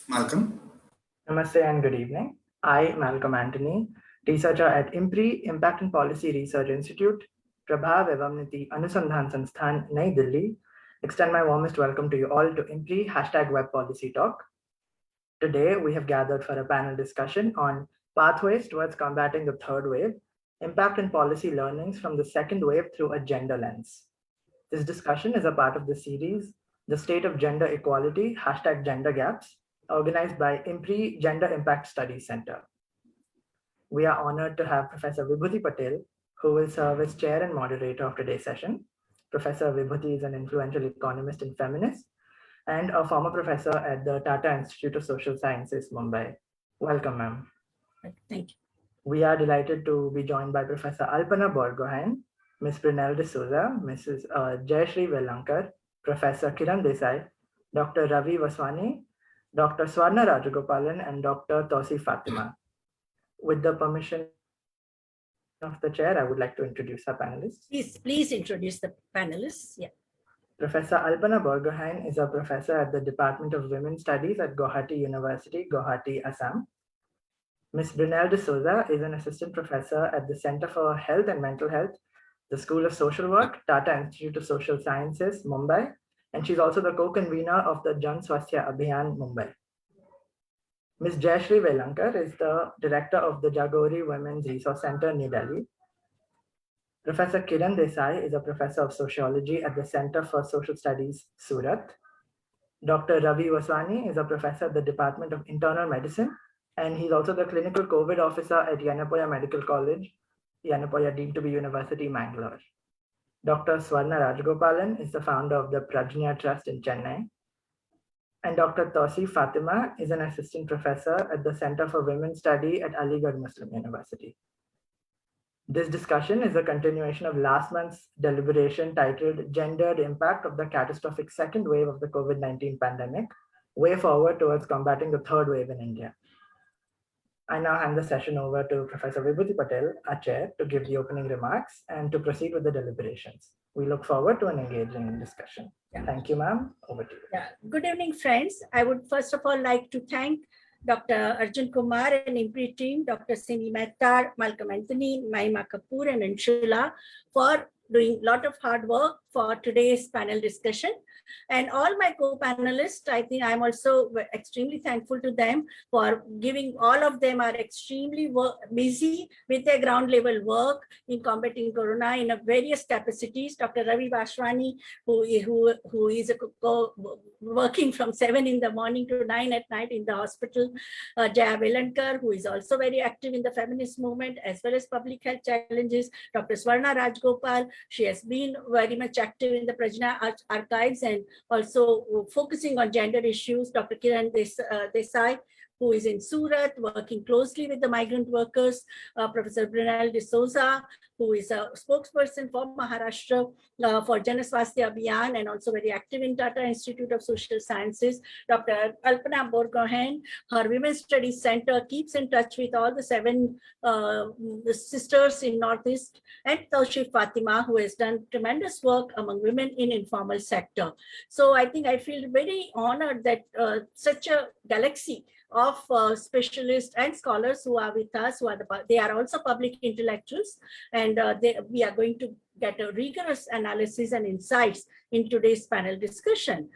Malcolm. Namaste and good evening. I, Malcolm Anthony, researcher at IMPRI, Impact and Policy Research Institute, Prabha VibhutI Anusandhan Sansthan, Nai Delhi, extend my warmest welcome to you all to IMPRI #Web Policy Talk. Today, we have gathered for a panel discussion on pathways towards combating the third wave, impact and policy learnings from the second wave through a gender lens. This discussion is a part of the series, The State of Gender Equality, #Gender Gaps, organized by IMPRI Gender Impact Studies Center. We are honored to have Professor VIBHUTI Patel, who will serve as chair and moderator of today's session. Professor VIBHUTI is an influential economist and feminist, and a former professor at the Tata Institute of Social Sciences, Mumbai. Welcome, ma'am. Thank you. We are delighted to be joined by Professor Alpana Borgohain, Ms. Brinelle D'souza, Mrs. Jayashree Velankar, Professor Kiran Desai, Dr. Ravi Vaswani, Dr. Swarna Rajagopalan, and Dr. Tausi Fatima. With the permission of the chair, I would like to introduce our panelists. Please introduce the panelists. Yeah. Professor Alpana Borgohain is a professor at the Department of Women's Studies at Gauhati University, Guwahati, Assam. Ms. Brinelle D'souza is an assistant professor at the Center for Health and Mental Health, the School of Social Work, Tata Institute of Social Sciences, Mumbai, and she's also the co-convenor of the Swasthya Abhiyan, Mumbai. Ms. Jayashree Velankar is the director of the Jagori Women's Resource Center, New Delhi. Professor Kiran Desai is a professor of sociology at the Center for Social Studies, Surat. Dr. Ravi Vaswani is a professor at the Department of Internal Medicine, and he's also the clinical COVID officer at Yanapoya Medical College, Yanapoya deemed to be University, Mangalore. Dr. Swarna Rajagopalan is the founder of the Prajna Trust in Chennai. And Dr. Tausi Fatima is an assistant professor at the Center for Women's Study at Aligarh Muslim University. This discussion is a continuation of last month's deliberation titled Gendered Impact of the Catastrophic Second Wave of the COVID-19 Pandemic, Way Forward Towards Combating the Third Wave in India. I now hand the session over to Professor VIBHUTI Patel, our chair, to give the opening remarks and to proceed with the deliberations. We look forward to an engaging discussion. Yeah. Thank you, ma'am. Over to you. Yeah. Good evening, friends. I would first of all like to thank Dr. Arjun Kumar and IMPRI team, Dr. Simi Mehta, Malcolm Anthony, Maima Kapoor, and Anshula for doing a lot of hard work for today's panel discussion. And all my co-panelists, I think I'm also extremely thankful to them for giving, all of them are extremely busy with their ground level work in combating corona in a various capacities. Dr. Ravi Vaswani, who is working from 7 in the morning to 9 at night in the hospital. Jayashree Velankar, who is also very active in the feminist movement as well as public health challenges. Dr. Swarna Rajagopal, she has been very much active in the Prajna archives and also focusing on gender issues. Dr. Kiran Desai, who is in Surat, working closely with the migrant workers. Professor Brinelle D'souza, who is a spokesperson for Maharashtra for Swasthya Abhiyan and also very active in Tata Institute of Social Sciences. Dr. Alpana Borgohain, her Women's Studies Center keeps in touch with all the 7 sisters in Northeast, and Tausi Fatima, who has done tremendous work among women in informal sector. So I think I feel very honored that such a galaxy of specialists and scholars who are with us, they are also public intellectuals, and we are going to get a rigorous analysis and insights in today's panel discussion.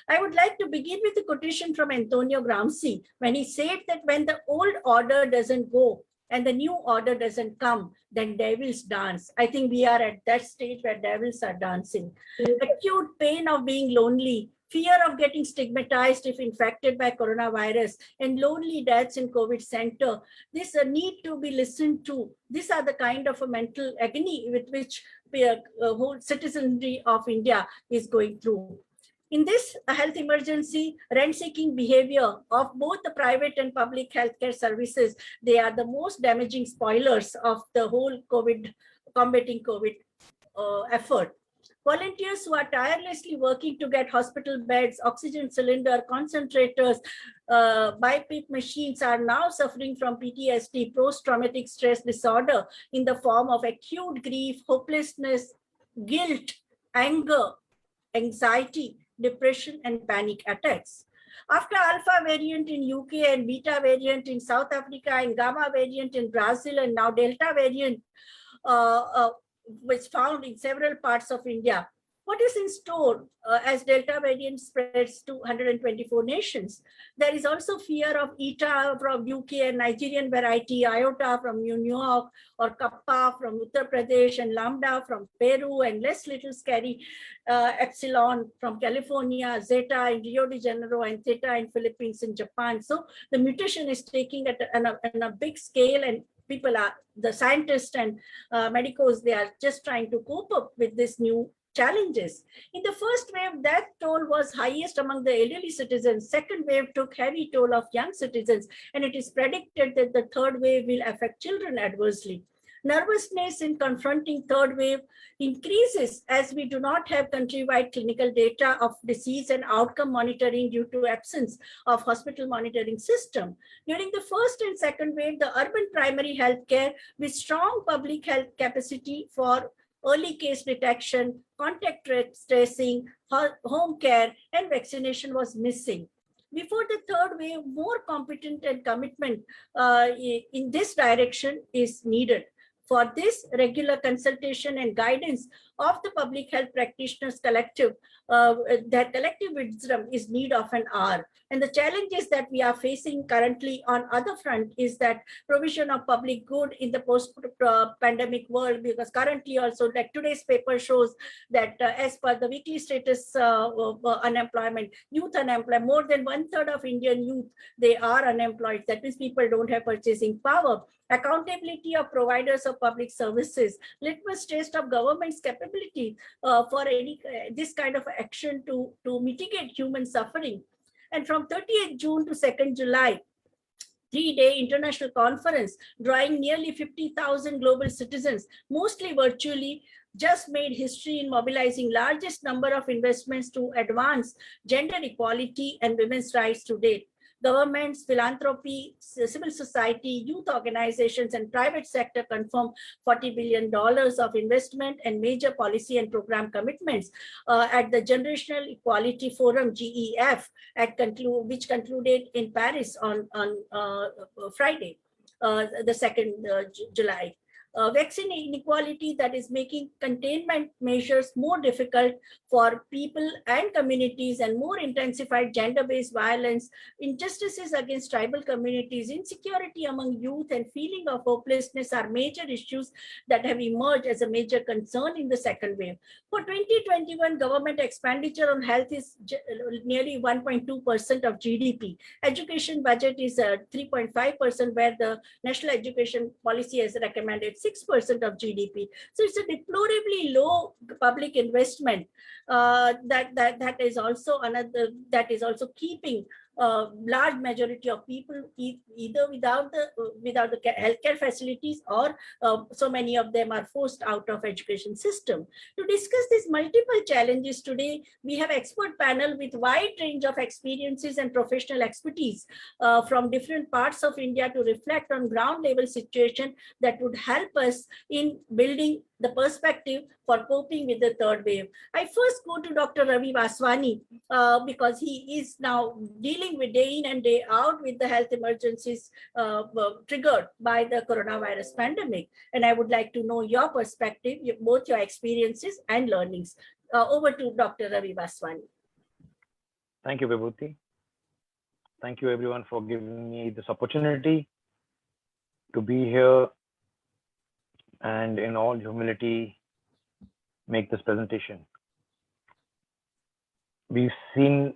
I would like to begin with a quotation from Antonio Gramsci when he said that when the old order doesn't go and the new order doesn't come, then devils dance. I think we are at that stage where devils are dancing. Acute pain of being lonely, fear of getting stigmatized if infected by coronavirus, and lonely deaths in COVID center. This need to be listened to. These are the kind of a mental agony with which the whole citizenry of India is going through. In this health emergency, rent-seeking behavior of both the private and public healthcare services, they are the most damaging spoilers of the whole combating COVID effort. Volunteers who are tirelessly working to get hospital beds, oxygen cylinder, concentrators, BiPAP machines are now suffering from PTSD, post-traumatic stress disorder, in the form of acute grief, hopelessness, guilt, anger, anxiety, depression, and panic attacks. After alpha variant in UK and beta variant in South Africa and gamma variant in Brazil and now delta variant was found in several parts of India, what is in store as Delta variant spreads to 124 nations? There is also fear of Eta from UK and Nigerian variety, Iota from New York, or Kappa from Uttar Pradesh, and Lambda from Peru, and less little scary Epsilon from California, Zeta in Rio de Janeiro, and Theta in Philippines and Japan. So the mutation is taking at a big scale, and people are, the scientists and medicos, they are just trying to cope up with this new challenges. In the first wave, death toll was highest among the elderly citizens. Second wave took heavy toll of young citizens, and it is predicted that the third wave will affect children adversely. Nervousness in confronting third wave increases as we do not have countrywide clinical data of disease and outcome monitoring due to absence of hospital monitoring system. During the first and second wave, the urban primary healthcare with strong public health capacity for early case detection, contact tracing, home care, and vaccination was missing. Before the third wave, more competent and commitment in this direction is needed. For this, regular consultation and guidance of the public health practitioners collective, that collective wisdom is need of an hour. And the challenges that we are facing currently on other front is that provision of public good in the post-pandemic world, because currently also, like today's paper shows that as per the weekly status unemployment, youth unemployment, more than 1/3 of Indian youth, they are unemployed. That means people don't have purchasing power. Accountability of providers of public services, litmus test of government's capability for any this kind of action to mitigate human suffering. And from 30th June to 2nd July, 3-day international conference drawing nearly 50,000 global citizens, mostly virtually, just made history in mobilizing largest number of investments to advance gender equality and women's rights to date. Governments, philanthropy, civil society, youth organizations, and private sector confirmed $40 billion of investment and major policy and program commitments at the Generational Equality Forum, GEF, which concluded in Paris on Friday, the 2nd July. Vaccine inequality that is making containment measures more difficult for people and communities, and more intensified gender-based violence, injustices against tribal communities, insecurity among youth, and feeling of hopelessness are major issues that have emerged as a major concern in the second wave. For 2021, government expenditure on health is nearly 1.2% of GDP. Education budget is 3.5%, where the National Education Policy has recommended 6% of GDP. So it's a deplorably low public investment that is also another, that is also keeping large majority of people either without the healthcare facilities, or so many of them are forced out of education system. To discuss these multiple challenges today, we have expert panel with wide range of experiences and professional expertise from different parts of India to reflect on ground level situation that would help us in building the perspective for coping with the third wave. I first go to Dr. Ravi Vaswani because he is now dealing with day in and day out with the health emergencies triggered by the coronavirus pandemic. And I would like to know your perspective, both your experiences and learnings. Over to Dr. Ravi Vaswani. Thank you, VIBHUTI. Thank you everyone for giving me this opportunity to be here and in all humility make this presentation. We've seen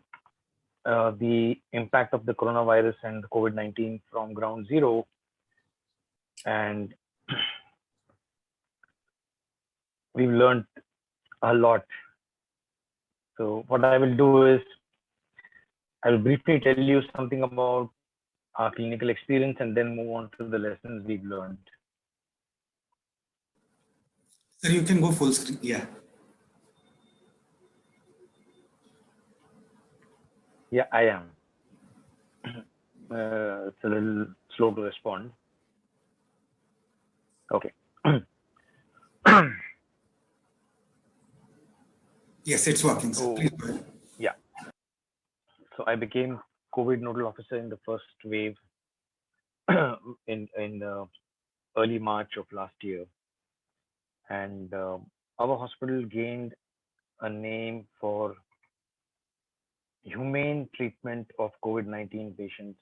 the impact of the coronavirus and COVID-19 from ground zero, and we've learned a lot. So what I will do is I will briefly tell you something about our clinical experience and then move on to the lessons we've learned. Sir, you can go full screen. Yeah. Yeah, I am. It's a little slow to respond. Okay. Yes, it's working, sir. So, Please go ahead. yeah. So I became COVID nodal officer in the first wave in early March of last year, and our hospital gained a name for humane treatment of COVID-19 patients.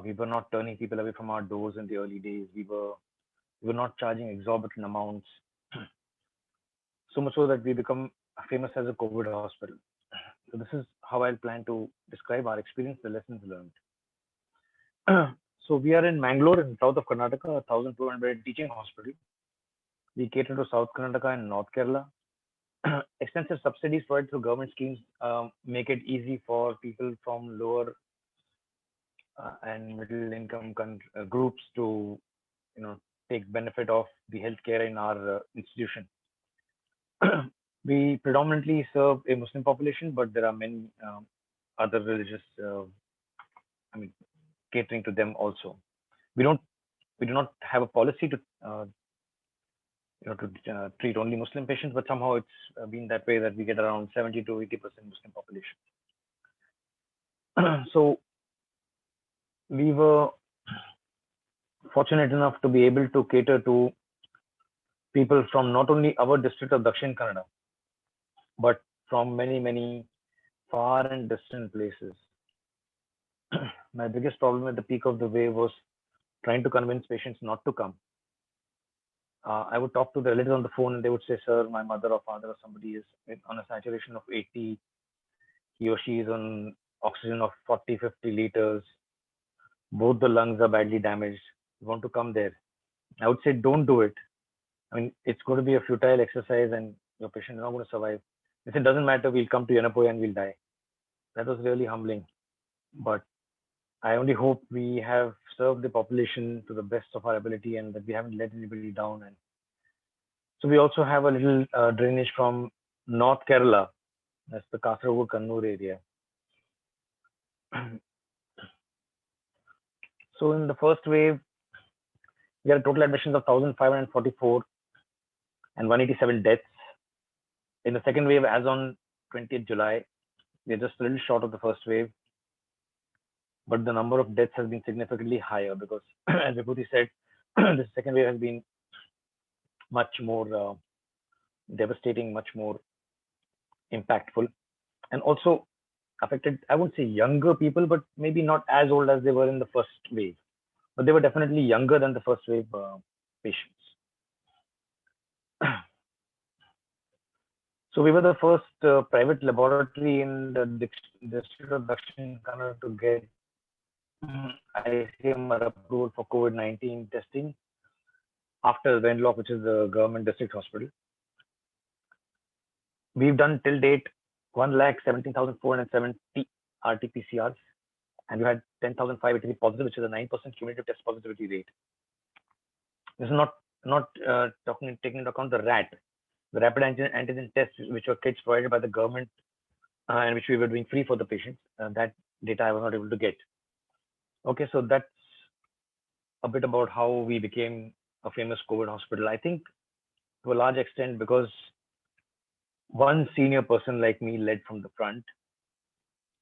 We were not turning people away from our doors in the early days. We were not charging exorbitant amounts, so much so that we become famous as a COVID hospital. So this is how I'll plan to describe our experience, the lessons learned. So we are in Mangalore, in south of Karnataka, a 1,200-bed teaching hospital. We cater to South Karnataka and North Kerala. Extensive subsidies provided through government schemes make it easy for people from lower and middle income groups to, take benefit of the healthcare in our institution. We predominantly serve a Muslim population, but there are many other religious, catering to them also. We do not have a policy to treat only Muslim patients, but somehow it's been that way that we get around 70 to 80% Muslim population. So we were fortunate enough to be able to cater to people from not only our district of Dakshin Kannada, but from many, many far and distant places. My biggest problem at the peak of the wave was trying to convince patients not to come. I would talk to the relatives on the phone and they would say, sir, my mother or father or somebody is on a saturation of 80. He or she is on oxygen of 40, 50 liters. Both the lungs are badly damaged. You want to come there? I would say, don't do it. It's going to be a futile exercise and your patient is not going to survive. They said, it doesn't matter. We'll come to Yenapoya and we'll die. That was really humbling. But I only hope we have served the population to the best of our ability and that we haven't let anybody down. And so we also have a little drainage from North Kerala. That's the Kasaragod Kannur area. So in the first wave, we had total admissions of 1,544 and 187 deaths. In the second wave, as on 20th July, we are just a little short of the first wave. But the number of deaths has been significantly higher because, as VIBHUTI said, the second wave has been much more devastating, much more impactful, and also affected, I wouldn't say younger people, but maybe not as old as they were in the first wave. But they were definitely younger than the first wave patients. So we were the first private laboratory in the district of Dakshin Kannada to get ICMR approval for COVID-19 testing after Venlock, which is the government district hospital. We've done till date 1,17,470 RT-PCRs, and we had 10,583 positive, which is a 9% cumulative test positivity rate. This is not taking into account the RAT, the rapid antigen tests, which were kits provided by the government and which we were doing free for the patients. That data I was not able to get. Okay, so that's a bit about how we became a famous COVID hospital. I think to a large extent because one senior person like me led from the front.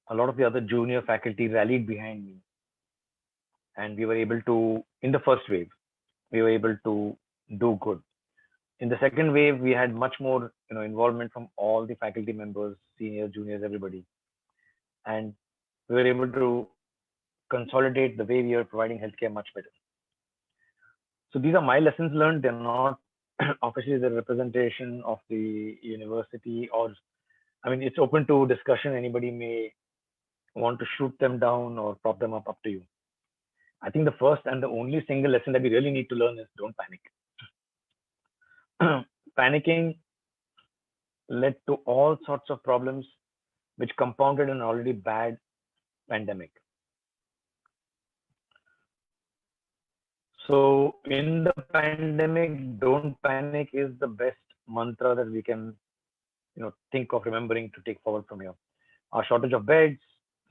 A lot of the other junior faculty rallied behind me. And we were able to, in the first wave, we were able to do good. In the second wave, we had much more involvement from all the faculty members, seniors, juniors, everybody. And we were able to consolidate the way we are providing healthcare much better. So these are my lessons learned. They're not officially the representation of the university, or it's open to discussion. Anybody may want to shoot them down or prop them up to you. I think the first and the only single lesson that we really need to learn is don't panic. Panicking led to all sorts of problems which compounded an already bad pandemic. So in the pandemic, don't panic is the best mantra that we can think of remembering to take forward from here. Our shortage of beds,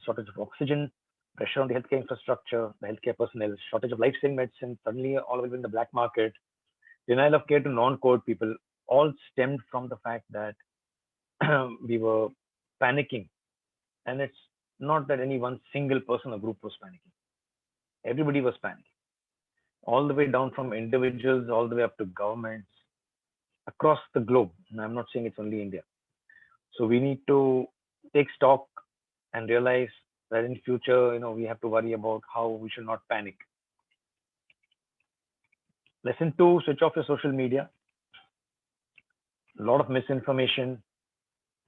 shortage of oxygen, pressure on the healthcare infrastructure, the healthcare personnel, shortage of life-saving medicine, suddenly all available in the black market, denial of care to non-COVID people, all stemmed from the fact that we were panicking. And it's not that any one single person or group was panicking. Everybody was panicking, all the way down from individuals, all the way up to governments across the globe. And I'm not saying it's only India. So we need to take stock and realize that in future, we have to worry about how we should not panic. Lesson 2, switch off your social media. A lot of misinformation,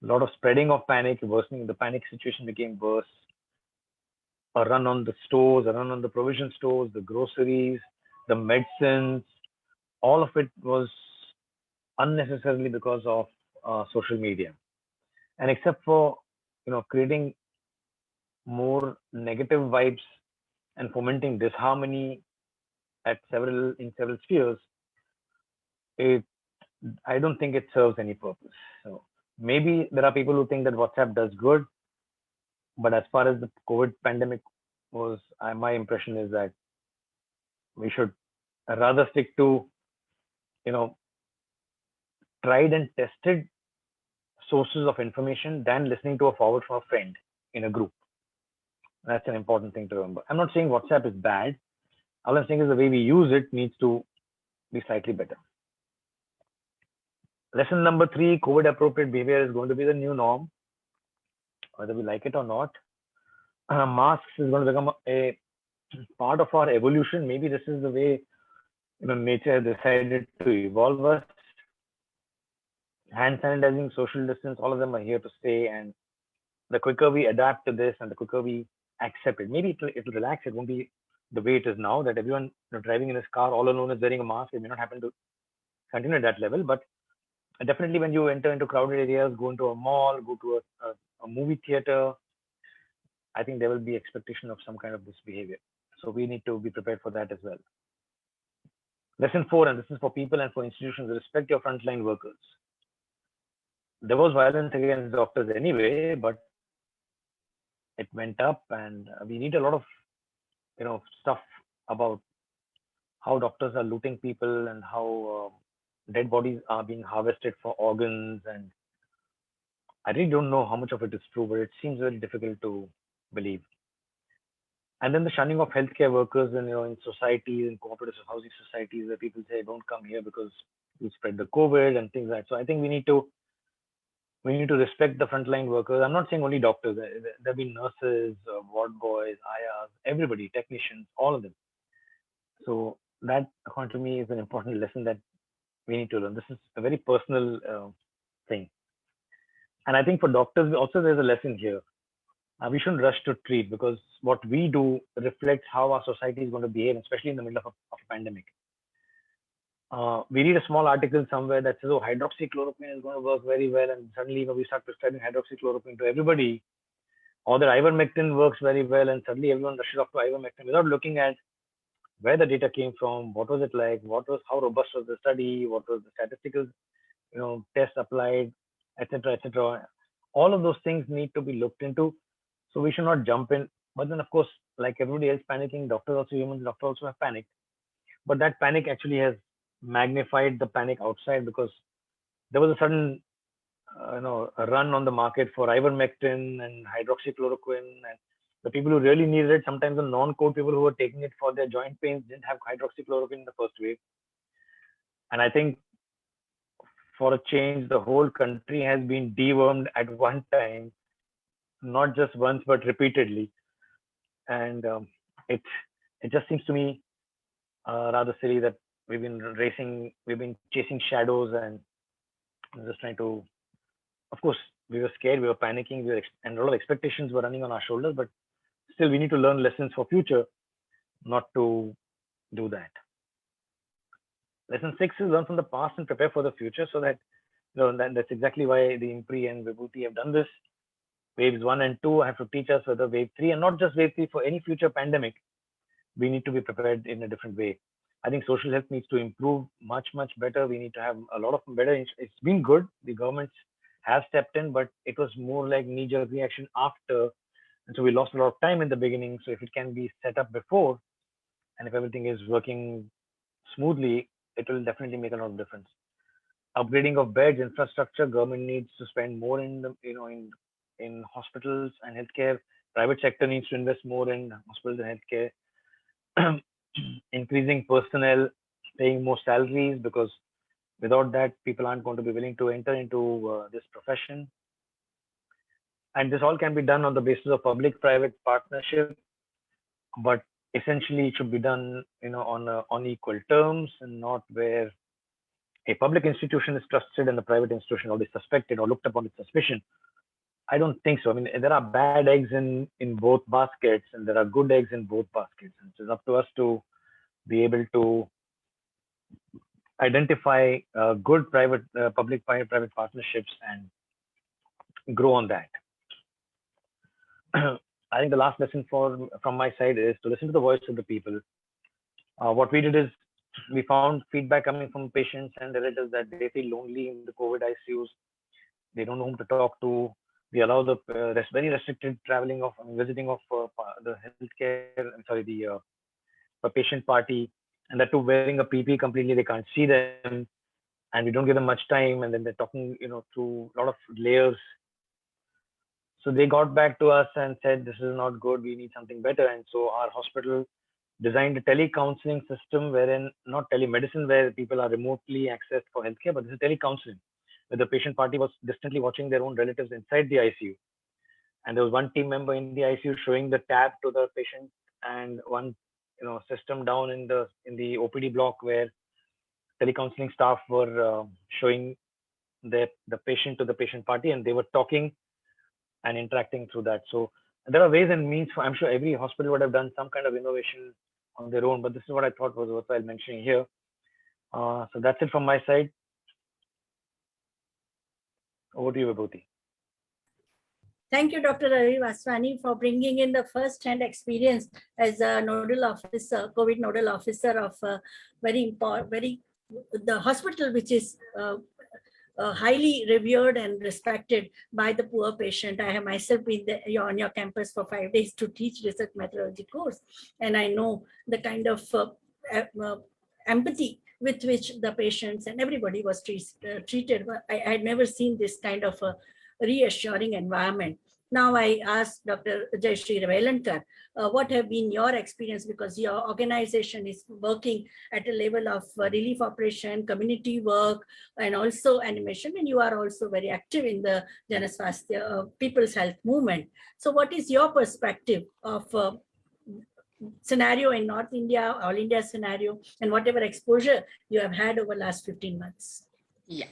a lot of spreading of panic, worsening. The panic situation became worse. A run on the stores, a run on the provision stores, the groceries, the medicines, all of it was unnecessarily because of social media. And except for, creating more negative vibes and fomenting disharmony in several spheres, I don't think it serves any purpose. So maybe there are people who think that WhatsApp does good, but as far as the COVID pandemic was, my impression is that we should rather stick to, tried and tested sources of information than listening to a forward from a friend in a group. That's an important thing to remember. I'm not saying WhatsApp is bad. All I'm saying is the way we use it needs to be slightly better. Lesson number 3, COVID appropriate behavior is going to be the new norm, whether we like it or not. Masks is going to become a part of our evolution. Maybe this is the way nature has decided to evolve us. Hand sanitizing, social distance, all of them are here to stay. And the quicker we adapt to this and the quicker we accept it, maybe it'll relax. It won't be the way it is now, that everyone driving in his car all alone is wearing a mask. It may not happen to continue at that level, but definitely when you enter into crowded areas, go into a mall, go to a movie theater, I think there will be expectation of some kind of this behavior. So we need to be prepared for that as well. Lesson 4, and this is for people and for institutions: respect your frontline workers. There was violence against doctors anyway, but it went up, and we need a lot of stuff about how doctors are looting people and how dead bodies are being harvested for organs. And I really don't know how much of it is true, but it seems very difficult to believe. And then the shunning of healthcare workers in societies, in cooperative housing societies, where people say don't come here because you spread the COVID and things like that. So I think we need to respect the frontline workers. I'm not saying only doctors. There've been nurses, ward boys, ayahs, everybody, technicians, all of them. So that, according to me, is an important lesson that we need to learn. This is a very personal thing. And I think for doctors also there's a lesson here. We shouldn't rush to treat, because what we do reflects how our society is going to behave, especially in the middle of a pandemic. We read a small article somewhere that says, oh, hydroxychloroquine is going to work very well, and suddenly we start prescribing hydroxychloroquine to everybody, or that ivermectin works very well, and suddenly everyone rushes off to ivermectin without looking at where the data came from, what was it like, how robust was the study, what was the statistical test applied, etc., etc. All of those things need to be looked into. So we should not jump in. But then, of course, like everybody else panicking, doctors also humans, doctors also have panicked. But that panic actually has magnified the panic outside, because there was a sudden a run on the market for ivermectin and hydroxychloroquine, and the people who really needed it, sometimes the non-COVID people who were taking it for their joint pains, didn't have hydroxychloroquine in the first wave. And I think for a change, the whole country has been dewormed at one time, not just once but repeatedly. And it just seems to me rather silly that we've been chasing shadows and just trying to, of course, we were scared, we were panicking, and a lot of expectations were running on our shoulders, but still we need to learn lessons for future, not to do that. Lesson 6 is learn from the past and prepare for the future, so that, that's exactly why the IMPRI and VIBHUTI have done this. Waves 1 and 2 have to teach us whether wave 3, and not just wave 3, for any future pandemic, we need to be prepared in a different way. I think social health needs to improve much, much better. We need to have a lot of better. It's been good. The governments have stepped in, but it was more like knee-jerk reaction after. And so we lost a lot of time in the beginning. So if it can be set up before, and if everything is working smoothly, it will definitely make a lot of difference. upgrading of beds, infrastructure. Government needs to spend more in the, in hospitals and healthcare. Private sector needs to invest more in hospitals and healthcare. Increasing personnel, paying more salaries, because without that, people aren't going to be willing to enter into this profession. And this all can be done on the basis of public-private partnership, but essentially it should be done, on equal terms, and not where a public institution is trusted and the private institution always suspected or looked upon with suspicion. I don't think so. I mean, there are bad eggs in both baskets, and there are good eggs in both baskets. And it's up to us to be able to identify good public-private partnerships and grow on that. I think the last lesson from my side is to listen to the voice of the people. What we did is we found feedback coming from patients and relatives that they feel lonely in the COVID ICUs. They don't know whom to talk to. We allow the very restricted traveling of visiting of the healthcare. The patient party, and that too wearing a PPE completely. They can't see them, and we don't give them much time. And then they're talking, through a lot of layers. So they got back to us and said, "This is not good. We need something better." And so our hospital designed a telecounseling system, wherein not telemedicine, where people are remotely accessed for healthcare, but this is telecounseling, where the patient party was distantly watching their own relatives inside the ICU. And there was one team member in the ICU showing the tab to the patient, and one system down in the OPD block where telecounseling staff were showing the patient to the patient party, and they were talking and interacting through that. So there are ways and means. I'm sure every hospital would have done some kind of innovation on their own, but this is what I thought was worthwhile mentioning here. So that's it from my side. Over to you, Vibhuti. Thank you, Dr. Ravi Vaswani, for bringing in the first-hand experience as a nodal officer, COVID nodal officer of the hospital, which is highly revered and respected by the poor patient. I have myself been on your campus for 5 days to teach research methodology course, and I know the kind of empathy with which the patients and everybody was treated. I had never seen this kind of a reassuring environment. Now I ask Dr. Jayashree Velankar, what have been your experience, because your organization is working at a level of relief operation, community work, and also animation, and you are also very active in the Swasthya, people's health movement. So what is your perspective of scenario in North India, All India scenario, and whatever exposure you have had over the last 15 months? Yeah.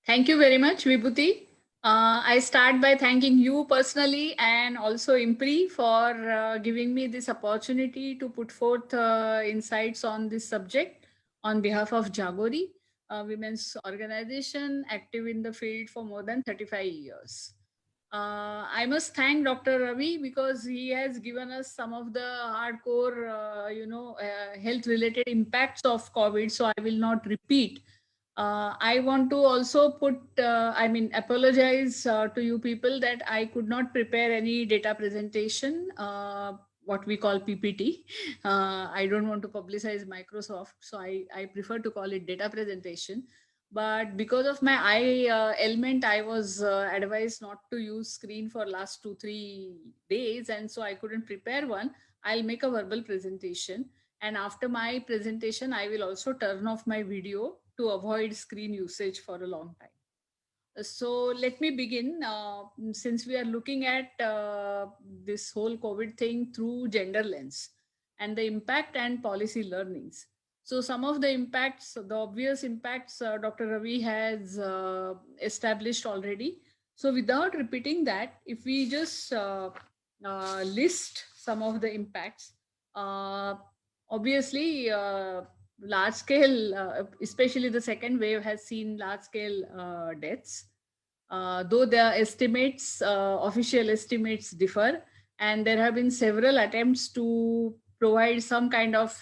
Thank you very much, Vibhuti. I start by thanking you personally and also IMPRI for giving me this opportunity to put forth insights on this subject on behalf of Jagori, a women's organization active in the field for more than 35 years. I must thank Dr. Ravi because he has given us some of the hardcore, health-related impacts of COVID, so I will not repeat. I want to also apologize to you people that I could not prepare any data presentation, what we call PPT. I don't want to publicize Microsoft, so I prefer to call it data presentation. But because of my eye ailment, I was advised not to use screen for last 2-3 days, and so I couldn't prepare one. I'll make a verbal presentation, and after my presentation, I will also turn off my video to avoid screen usage for a long time. So let me begin. Since we are looking at this whole COVID thing through gender lens and the impact and policy learnings. So some of the impacts, the obvious impacts, Dr. Ravi has established already. So without repeating that, if we just list some of the impacts, obviously, large scale, especially the second wave, has seen large scale deaths. Though the estimates, official estimates differ, and there have been several attempts to provide some kind of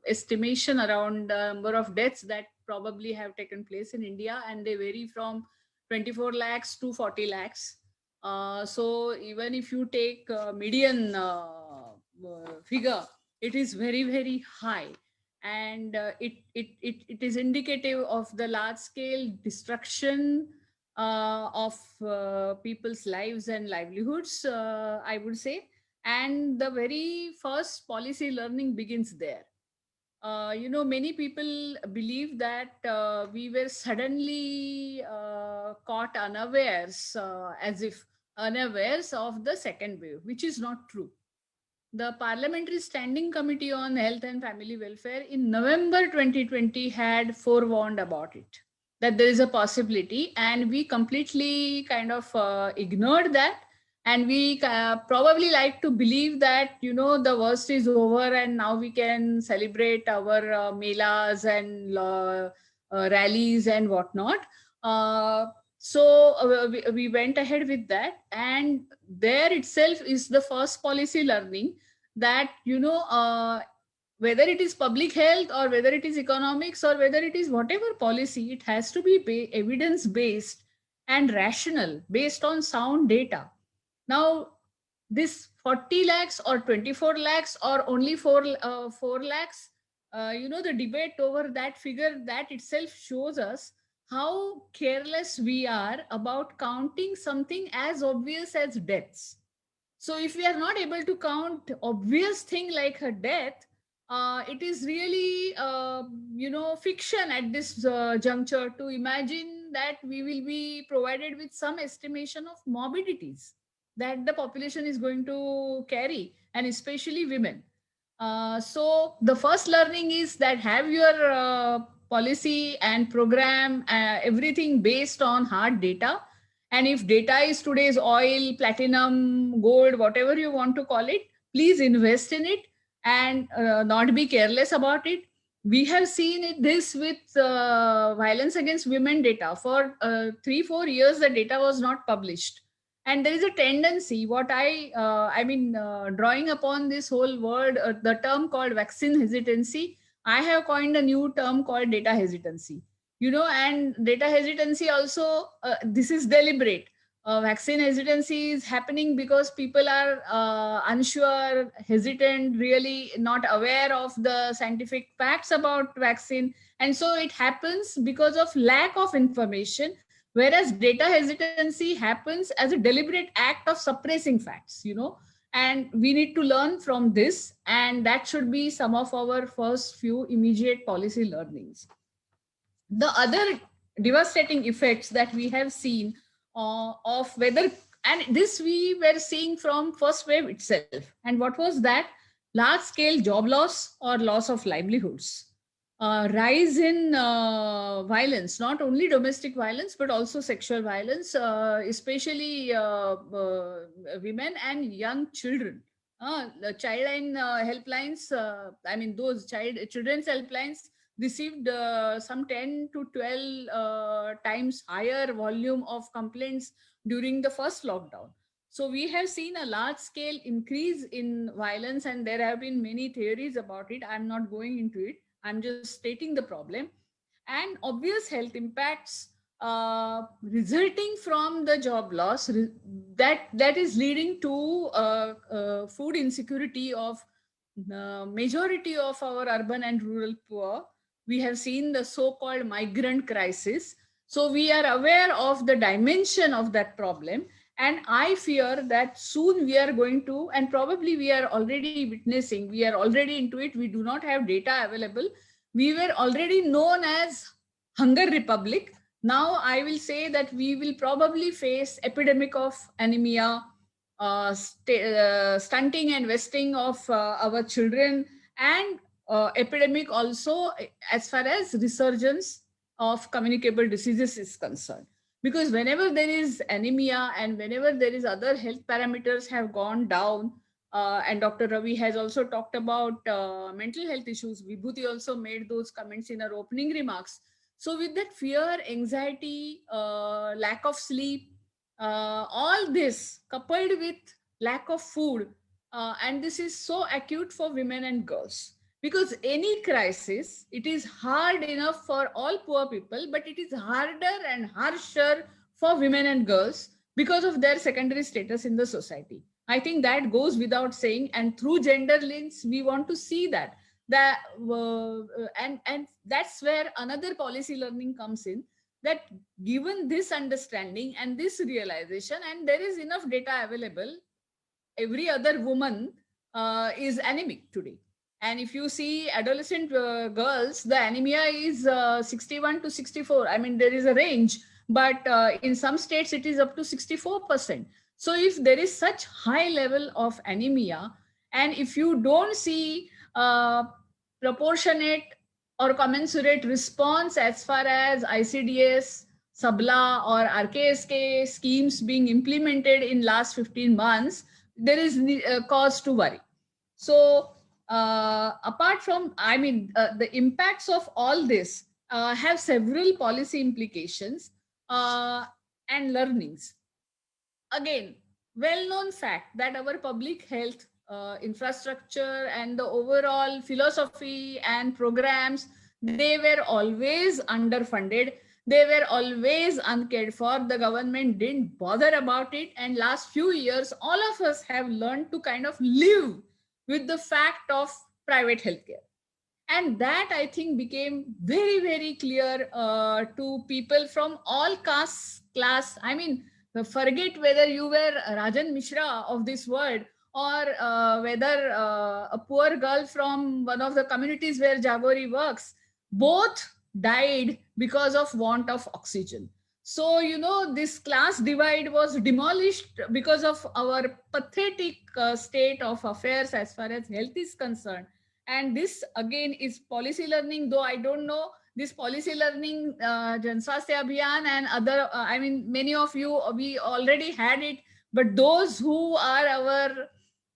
estimation around the number of deaths that probably have taken place in India, and they vary from 24 lakhs to 40 lakhs. So even if you take median figure, it is very, very high. and it is indicative of the large scale destruction of people's lives and livelihoods, I would say. And the very first policy learning begins there. Many people believe that we were suddenly caught unawares, as if unawares of the second wave, which is not true. The Parliamentary Standing Committee on Health and Family Welfare in November 2020 had forewarned about it, that there is a possibility, and we completely kind of ignored that. And we probably like to believe that, the worst is over and now we can celebrate our melas and rallies and whatnot. So we went ahead with that, and there itself is the first policy learning that, whether it is public health or whether it is economics or whether it is whatever policy, it has to be evidence-based and rational, based on sound data. Now, this 40 lakhs or 24 lakhs or only 4 lakhs, the debate over that figure, that itself shows us how careless we are about counting something as obvious as deaths. So if we are not able to count obvious thing like a death, it is really, fiction at this juncture to imagine that we will be provided with some estimation of morbidities that the population is going to carry, and especially women. So the first learning is that have your policy and program, everything based on hard data. And if data is today's oil, platinum, gold, whatever you want to call it, please invest in it and not be careless about it. We have seen this with violence against women data. For 3-4 years, the data was not published. And there is a tendency, drawing upon this whole word, the term called vaccine hesitancy, I have coined a new term called data hesitancy. And data hesitancy also, this is deliberate. Vaccine hesitancy is happening because people are unsure, hesitant, really not aware of the scientific facts about vaccine. And so it happens because of lack of information, whereas data hesitancy happens as a deliberate act of suppressing facts, and we need to learn from this, and that should be some of our first few immediate policy learnings. The other devastating effects that we have seen of whether, and this we were seeing from first wave itself, and what was that? Large scale job loss or loss of livelihoods. Rise in violence, not only domestic violence, but also sexual violence, especially women and young children. The childline helplines, those children's helplines received some 10 to 12 times higher volume of complaints during the first lockdown. So we have seen a large scale increase in violence, and there have been many theories about it. I'm not going into it. I'm just stating the problem. And obvious health impacts resulting from the job loss that is leading to food insecurity of majority of our urban and rural poor. We have seen the so-called migrant crisis. So we are aware of the dimension of that problem. And I fear that soon we are going to, and probably we are already witnessing, we are already into it. We do not have data available. We were already known as Hunger Republic. Now I will say that we will probably face epidemic of anemia, stunting and wasting of our children, and epidemic also as far as resurgence of communicable diseases is concerned. Because whenever there is anemia and whenever there is other health parameters have gone down, and Dr. Ravi has also talked about mental health issues. VIBHUTI also made those comments in her opening remarks. So with that fear, anxiety, lack of sleep, all this coupled with lack of food, and this is so acute for women and girls. Because any crisis, it is hard enough for all poor people, but it is harder and harsher for women and girls because of their secondary status in the society. I think that goes without saying, and through gender links, we want to see that. that and that's where another policy learning comes in, that given this understanding and this realization, and there is enough data available, every other woman is anemic today. And if you see adolescent girls, the anemia is 61 to 64. I mean, there is a range, but in some states it is up to 64%. So if there is such high level of anemia, and if you don't see proportionate or commensurate response as far as ICDS, Sabla or RKSK schemes being implemented in last 15 months, there is cause to worry. So apart from, the impacts of all this have several policy implications and learnings. Again, well-known fact that our public health infrastructure and the overall philosophy and programs, they were always underfunded. They were always uncared for. The government didn't bother about it. And last few years, all of us have learned to kind of live with the fact of private healthcare. And that, I think, became very, very clear to people from all castes, class. I mean, forget whether you were Rajan Mishra of this world, or whether a poor girl from one of the communities where Jagori works, both died because of want of oxygen. So, you know, this class divide was demolished because of our pathetic state of affairs as far as health is concerned. And this again is policy learning, though I don't know this policy learning, Swasthya Abhiyan and other, many of you, we already had it, but those who are our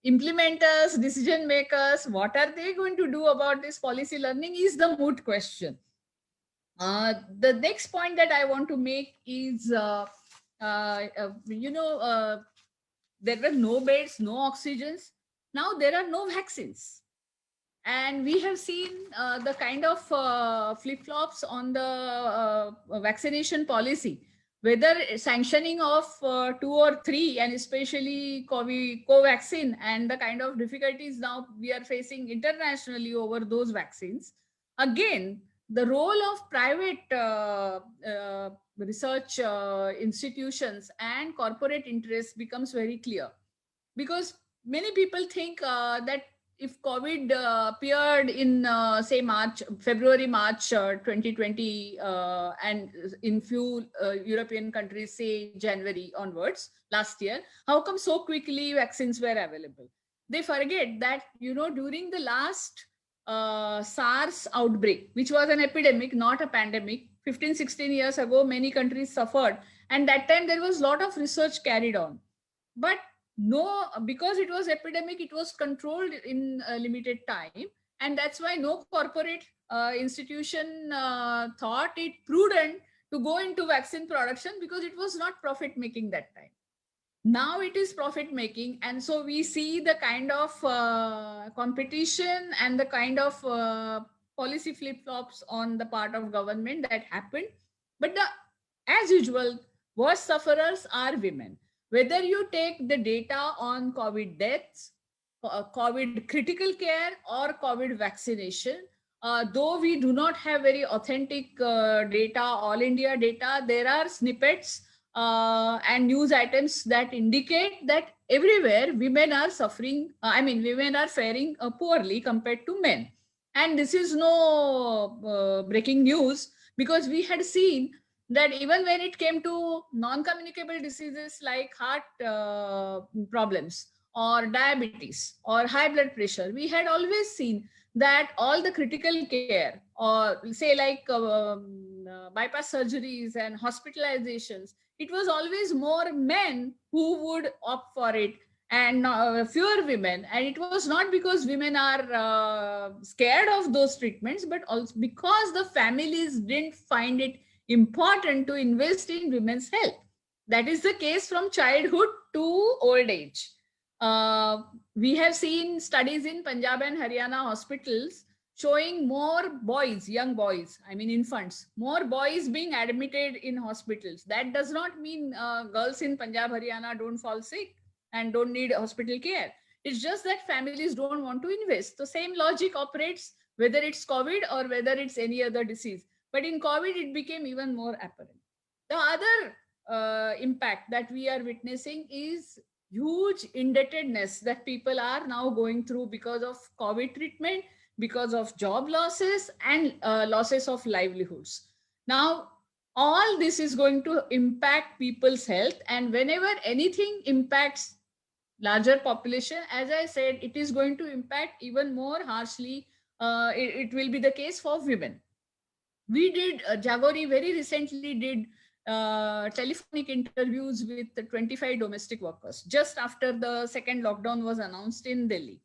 implementers, decision makers, what are they going to do about this policy learning is the moot question. The next point that I want to make is, there were no beds, no oxygens. Now there are no vaccines. And we have seen the kind of flip-flops on the vaccination policy, whether sanctioning of 2 or 3, and especially Covaxin, and the kind of difficulties now we are facing internationally over those vaccines. Again, the role of private research institutions and corporate interests becomes very clear, because many people think that if COVID appeared in, say, February, March 2020, and in few European countries, say January onwards last year, how come so quickly vaccines were available? They forget that, you know, during the last SARS outbreak, which was an epidemic, not a pandemic, 15-16 years ago, many countries suffered. And that time there was a lot of research carried on. But no, because it was epidemic, it was controlled in a limited time. And that's why no corporate institution thought it prudent to go into vaccine production, because it was not profit making that time. Now it is profit making. And so we see the kind of competition and the kind of policy flip-flops on the part of government that happened. But as usual, worst sufferers are women. Whether you take the data on COVID deaths, COVID critical care, or COVID vaccination, though we do not have very authentic data, all India data, there are snippets and news items that indicate that everywhere women are suffering, women are faring poorly compared to men. And this is no breaking news, because we had seen that even when it came to non-communicable diseases like heart problems or diabetes or high blood pressure, we had always seen that all the critical care, or say like bypass surgeries and hospitalizations, it was always more men who would opt for it and fewer women. And it was not because women are scared of those treatments, but also because the families didn't find it important to invest in women's health. That is the case from childhood to old age. We have seen studies in Punjab and Haryana hospitals showing more boys, young boys, infants, more boys being admitted in hospitals. That does not mean girls in Punjab, Haryana don't fall sick and don't need hospital care. It's just that families don't want to invest. The same logic operates whether it's COVID or whether it's any other disease. But in COVID, it became even more apparent. The other impact that we are witnessing is huge indebtedness that people are now going through because of COVID treatment, because of job losses and losses of livelihoods. Now, all this is going to impact people's health, and whenever anything impacts larger population, as I said, it is going to impact even more harshly. It will be the case for women. We did, Jagori very recently did telephonic interviews with 25 domestic workers just after the second lockdown was announced in Delhi.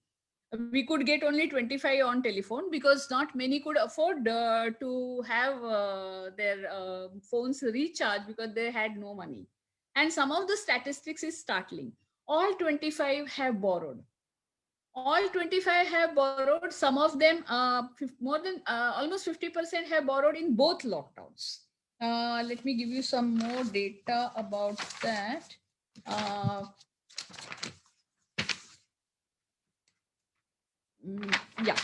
We could get only 25 on telephone because not many could afford to have their phones recharged because they had no money. And some of the statistics is startling. All 25 have borrowed. All 25 have borrowed. Some of them, more than almost 50% have borrowed in both lockdowns. Let me give you some more data about that. Yeah.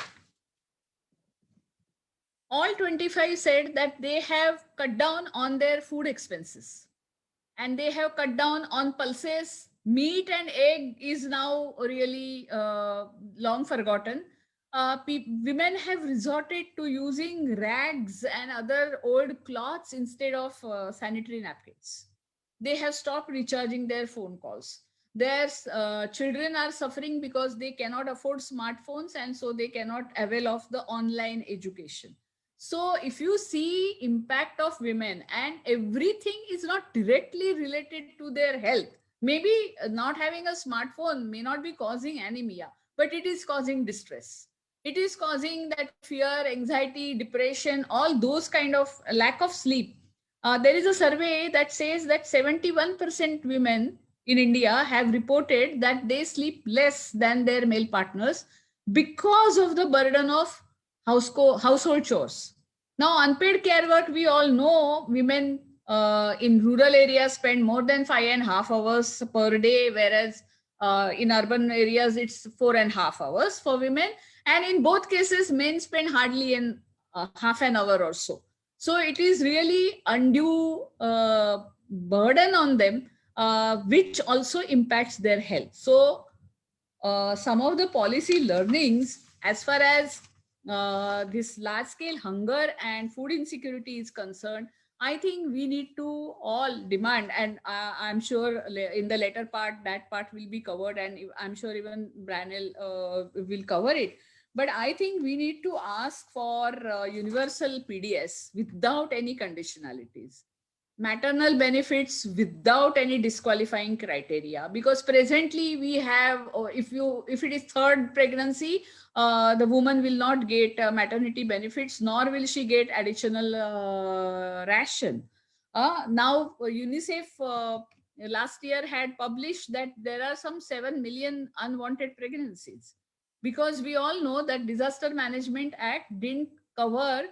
All 25 said that they have cut down on their food expenses and they have cut down on pulses. Meat and egg is now really long forgotten. Women have resorted to using rags and other old cloths instead of sanitary napkins. They have stopped recharging their phone calls. Their children are suffering because they cannot afford smartphones and so they cannot avail of the online education. So if you see impact of women, and everything is not directly related to their health, maybe not having a smartphone may not be causing anemia, but it is causing distress. It is causing that fear, anxiety, depression, all those kind of lack of sleep. There is a survey that says that 71% women in India have reported that they sleep less than their male partners because of the burden of household chores. Now, unpaid care work, we all know women in rural areas spend more than 5.5 hours per day, whereas in urban areas, it's 4.5 hours for women. And in both cases, men spend hardly half an hour or so. So it is really undue burden on them, which also impacts their health. So some of the policy learnings as far as this large scale hunger and food insecurity is concerned, I think we need to all demand, and I'm sure in the later part, that part will be covered, and I'm sure even Brinelle will cover it. But I think we need to ask for universal PDS without any conditionalities, maternal benefits without any disqualifying criteria, because presently we have, if it is third pregnancy, the woman will not get maternity benefits, nor will she get additional ration. Now UNICEF last year had published that there are some 7 million unwanted pregnancies, because we all know that Disaster Management Act didn't cover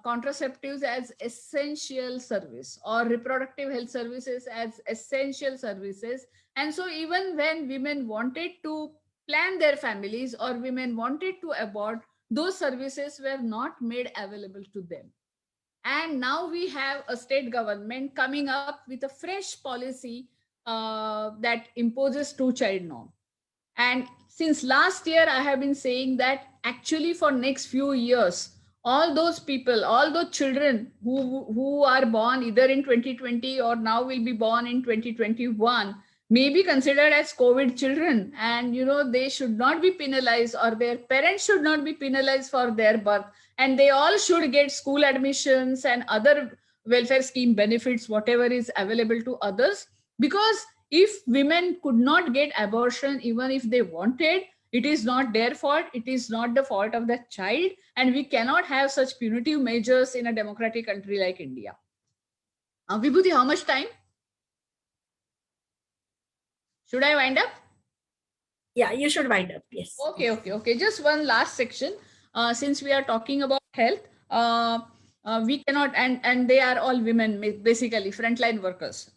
contraceptives as essential service or reproductive health services as essential services. And so even when women wanted to plan their families or women wanted to abort, those services were not made available to them. And now we have a state government coming up with a fresh policy that imposes two-child norm. And since last year, I have been saying that actually for next few years, all those people, all those children who are born either in 2020 or now will be born in 2021 may be considered as COVID children. And, they should not be penalized, or their parents should not be penalized for their birth. And they all should get school admissions and other welfare scheme benefits, whatever is available to others. Because if women could not get abortion, even if they wanted, it is not their fault. It is not the fault of the child. And we cannot have such punitive measures in a democratic country like India. Vibhuti, how much time? Should I wind up? Yeah, you should wind up. Yes. Okay. Just one last section. Since we are talking about health, we cannot, and they are all women, basically frontline workers.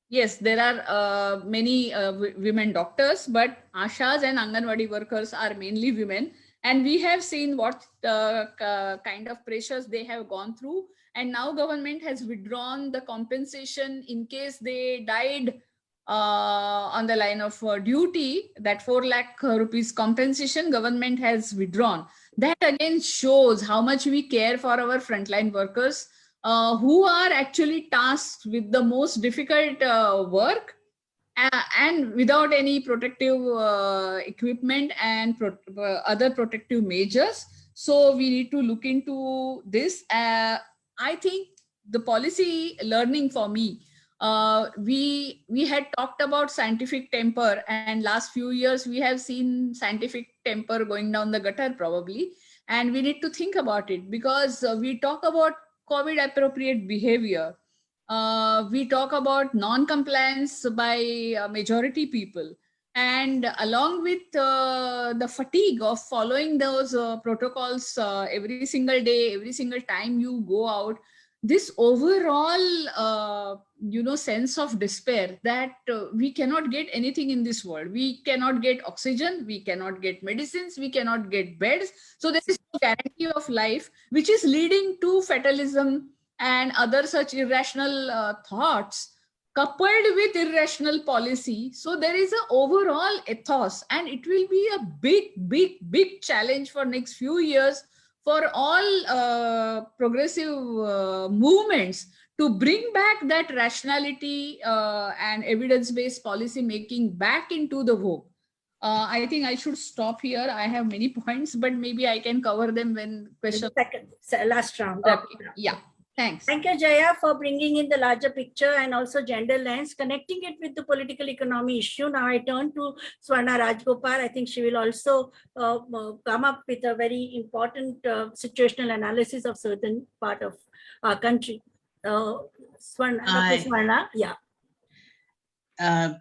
Yes, there are many women doctors, but Ashas and Anganwadi workers are mainly women. And we have seen what kind of pressures they have gone through. And now government has withdrawn the compensation in case they died on the line of duty. That 4 lakh rupees compensation government has withdrawn. That again shows how much we care for our frontline workers who are actually tasked with the most difficult work and without any protective equipment and other protective measures. So we need to look into this. I think the policy learning for me, we had talked about scientific temper, and last few years we have seen scientific temper going down the gutter probably, and we need to think about it, because we talk about COVID appropriate behavior. We talk about non-compliance by majority people, and along with the fatigue of following those protocols every single day, every single time you go out, this overall sense of despair that we cannot get anything in this world. We cannot get oxygen, we cannot get medicines, we cannot get beds. So there is no guarantee of life, which is leading to fatalism and other such irrational thoughts coupled with irrational policy. So there is an overall ethos, and it will be a big challenge for next few years for all progressive movements to bring back that rationality and evidence-based policy making back into the vogue. I think I should stop here. I have many points, but maybe I can cover them when questions. Last round. Okay. Yeah. Thanks. Thank you, Jaya, for bringing in the larger picture and also gender lens, connecting it with the political economy issue. Now I turn to Swarna Rajgopal. I think she will also come up with a very important situational analysis of certain part of our country. Swarna, yeah.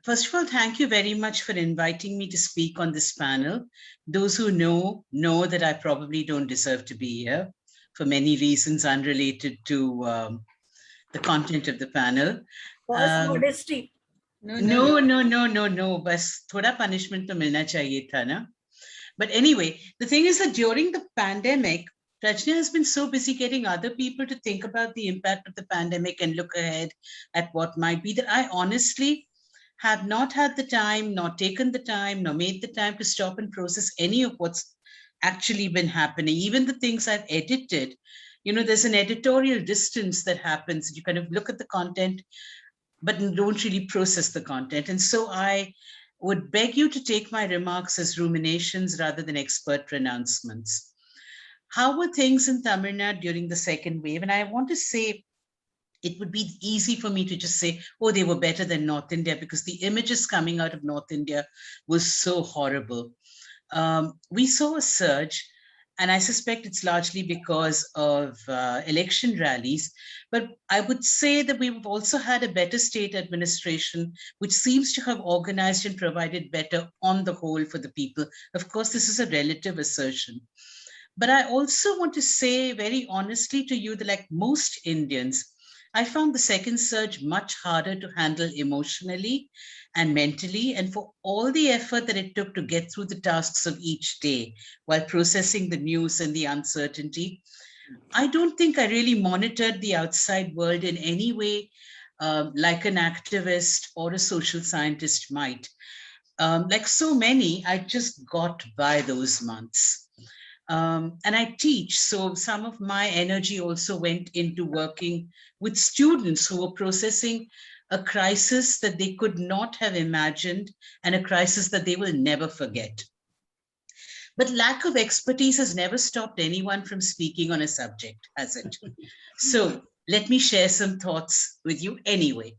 First of all, thank you very much for inviting me to speak on this panel. Those who know that I probably don't deserve to be here, for many reasons unrelated to the content of the panel. Modesty. No. Bas thoda punishment to milna chahiye tha na. But anyway, the thing is that during the pandemic, Prajna has been so busy getting other people to think about the impact of the pandemic and look ahead at what might be, that I honestly have not had the time, nor taken the time, nor made the time to stop and process any of what's actually been happening. Even the things I've edited, there's an editorial distance that happens. You kind of look at the content, but don't really process the content. And so I would beg you to take my remarks as ruminations rather than expert pronouncements. How were things in Tamil Nadu during the second wave? And I want to say, it would be easy for me to just say, oh, they were better than North India, because the images coming out of North India was so horrible. We saw a surge, and I suspect it's largely because of election rallies, but I would say that we've also had a better state administration, which seems to have organized and provided better on the whole for the people. Of course, this is a relative assertion. But I also want to say very honestly to you that, like most Indians, I found the second surge much harder to handle emotionally and mentally, and for all the effort that it took to get through the tasks of each day while processing the news and the uncertainty, I don't think I really monitored the outside world in any way like an activist or a social scientist might. Like so many, I just got by those months. And I teach, so some of my energy also went into working with students who were processing a crisis that they could not have imagined and a crisis that they will never forget. But lack of expertise has never stopped anyone from speaking on a subject, has it? So let me share some thoughts with you anyway.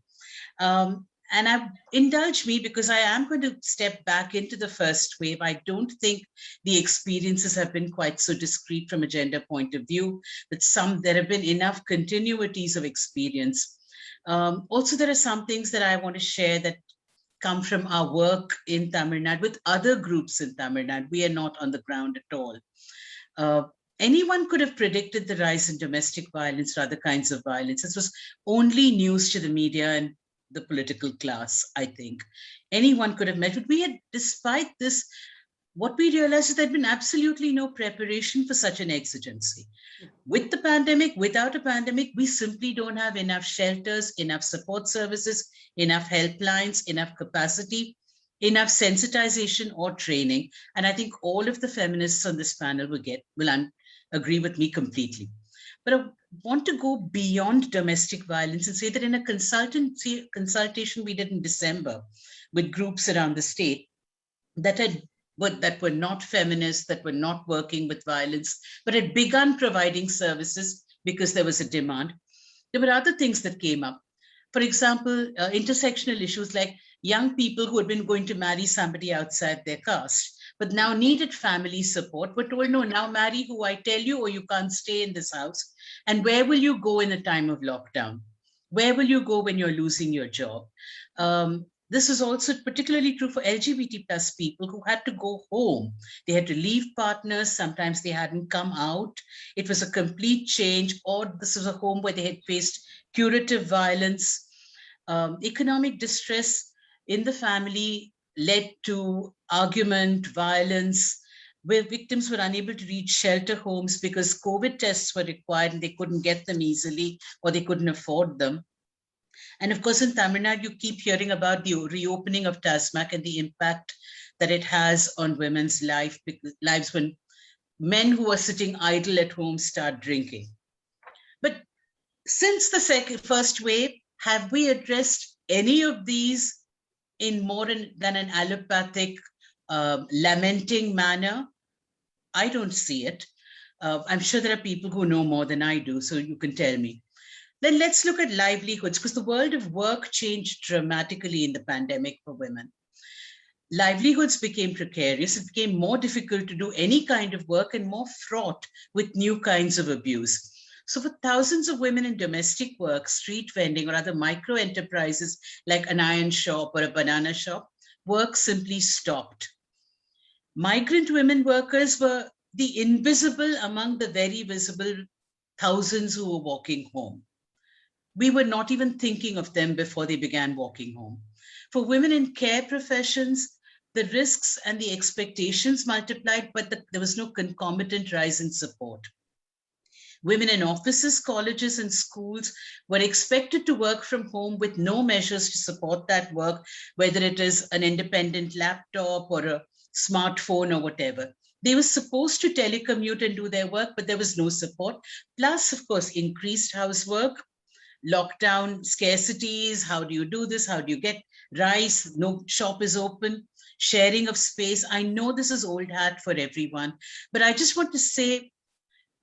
And indulge me, because I am going to step back into the first wave. I don't think the experiences have been quite so discrete from a gender point of view, but there have been enough continuities of experience. Also, there are some things that I want to share that come from our work in Tamil Nadu with other groups in Tamil Nadu. We are not on the ground at all. Anyone could have predicted the rise in domestic violence or other kinds of violence. This was only news to the media and the political class, I think. Anyone could have met, but we had, despite this, what we realized is there'd been absolutely no preparation for such an exigency. With the pandemic, without a pandemic, we simply don't have enough shelters, enough support services, enough helplines, enough capacity, enough sensitization or training. And I think all of the feminists on this panel will agree with me completely. But I want to go beyond domestic violence and say that in a consultation we did in December with groups around the state that were not feminists, that were not working with violence, but had begun providing services because there was a demand. There were other things that came up. For example, intersectional issues like young people who had been going to marry somebody outside their caste, but now needed family support, were told, no, now marry who I tell you, or you can't stay in this house. And where will you go in a time of lockdown? Where will you go when you're losing your job? This is also particularly true for LGBT plus people who had to go home. They had to leave partners. Sometimes they hadn't come out. It was a complete change, or this was a home where they had faced curative violence. Economic distress in the family led to argument, violence, where victims were unable to reach shelter homes because COVID tests were required and they couldn't get them easily, or they couldn't afford them. And of course, in Tamilnadu, you keep hearing about the reopening of TASMAC and the impact that it has on women's lives when men who are sitting idle at home start drinking. But since the first wave, have we addressed any of these in more than an allopathic, lamenting manner? I don't see it. I'm sure there are people who know more than I do, so you can tell me. Then let's look at livelihoods, because the world of work changed dramatically in the pandemic for women. Livelihoods became precarious. It became more difficult to do any kind of work and more fraught with new kinds of abuse. So for thousands of women in domestic work, street vending, or other micro enterprises like an iron shop or a banana shop, work simply stopped. Migrant women workers were the invisible among the very visible thousands who were walking home. We were not even thinking of them before they began walking home. For women in care professions, the risks and the expectations multiplied, but there was no concomitant rise in support. Women in offices, colleges, and schools were expected to work from home with no measures to support that work, whether it is an independent laptop or a smartphone or whatever. They were supposed to telecommute and do their work, but there was no support. Plus, of course, increased housework, lockdown scarcities. How do you do this? How do you get rice? No shop is open. Sharing of space. I know this is old hat for everyone, but I just want to say,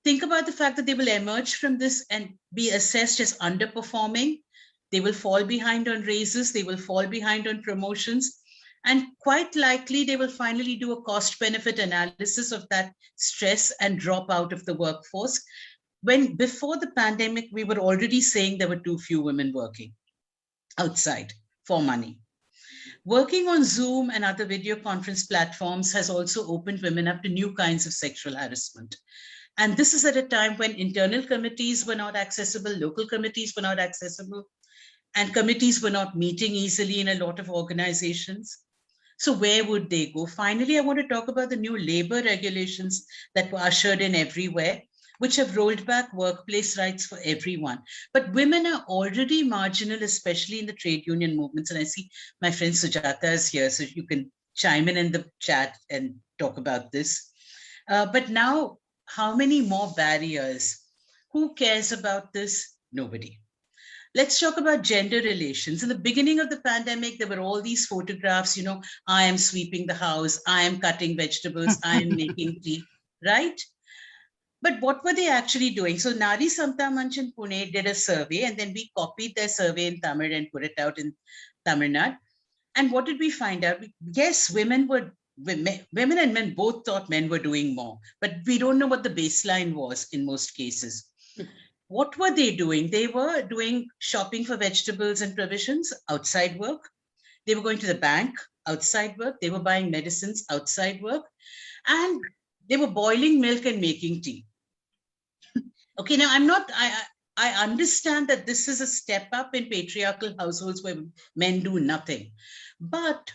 think about the fact that they will emerge from this and be assessed as underperforming. They will fall behind on raises. They will fall behind on promotions. And quite likely, they will finally do a cost-benefit analysis of that stress and drop out of the workforce. When before the pandemic, we were already saying there were too few women working outside for money. Working on Zoom and other video conference platforms has also opened women up to new kinds of sexual harassment. And this is at a time when internal committees were not accessible, local committees were not accessible, and committees were not meeting easily in a lot of organizations. So where would they go? Finally, I want to talk about the new labor regulations that were ushered in everywhere, which have rolled back workplace rights for everyone. But women are already marginal, especially in the trade union movements. And I see my friend Sujata is here, so you can chime in the chat and talk about this. But now, how many more barriers? Who cares about this? Nobody. Let's talk about gender relations. In the beginning of the pandemic, there were all these photographs, you know, I am sweeping the house, I am cutting vegetables, I am making tea, right? But what were they actually doing? So Nari Samta Manch in Pune did a survey, and then we copied their survey in Tamil and put it out in Tamil Nadu. And what did we find out? Yes, women and men both thought men were doing more, but we don't know what the baseline was in most cases. What were they doing? They were doing shopping for vegetables and provisions, outside work. They were going to the bank, outside work. They were buying medicines, outside work. And they were boiling milk and making tea. Okay, now I understand that this is a step up in patriarchal households where men do nothing. But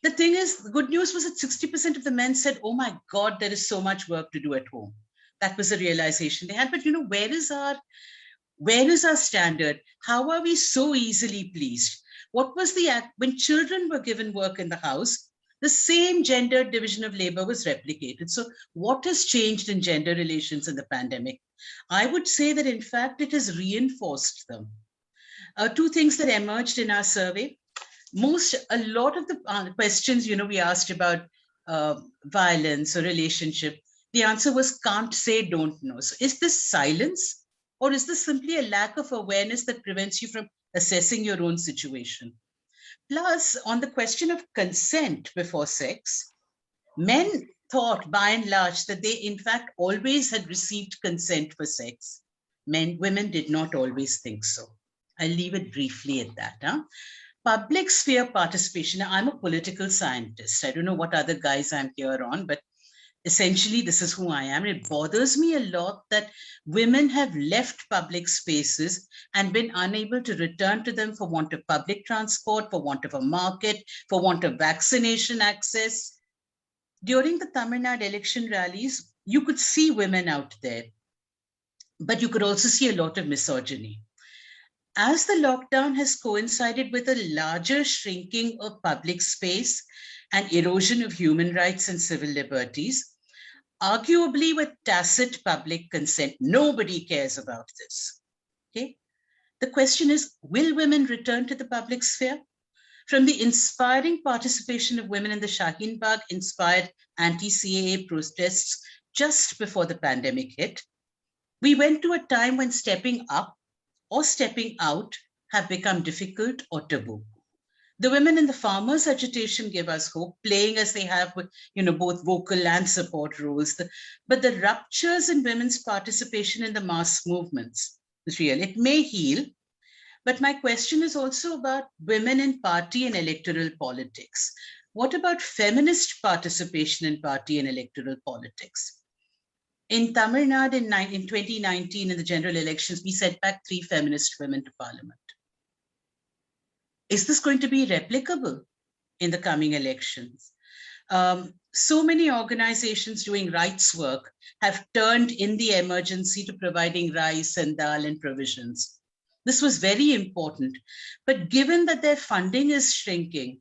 The thing is, the good news was that 60% of the men said, oh my God, there is so much work to do at home. That was the realization they had. But you know, where is our standard? How are we so easily pleased? What was the act when children were given work in the house? The same gender division of labor was replicated. So what has changed in gender relations in the pandemic? I would say that in fact, it has reinforced them. Two things that emerged in our survey. A lot of the questions, you know, we asked about violence or relationship, the answer was can't say, don't know. So is this silence, or is this simply a lack of awareness that prevents you from assessing your own situation? Plus, on the question of consent before sex, men thought by and large that they in fact always had received consent for sex. Women did not always think so. I'll leave it briefly at that. Public sphere participation. Now, I'm a political scientist. I don't know what other guys I'm here on, but essentially this is who I am. It bothers me a lot that women have left public spaces and been unable to return to them for want of public transport, for want of a market, for want of vaccination access. During the Tamilnadu election rallies, you could see women out there, but you could also see a lot of misogyny. As the lockdown has coincided with a larger shrinking of public space and erosion of human rights and civil liberties, arguably with tacit public consent, nobody cares about this. Okay? The question is, will women return to the public sphere? From the inspiring participation of women in the Shaheen Bagh inspired anti-CAA protests just before the pandemic hit, we went to a time when stepping up or stepping out have become difficult or taboo. The women in the farmers' agitation give us hope, playing as they have with, you know, both vocal and support roles. But the ruptures in women's participation in the mass movements is real. It may heal, but my question is also about women in party and electoral politics. What about feminist participation in party and electoral politics? In Tamilnadu in 2019, in the general elections, we sent back 3 feminist women to parliament. Is this going to be replicable in the coming elections? So many organizations doing rights work have turned in the emergency to providing rice and dal and provisions. This was very important, but given that their funding is shrinking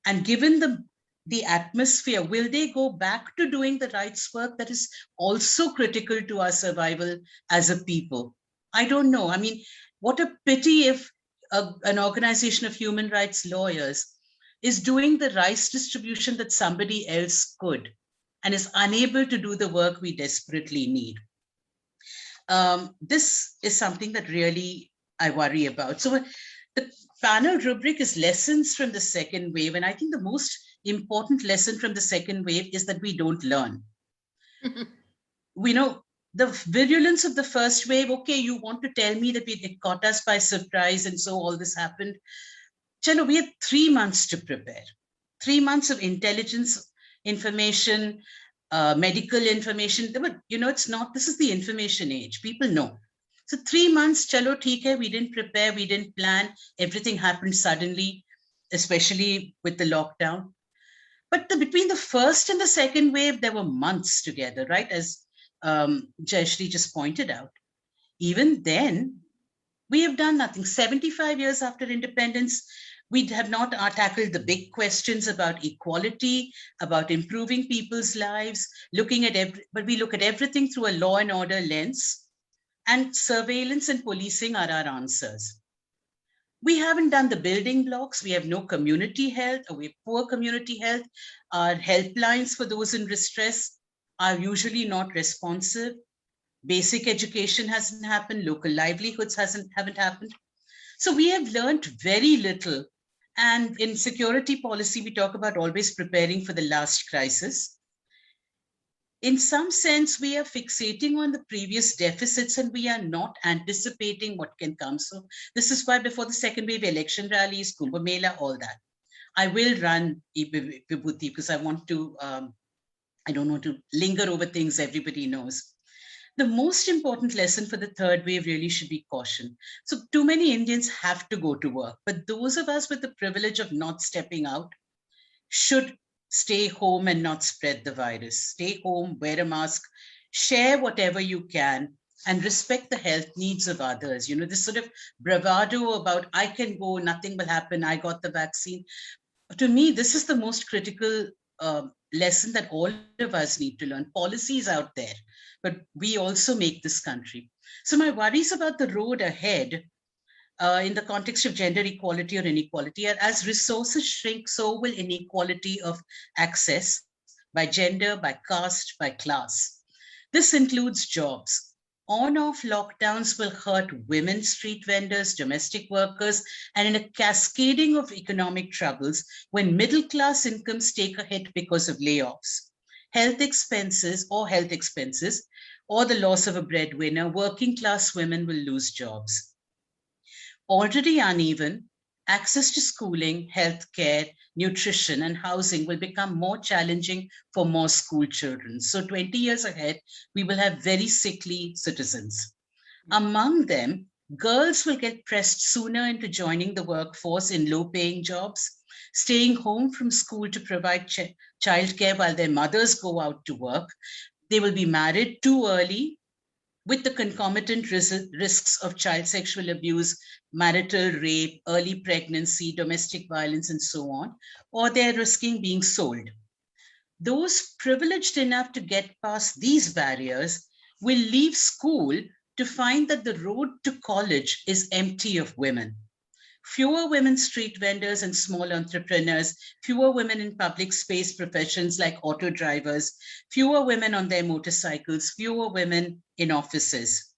and given the atmosphere, will they go back to doing the rights work that is also critical to our survival as a people? I don't know. I mean, what a pity if an organization of human rights lawyers is doing the rights distribution that somebody else could and is unable to do the work we desperately need. This is something that really I worry about. So the panel rubric is lessons from the second wave. And I think the most important lesson from the second wave is that we don't learn. We know the virulence of the first wave. Okay, you want to tell me that it caught us by surprise and so all this happened. Chalo, we had 3 months to prepare. 3 months of intelligence, information, medical information. But you know, this is the information age. People know. So 3 months, chalo, theek hai, we didn't prepare, we didn't plan. Everything happened suddenly, especially with the lockdown. But between the first and the second wave, there were months together, right? As Jayashree just pointed out. Even then, we have done nothing. 75 years after independence, we have not tackled the big questions about equality, about improving people's lives, but we look at everything through a law and order lens, and surveillance and policing are our answers. We haven't done the building blocks. We have no community health, or we have poor community health. Our helplines for those in distress are usually not responsive. Basic education hasn't happened. Local livelihoods haven't happened. So we have learned very little. And in security policy, we talk about always preparing for the last crisis. In some sense, we are fixating on the previous deficits and we are not anticipating what can come. So this is why before the second wave, election rallies, Kumbh Mela, all that. I will run VIBHUTI because I don't want to linger over things everybody knows. The most important lesson for the third wave really should be caution. So too many Indians have to go to work, but those of us with the privilege of not stepping out should stay home and not spread the virus. Stay home, wear a mask, share whatever you can, and respect the health needs of others. You know, this sort of bravado about, I can go, nothing will happen, I got the vaccine. To me, this is the most critical lesson that all of us need to learn. Policies out there, but we also make this country. So my worries about the road ahead in the context of gender equality or inequality are, as resources shrink, so will inequality of access by gender, by caste, by class. This includes jobs. On-off lockdowns will hurt women street vendors, domestic workers, and in a cascading of economic troubles when middle-class incomes take a hit because of layoffs, health expenses, or the loss of a breadwinner, working-class women will lose jobs. Already uneven, access to schooling, healthcare, nutrition, and housing will become more challenging for more school children. So 20 years ahead, we will have very sickly citizens. Among them, girls will get pressed sooner into joining the workforce in low-paying jobs, staying home from school to provide childcare while their mothers go out to work. They will be married too early, with the concomitant risks of child sexual abuse, marital rape, early pregnancy, domestic violence, and so on, or they're risking being sold. Those privileged enough to get past these barriers will leave school to find that the road to college is empty of women. Fewer women street vendors and small entrepreneurs, fewer women in public space professions like auto drivers, fewer women on their motorcycles, fewer women in offices.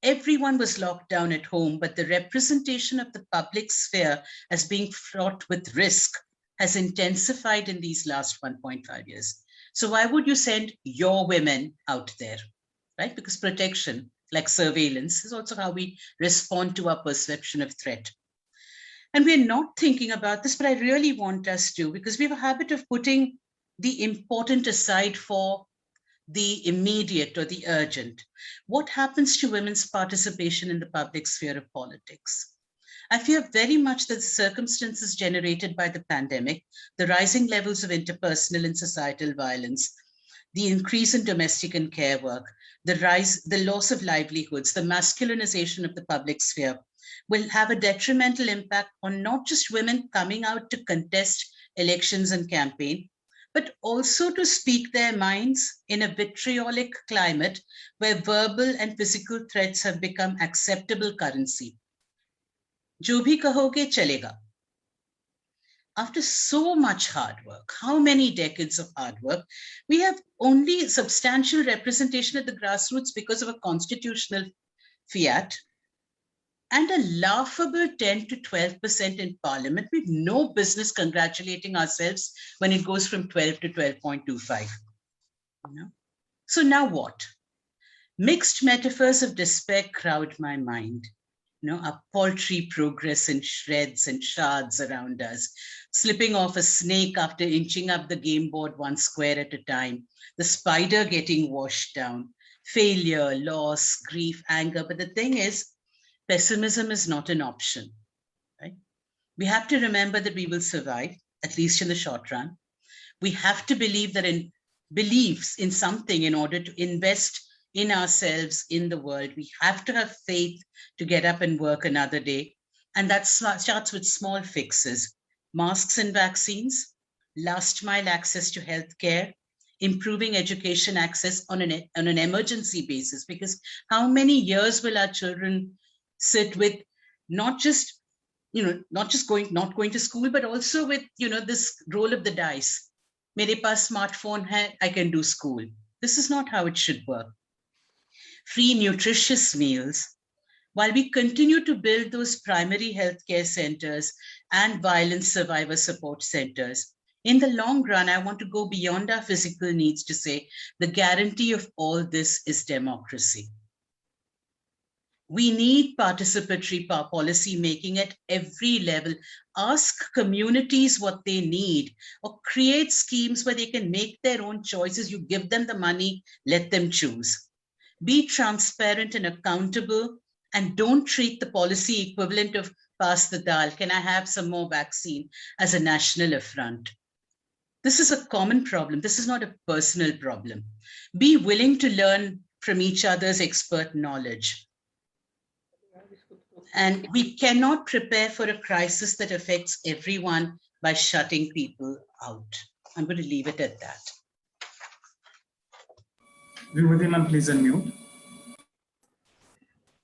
Everyone was locked down at home, but the representation of the public sphere as being fraught with risk has intensified in these last 1.5 years. So why would you send your women out there, right? Because protection, like surveillance, is also how we respond to our perception of threat. And we're not thinking about this, but I really want us to, because we have a habit of putting the important aside for the immediate or the urgent. What happens to women's participation in the public sphere of politics? I fear very much that the circumstances generated by the pandemic, the rising levels of interpersonal and societal violence, the increase in domestic and care work, the loss of livelihoods, the masculinization of the public sphere, will have a detrimental impact on not just women coming out to contest elections and campaign, but also to speak their minds in a vitriolic climate where verbal and physical threats have become acceptable currency. Jo bhi kahoge chalega. After so much hard work, how many decades of hard work, we have only substantial representation at the grassroots because of a constitutional fiat and a laughable 10 to 12% in parliament. We've no business congratulating ourselves when it goes from 12 to 12.25. You know? So now what? Mixed metaphors of despair crowd my mind. You know, a paltry progress in shreds and shards around us, slipping off a snake after inching up the game board one square at a time, the spider getting washed down, failure, loss, grief, anger. But the thing is, pessimism is not an option, right? We have to remember that we will survive, at least in the short run. We have to believe that believes in something in order to invest in ourselves, in the world. We have to have faith to get up and work another day. And that starts with small fixes: masks and vaccines, last mile access to healthcare, improving education access on an emergency basis. Because how many years will our children sit with not going to school, but also with, this roll of the dice. Mere paas smartphone hai, I can do school. This is not how it should work. Free, nutritious meals, while we continue to build those primary healthcare centers and violence survivor support centers. In the long run, I want to go beyond our physical needs to say the guarantee of all this is democracy. We need participatory policy making at every level. Ask communities what they need, or create schemes where they can make their own choices. You give them the money, let them choose. Be transparent and accountable, and don't treat the policy equivalent of pass the dal, can I have some more vaccine, as a national affront. This is a common problem. This is not a personal problem. Be willing to learn from each other's expert knowledge. And we cannot prepare for a crisis that affects everyone by shutting people out. I'm going to leave it at that. Vibhuti ma'am, please unmute.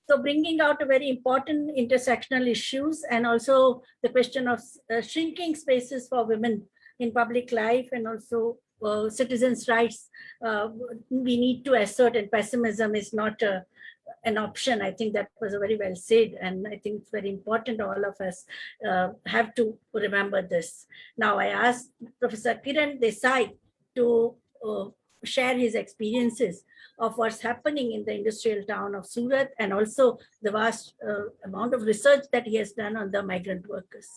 So bringing out a very important intersectional issues and also the question of shrinking spaces for women in public life and also citizens' rights, we need to assert, and pessimism is not an option. I think that was very well said, and I think it's very important all of us have to remember this. Now I asked Professor Kiran Desai to share his experiences of what's happening in the industrial town of Surat and also the vast amount of research that he has done on the migrant workers.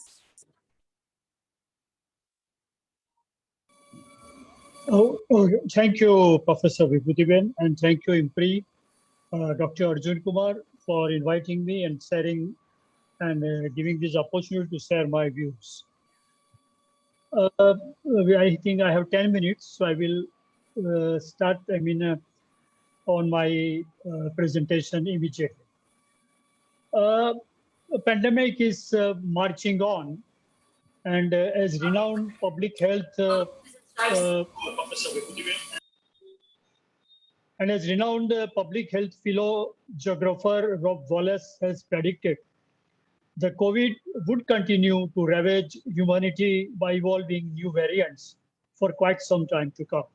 Thank you, Professor Vibhuti, and thank you, IMPRI, Dr. Arjun Kumar, for inviting me and sharing and giving this opportunity to share my views. I think I have 10 minutes, so I will start, on my presentation immediately. The pandemic is marching on, and as renowned public health and as renowned public health fellow geographer Rob Wallace has predicted, the COVID would continue to ravage humanity by evolving new variants for quite some time to come.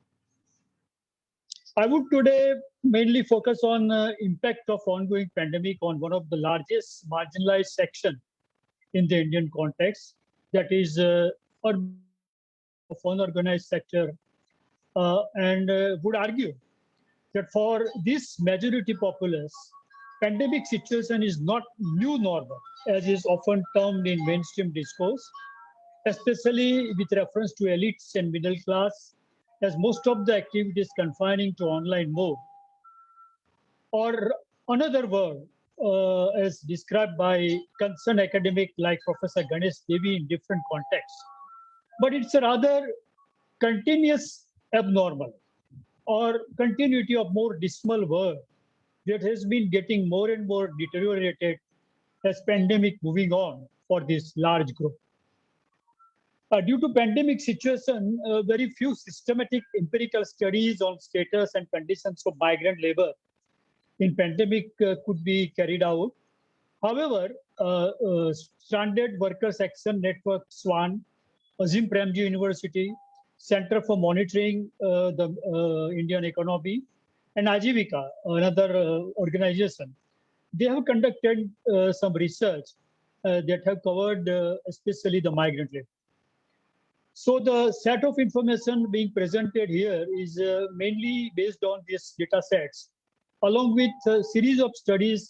I would today mainly focus on the impact of ongoing pandemic on one of the largest marginalized section in the Indian context, that is unorganized sector, and would argue that for this majority populace, pandemic situation is not new normal, as is often termed in mainstream discourse, especially with reference to elites and middle class, as most of the activities confining to online mode. Or another word, as described by concerned academic like Professor Ganesh Devi in different contexts, but it's a rather continuous abnormal or continuity of more dismal world that has been getting more and more deteriorated as pandemic moving on for this large group. Due to pandemic situation, very few systematic empirical studies on status and conditions of migrant labor in pandemic could be carried out. However, Stranded Workers Action Network, SWAN, Azim Premji University, Center for Monitoring the Indian Economy, and Ajivika, another organization, they have conducted some research that have covered especially the migrant labor. So the set of information being presented here is mainly based on these data sets, along with a series of studies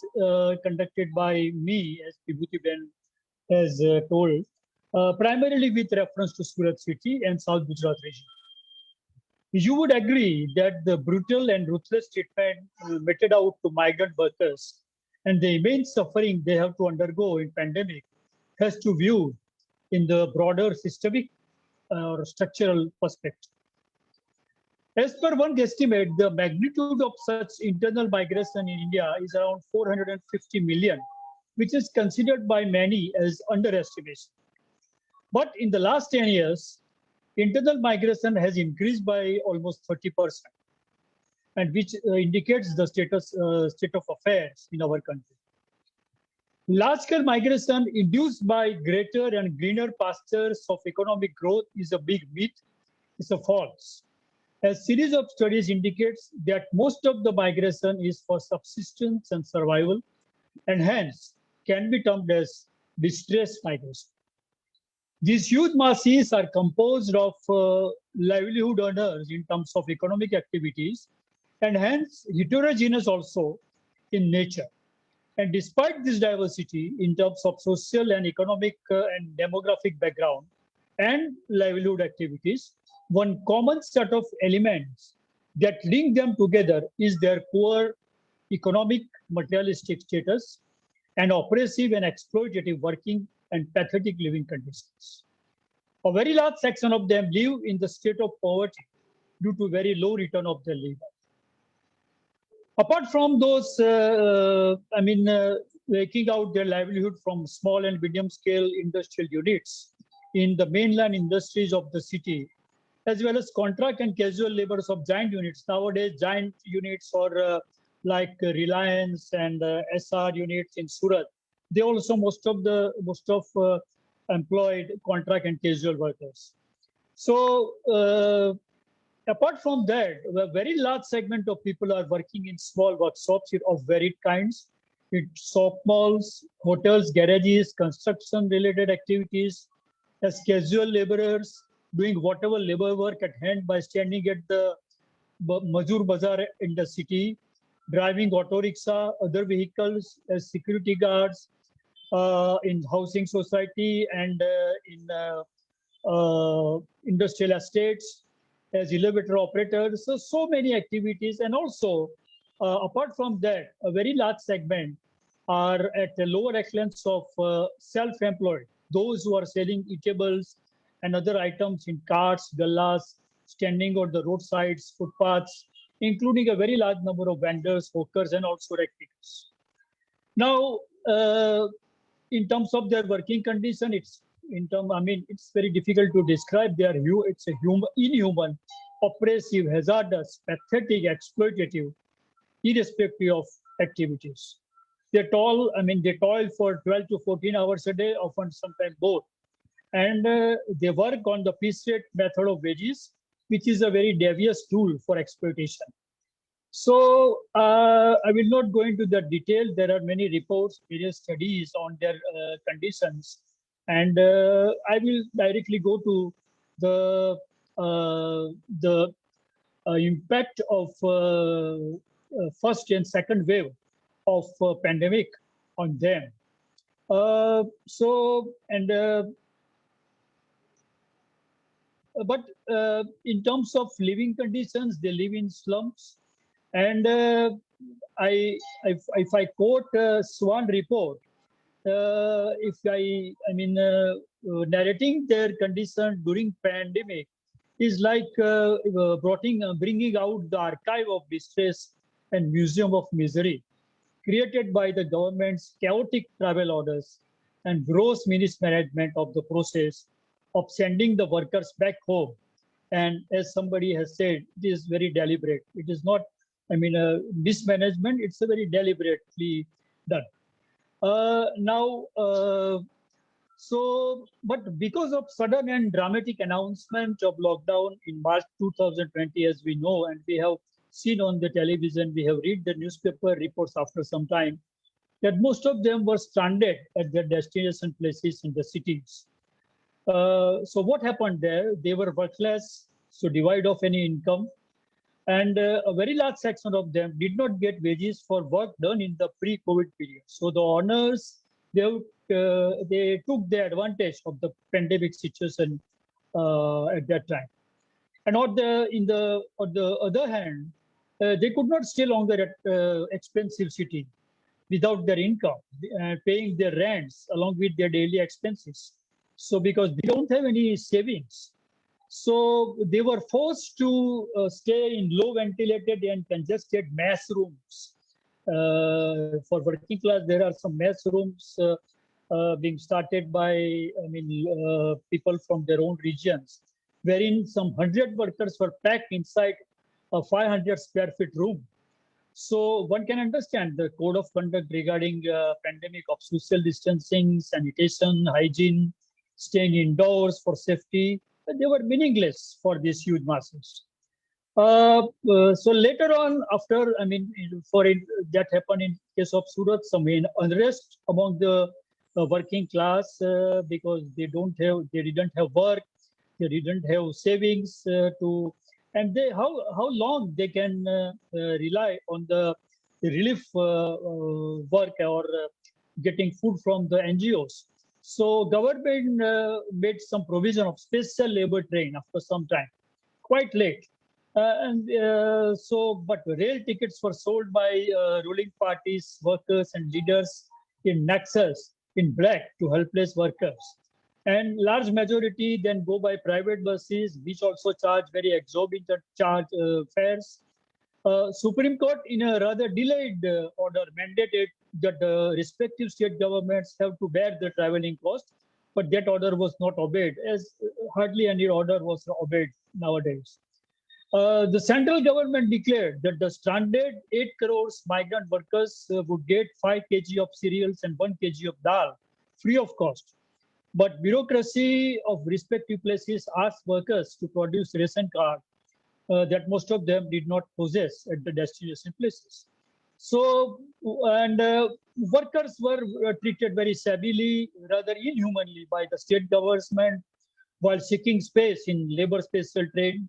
conducted by me, as Vibhuti has told, primarily with reference to Surat city and South Gujarat region. You would agree that the brutal and ruthless treatment meted out to migrant workers and the immense suffering they have to undergo in pandemic has to view in the broader systemic or structural perspective. As per one estimate, the magnitude of such internal migration in India is around 450 million, which is considered by many as underestimation. But in the last 10 years, internal migration has increased by almost 30%, and which indicates the state of affairs in our country. Large-scale migration induced by greater and greener pastures of economic growth is a big myth. It's a false. A series of studies indicates that most of the migration is for subsistence and survival, and hence can be termed as distress migration. These huge masses are composed of livelihood earners in terms of economic activities, and hence heterogeneous also in nature. And despite this diversity in terms of social and economic and demographic background and livelihood activities, one common set of elements that link them together is their poor economic materialistic status and oppressive and exploitative working and pathetic living conditions. A very large section of them live in the state of poverty due to very low return of their labor. Apart from those, making out their livelihood from small and medium scale industrial units in the mainland industries of the city, as well as contract and casual laborers of giant units. Nowadays, giant units are like Reliance and SR units in Surat. They also most of employed contract and casual workers. So apart from that, a very large segment of people are working in small workshops of varied kinds, in shop malls, hotels, garages, construction-related activities, as casual laborers, doing whatever labor work at hand by standing at the Mazur Bazaar in the city, driving auto rickshaw, other vehicles as security guards, in housing society and in industrial estates, as elevator operators. So many activities. And also, apart from that, a very large segment are at the lower echelons of self-employed, those who are selling eatables and other items in carts, gallas, standing on the roadsides, footpaths, including a very large number of vendors, hawkers, and also recruiters. Now, in terms of their working condition, it's very difficult to describe. It's a inhuman, oppressive, hazardous, pathetic, exploitative, irrespective of activities. They toil for 12 to 14 hours a day, often sometimes both. And they work on the piece rate method of wages, which is a very devious tool for exploitation. So I will not go into the detail. There are many reports, various studies on their conditions. And I will directly go to the impact of first and second wave of pandemic on them. But in terms of living conditions, they live in slums. And if I quote Swan report, narrating their condition during pandemic is like bringing out the archive of distress and museum of misery created by the government's chaotic travel orders and gross mismanagement of the process of sending the workers back home. And as somebody has said, it is very deliberate. It is not, mismanagement, it's a very deliberately done. But because of sudden and dramatic announcement of lockdown in March 2020, as we know, and we have seen on the television, we have read the newspaper reports after some time, that most of them were stranded at their destination places in the cities. So what happened there? They were workless, so devoid of any income. And a very large section of them did not get wages for work done in the pre-COVID period. So the owners, they took the advantage of the pandemic situation at that time. And on the other hand, they could not stay longer at expensive city without their income, paying their rents along with their daily expenses. So because they don't have any savings, so they were forced to stay in low ventilated and congested mess rooms. For working class, there are some mess rooms being started by people from their own regions, wherein some 100 workers were packed inside a 500 square feet room. So one can understand the code of conduct regarding pandemic of social distancing, sanitation, hygiene, staying indoors for safety. They were meaningless for these huge masses. So later on, after that happened in case of Surat, some unrest among the working class because they didn't have work, they didn't have savings and how long they can rely on the relief work or getting food from the NGOs. So government made some provision of special labor train after some time, quite late. But rail tickets were sold by ruling parties, workers and leaders in nexus, in black to helpless workers. And large majority then go by private buses, which also charge very exorbitant fares. Supreme Court, in a rather delayed order, mandated that the respective state governments have to bear the traveling cost, but that order was not obeyed, as hardly any order was obeyed nowadays. The central government declared that the stranded 8 crores migrant workers would get 5 kg of cereals and 1 kg of dal free of cost. But bureaucracy of respective places asked workers to produce ration card that most of them did not possess at the destination places. So, and workers were treated very shabbily, rather inhumanly by the state government while seeking space in labor special train.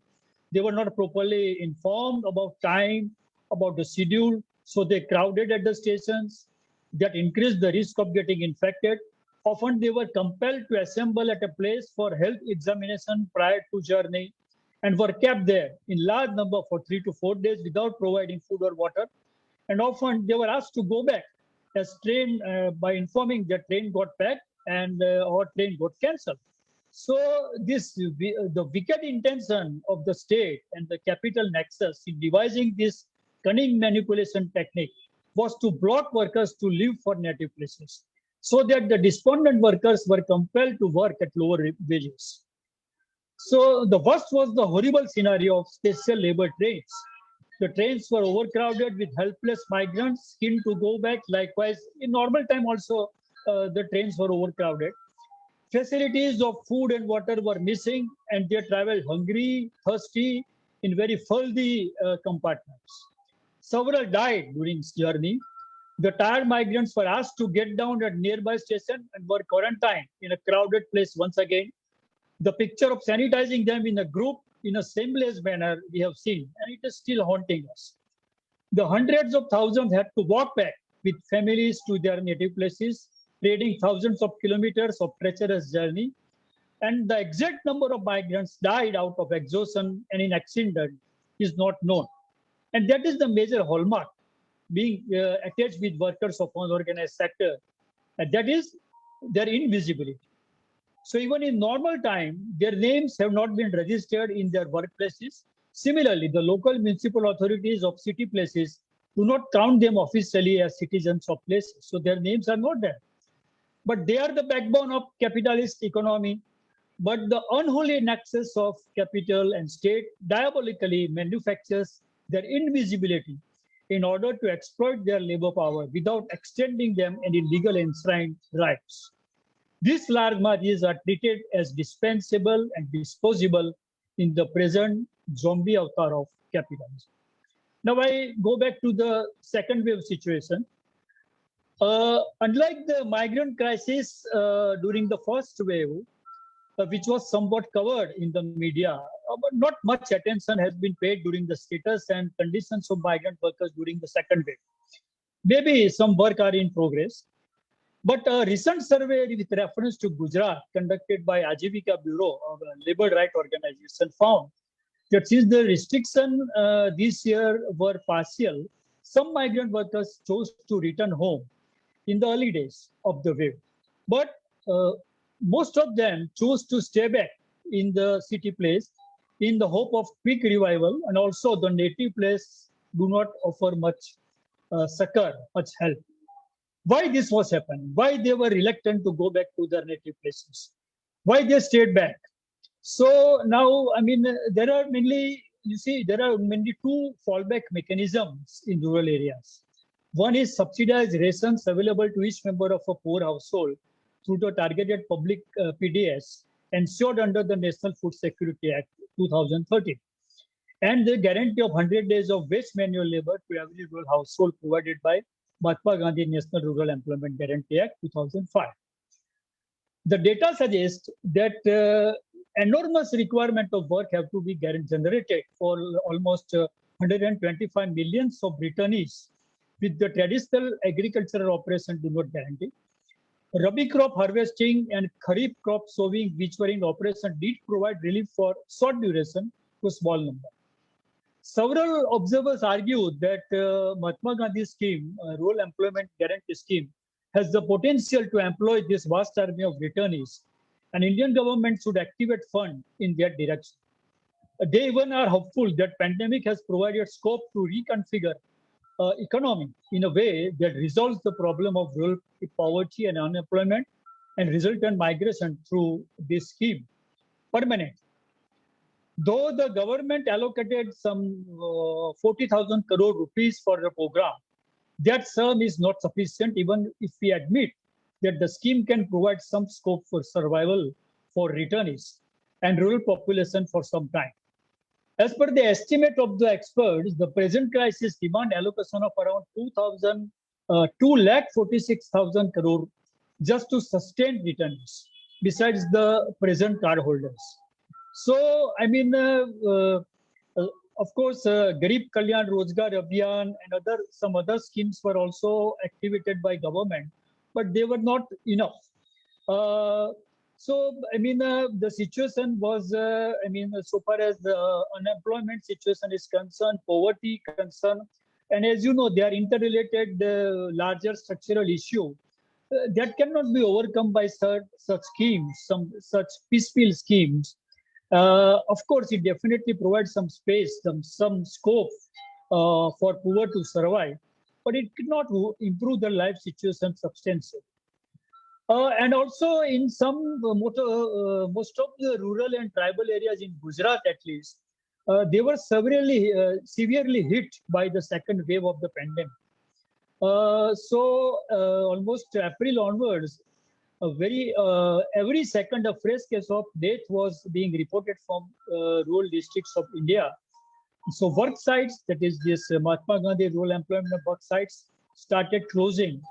They were not properly informed about time, about the schedule, so they crowded at the stations. That increased the risk of getting infected. Often they were compelled to assemble at a place for health examination prior to journey and were kept there in large number for 3 to 4 days without providing food or water. And often they were asked to go back as train by informing that train got packed and or train got cancelled. So this the wicked intention of the state and the capital nexus in devising this cunning manipulation technique was to block workers to leave for native places, so that the despondent workers were compelled to work at lower wages. So the worst was the horrible scenario of special labor trains. The trains were overcrowded with helpless migrants keen to go back. Likewise, in normal time also, the trains were overcrowded. Facilities of food and water were missing, and they traveled hungry, thirsty, in very filthy compartments. Several died during this journey. The tired migrants were asked to get down at nearby station and were quarantined in a crowded place once again. The picture of sanitizing them in a group in a seamless manner we have seen, and it is still haunting us. The hundreds of thousands had to walk back with families to their native places, trading thousands of kilometers of treacherous journey. And the exact number of migrants died out of exhaustion and in accident is not known. And that is the major hallmark being attached with workers of unorganized sector, and that is their invisibility. So even in normal time, their names have not been registered in their workplaces. Similarly, the local municipal authorities of city places do not count them officially as citizens of places, so their names are not there. But they are the backbone of capitalist economy. But the unholy nexus of capital and state diabolically manufactures their invisibility in order to exploit their labor power without extending them any legal enshrined rights. These large margins are treated as dispensable and disposable in the present zombie avatar of capitalism. Now I go back to the second wave situation. Unlike the migrant crisis during the first wave, which was somewhat covered in the media, but not much attention has been paid during the status and conditions of migrant workers during the second wave. Maybe some work are in progress. But a recent survey with reference to Gujarat conducted by Ajivika Bureau of Labor Rights Organization found that since the restriction this year were partial, some migrant workers chose to return home in the early days of the wave. But most of them chose to stay back in the city place in the hope of quick revival, and also the native place do not offer much succor, much help. Why this was happening? Why they were reluctant to go back to their native places? Why they stayed back? So now, I mean, there are mainly, you see, there are mainly two fallback mechanisms in rural areas. One is subsidized rations available to each member of a poor household through the targeted public PDS ensured under the National Food Security Act 2013, and the guarantee of 100 days of wage manual labor to every rural household provided by Mahatma Gandhi National Rural Employment Guarantee Act 2005. The data suggests that enormous requirement of work have to be generated for almost 125 millions of returnees, with the traditional agricultural operation do not guarantee. Rabi crop harvesting and Kharif crop sowing, which were in operation, did provide relief for short duration to a small number. Several observers argue that Mahatma Gandhi scheme, Rural Employment Guarantee Scheme, has the potential to employ this vast army of returnees and Indian government should activate fund in that direction. They even are hopeful that pandemic has provided scope to reconfigure economy in a way that resolves the problem of rural poverty and unemployment and resultant migration through this scheme permanent. Though the government allocated some 40,000 crore rupees for the program, that sum is not sufficient even if we admit that the scheme can provide some scope for survival for returnees and rural population for some time. As per the estimate of the experts, the present crisis demand allocation of around 2,46,000 crore just to sustain returns, besides the present cardholders. So, I mean, of course, Garib Kalyan Rozgar Abhiyan and some other schemes were also activated by government, but they were not enough. So, I mean, the situation was, I mean, so far as the unemployment situation is concerned, poverty concerned, and as you know, they are interrelated larger structural issue that cannot be overcome by such schemes, such piecemeal schemes. Of course, it definitely provides some space, some scope for poor to survive, but it cannot improve their life situation substantially. And also in some most of the rural and tribal areas in Gujarat at least, they were severely hit by the second wave of the pandemic. So almost April onwards, every second a fresh case of death was being reported from rural districts of India. So work sites, that is this Mahatma Gandhi rural employment work sites, started closing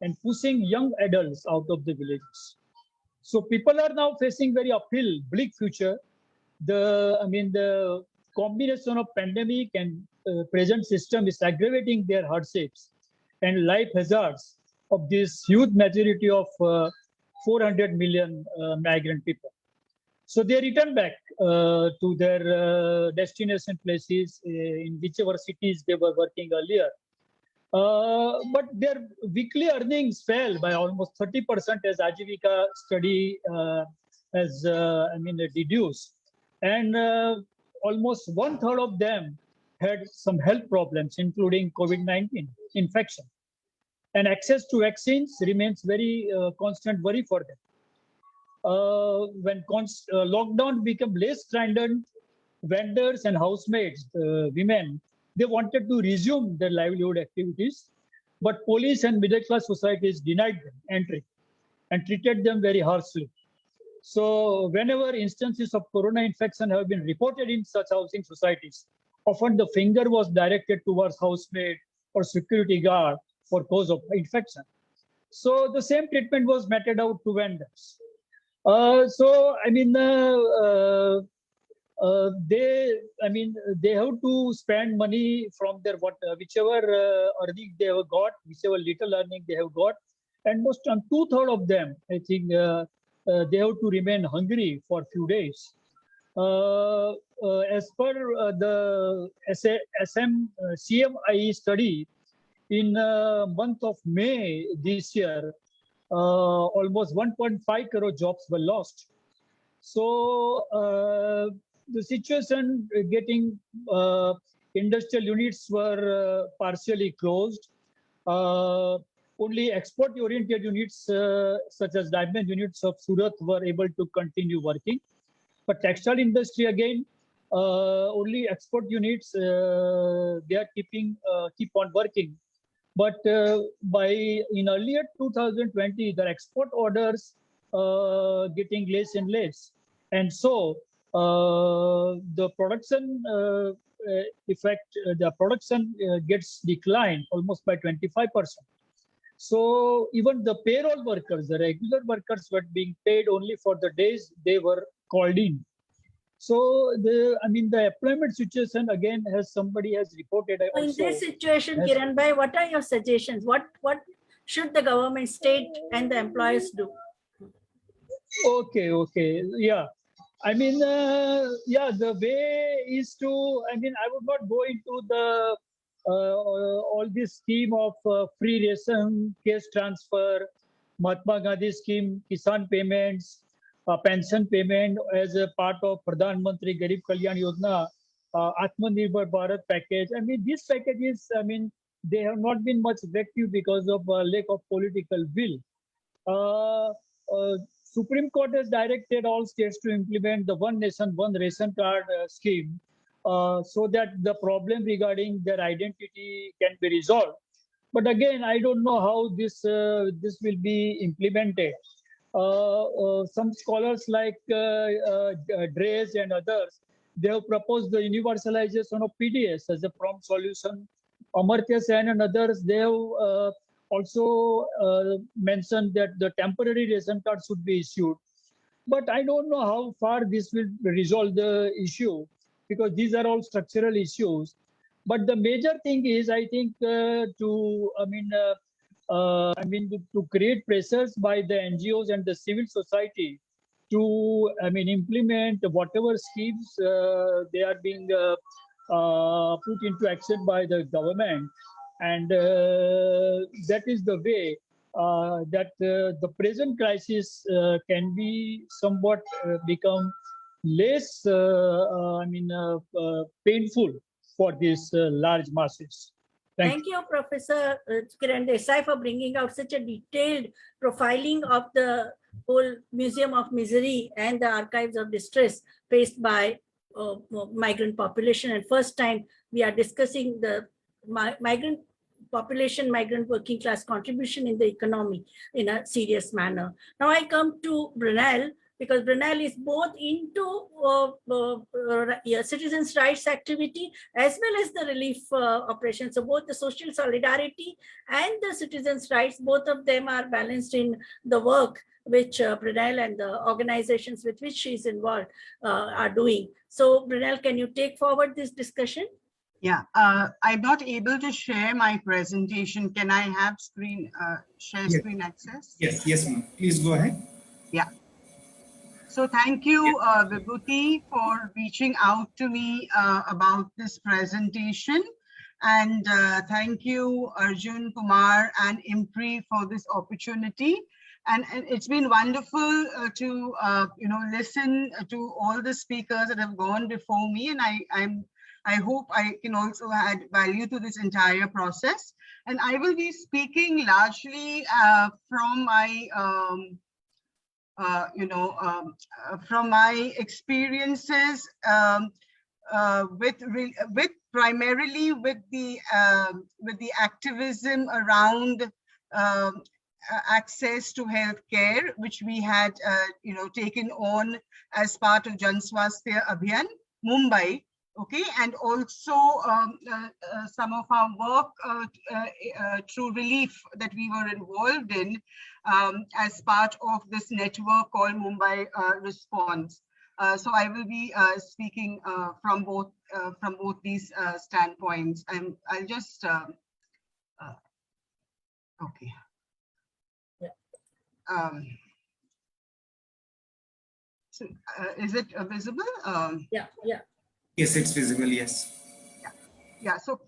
and pushing young adults out of the villages. So people are now facing very uphill, bleak future. The combination of pandemic and present system is aggravating their hardships and life hazards of this huge majority of 400 million migrant people. So they return back to their destination places in whichever cities they were working earlier. But their weekly earnings fell by almost 30% as Ajivika study has deduced. And almost 1/3 of them had some health problems, including COVID-19 infection. And access to vaccines remains very constant worry for them. When lockdown became less stringent, vendors and housemaids, women, they wanted to resume their livelihood activities, but police and middle-class societies denied them entry and treated them very harshly. So whenever instances of corona infection have been reported in such housing societies, often the finger was directed towards housemaid or security guard for cause of infection. So the same treatment was meted out to vendors. They have to spend money from their whichever earning they have got, whichever little earning they have got, and most on 2/3 of them, I think, they have to remain hungry for a few days. As per the Assam CMI study, in month of May this year, almost 1.5 crore jobs were lost. So the situation getting industrial units were partially closed. Only export-oriented units such as diamond units of Surat were able to continue working. But textile industry again, only export units they are keep on working. But in earlier 2020, the export orders getting less and less, and so the production gets declined almost by 25%. So even the payroll workers, the regular workers, were being paid only for the days they were called in. So the employment situation again, as somebody has reported. In this situation, Kiran Bhai, what are your suggestions? What should the government, state, and the employers do? Okay, yeah. The way is to. I would not go into the all this scheme of free ration, cash transfer, Mahatma Gandhi scheme, Kisan payments, pension payment as a part of Pradhan Mantri Garib Kalyan Yojana, Atmanirbhar Bharat package. I mean, these packages, I mean, they have not been much effective because of lack of political will. Supreme Court has directed all states to implement the One Nation, One Ration Card scheme so that the problem regarding their identity can be resolved. But again, I don't know how this will be implemented. Some scholars like Drees and others, they have proposed the universalization of PDS as a prompt solution. Amartya Sen and others, they have also mentioned that the temporary ration card should be issued. But I don't know how far this will resolve the issue, because these are all structural issues. But the major thing is, I think, to create pressures by the NGOs and the civil society to, implement whatever schemes they are being put into action by the government. And that is the way that the present crisis can be somewhat become less, painful for these large masses. Thank you, Professor Kiran Desai, for bringing out such a detailed profiling of the whole Museum of Misery and the archives of distress faced by migrant population. And first time we are discussing the migrant population, migrant working class contribution in the economy in a serious manner. Now I come to Brinelle, because Brinelle is both into citizens' rights activity as well as the relief operation. So both the social solidarity and the citizens' rights, both of them are balanced in the work which Brinelle and the organizations with which she is involved are doing. So Brinelle, can you take forward this discussion? Yeah, I'm not able to share my presentation. Can I have share screen access? Yes, yes, ma'am. Please go ahead. Yeah. So thank you, VIBHUTI, for reaching out to me about this presentation. And thank you, Arjun, Kumar, and IMPRI for this opportunity. And it's been wonderful to listen to all the speakers that have gone before me. And I hope I can also add value to this entire process. And I will be speaking largely from my from my experiences primarily with the activism around access to healthcare, which we had taken on as part of Swasthya Abhiyan, Mumbai. Okay, and also some of our work through relief that we were involved in as part of this network called Mumbai Response. So I will be speaking from both these standpoints. I'll just okay. So is it visible? Yeah. Yes, it's visible, yes. Yeah, so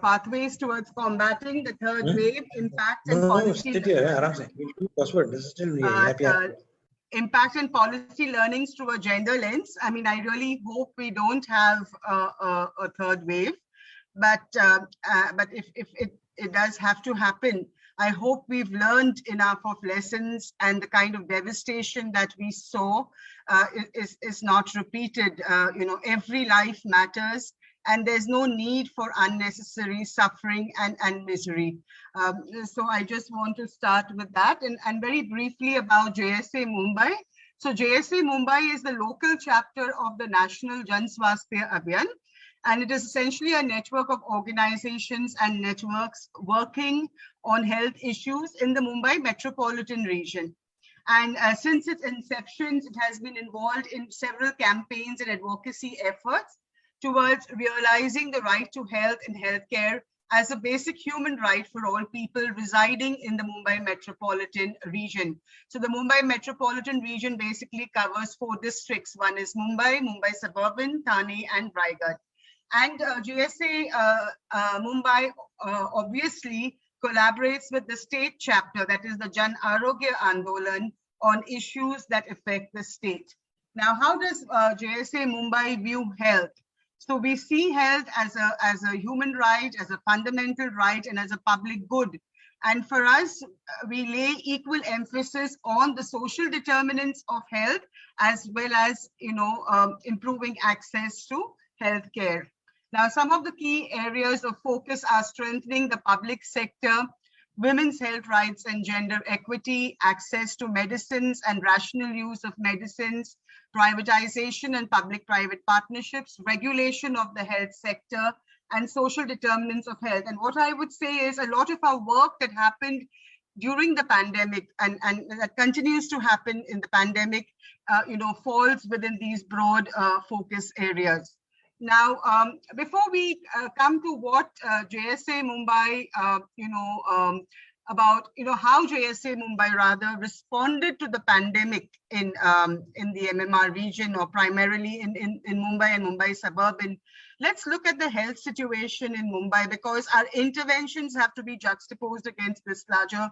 pathways towards combating the third wave, impact and policy. Impact and policy learnings through a gender lens. I mean, I really hope we don't have a third wave, but if it does have to happen, I hope we've learned enough of lessons, and the kind of devastation that we saw is not repeated. Every life matters, and there's no need for unnecessary suffering and misery. So I just want to start with that, and very briefly about JSA Mumbai. So JSA Mumbai is the local chapter of the National Swasthya Abhiyan, and it is essentially a network of organizations and networks working on health issues in the Mumbai metropolitan region. And since its inception, it has been involved in several campaigns and advocacy efforts towards realizing the right to health and healthcare as a basic human right for all people residing in the Mumbai metropolitan region. So the Mumbai metropolitan region basically covers 4 districts. One is Mumbai, Mumbai Suburban, Thane, and Raigad. And GSA Mumbai obviously collaborates with the state chapter, that is the Jan Arogya Andolan, on issues that affect the state. Now, how does JSA Mumbai view health? So we see health as a human right, as a fundamental right, and as a public good. And for us, we lay equal emphasis on the social determinants of health, as well as, improving access to healthcare. Now, some of the key areas of focus are strengthening the public sector, women's health rights and gender equity, access to medicines and rational use of medicines, privatization and public-private partnerships, regulation of the health sector, and social determinants of health. And what I would say is a lot of our work that happened during the pandemic and that continues to happen in the pandemic, falls within these broad focus areas. Now, before we come to what JSA Mumbai, about how JSA Mumbai rather responded to the pandemic in the MMR region, or primarily in Mumbai and Mumbai suburban, let's look at the health situation in Mumbai, because our interventions have to be juxtaposed against this larger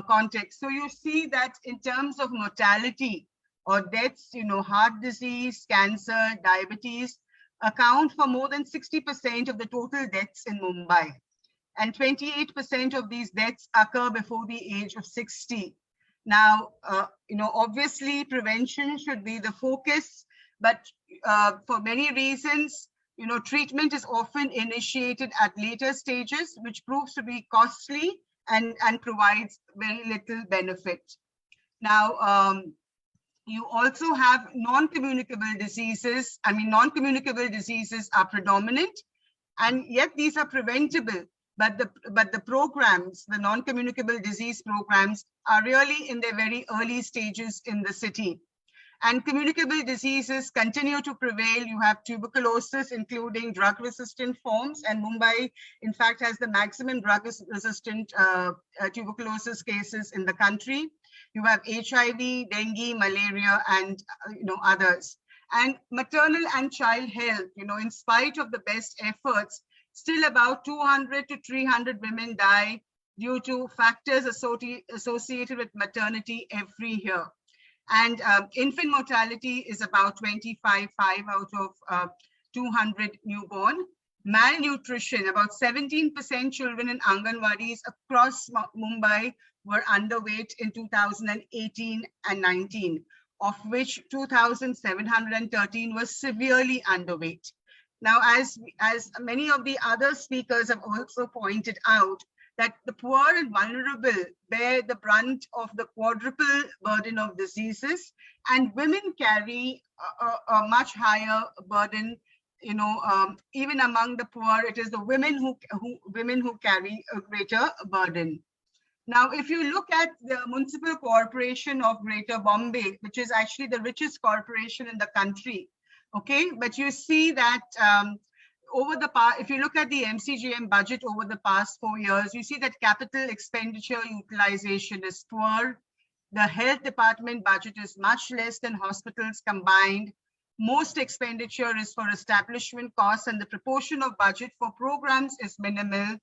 context. So you see that in terms of mortality or deaths, heart disease, cancer, diabetes account for more than 60% of the total deaths in Mumbai. And 28% of these deaths occur before the age of 60. Now, obviously prevention should be the focus, but for many reasons, treatment is often initiated at later stages, which proves to be costly and provides very little benefit. Now, you also have non-communicable diseases. I mean, non-communicable diseases are predominant, and yet these are preventable. But the programs, the non-communicable disease programs, are really in their very early stages in the city. And communicable diseases continue to prevail. You have tuberculosis, including drug-resistant forms, and Mumbai, in fact, has the maximum drug-resistant tuberculosis cases in the country. You have HIV, dengue, malaria, and others. And maternal and child health, in spite of the best efforts, still about 200 to 300 women die due to factors associated with maternity every year. And infant mortality is about 25.5 out of 200 newborn. Malnutrition, about 17% children in Anganwadis across Mumbai were underweight in 2018 and 19, of which 2,713 were severely underweight. Now, as many of the other speakers have also pointed out, that the poor and vulnerable bear the brunt of the quadruple burden of diseases, and women carry a much higher burden. Even among the poor, it is the women who carry a greater burden. Now, if you look at the Municipal Corporation of Greater Bombay, which is actually the richest corporation in the country, okay, but you see that if you look at the MCGM budget over the past 4 years, you see that capital expenditure utilization is poor. The health department budget is much less than hospitals combined. Most expenditure is for establishment costs, and the proportion of budget for programs is minimal.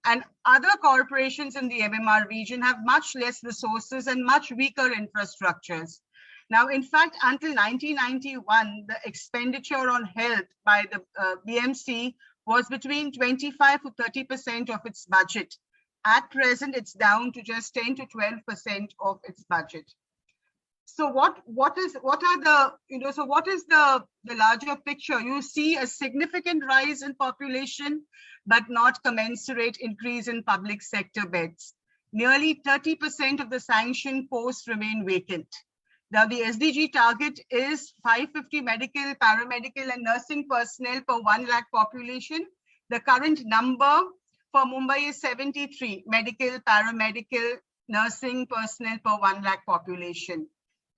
And other corporations in the MMR region have much less resources and much weaker infrastructures. Now, in fact, until 1991, the expenditure on health by the BMC was between 25 to 30% of its budget. At present, it's down to just 10 to 12% of its budget. So what is the larger picture? You see a significant rise in population, but not commensurate increase in public sector beds. Nearly 30% of the sanctioned posts remain vacant. Now, the SDG target is 550 medical, paramedical, and nursing personnel per 1 lakh population. The current number for Mumbai is 73 medical, paramedical, nursing personnel per 1 lakh population.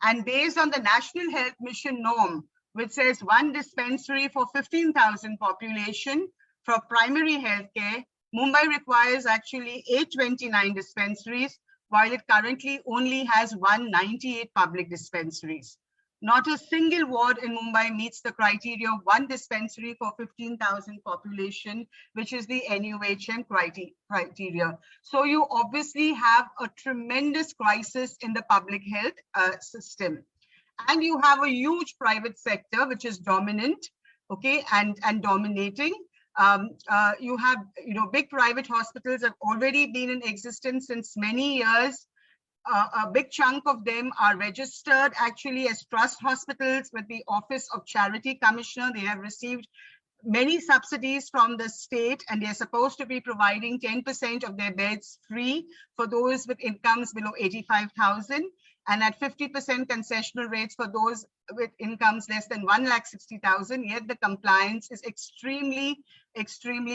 And based on the National Health Mission norm, which says 1 dispensary for 15,000 population for primary healthcare, Mumbai requires actually 829 dispensaries, while it currently only has 198 public dispensaries. Not a single ward in Mumbai meets the criteria of one dispensary for 15,000 population, which is the NUHM criteria. So you obviously have a tremendous crisis in the public health system. And you have a huge private sector, which is dominant, okay, and dominating. You have, big private hospitals have already been in existence since many years. A big chunk of them are registered actually as trust hospitals with the Office of Charity Commissioner. They have received many subsidies from the state, and they're supposed to be providing 10% of their beds free for those with incomes below 85,000, and at 50% concessional rates for those with incomes less than 1,60,000. Yet the compliance is extremely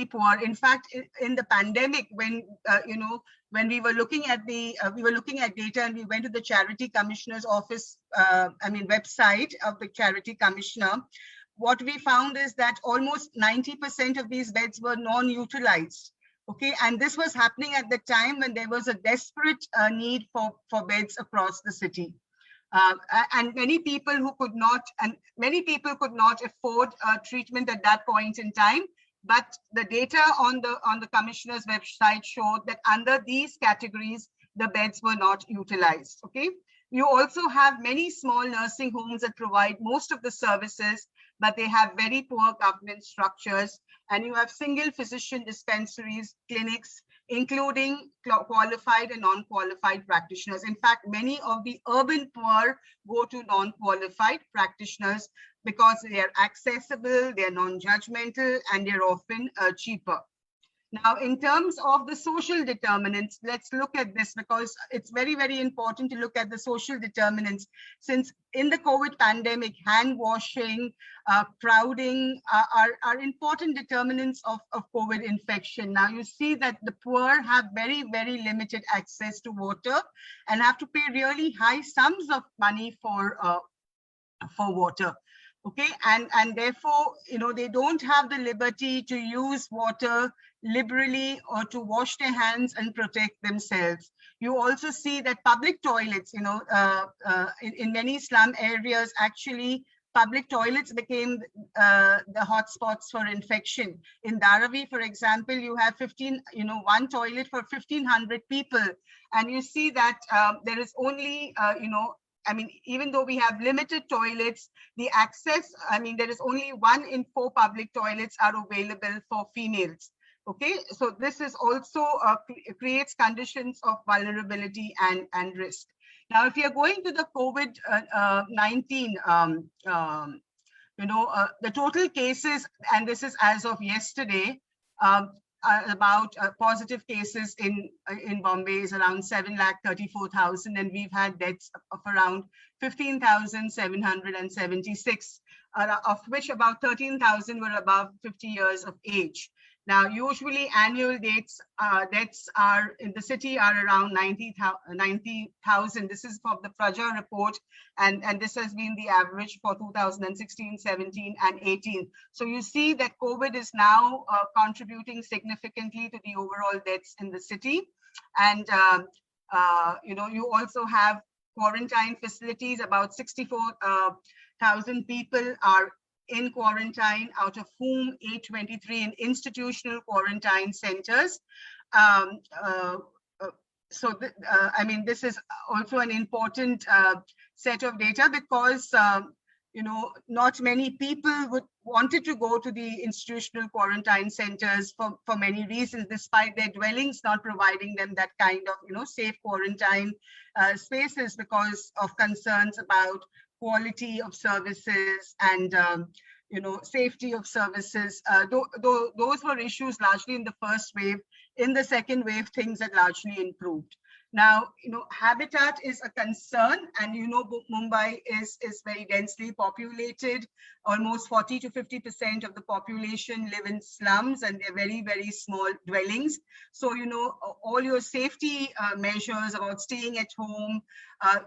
poor. In fact, in the pandemic, when when we were looking at data, and we went to the Charity Commissioner's office, website of the Charity Commissioner, what we found is that almost 90% of these beds were non-utilized. Okay, and this was happening at the time when there was a desperate need for beds across the city. And many people could not afford treatment at that point in time. But the data on the commissioner's website showed that under these categories, the beds were not utilized. Okay, you also have many small nursing homes that provide most of the services, but they have very poor governance structures. And you have single physician dispensaries, clinics, including qualified and non-qualified practitioners. In fact, many of the urban poor go to non-qualified practitioners because they are accessible, they are non-judgmental, and they're often cheaper. Now, in terms of the social determinants, let's look at this because it's very, very important to look at the social determinants. Since in the COVID pandemic, hand washing, crowding are important determinants of COVID infection. Now, you see that the poor have very, very limited access to water and have to pay really high sums of money for water. Okay, and therefore, they don't have the liberty to use water liberally or to wash their hands and protect themselves. You also see that public toilets, in many slum areas, actually, public toilets became the hotspots for infection. In Dharavi, for example, you have one toilet for 1,500 people. And you see that there is only, even though we have limited toilets, the access, there is only 1 in 4 public toilets are available for females. Okay, so this is also creates conditions of vulnerability and risk. Now, if you're going to the COVID-19, the total cases, and this is as of yesterday, about positive cases in Bombay is around 7,34,000, and we've had deaths of around 15,776, of which about 13,000 were above 50 years of age. Now, usually annual deaths are in the city are around 90,000. This is from the Praja report, and this has been the average for 2016, 17, and 18. So you see that COVID is now contributing significantly to the overall deaths in the city. And, you also have quarantine facilities. About 64,000 people are in quarantine, out of whom 823 in institutional quarantine centers. This is also an important set of data because, not many people wanted to go to the institutional quarantine centers for many reasons, despite their dwellings not providing them that kind of, safe quarantine spaces because of concerns about quality of services and safety of services. Those were issues largely in the first wave. In the second wave, things had largely improved. Now, habitat is a concern, and Mumbai is very densely populated. Almost 40 to 50% of the population live in slums, and they're very, very small dwellings. So, all your safety measures about staying at home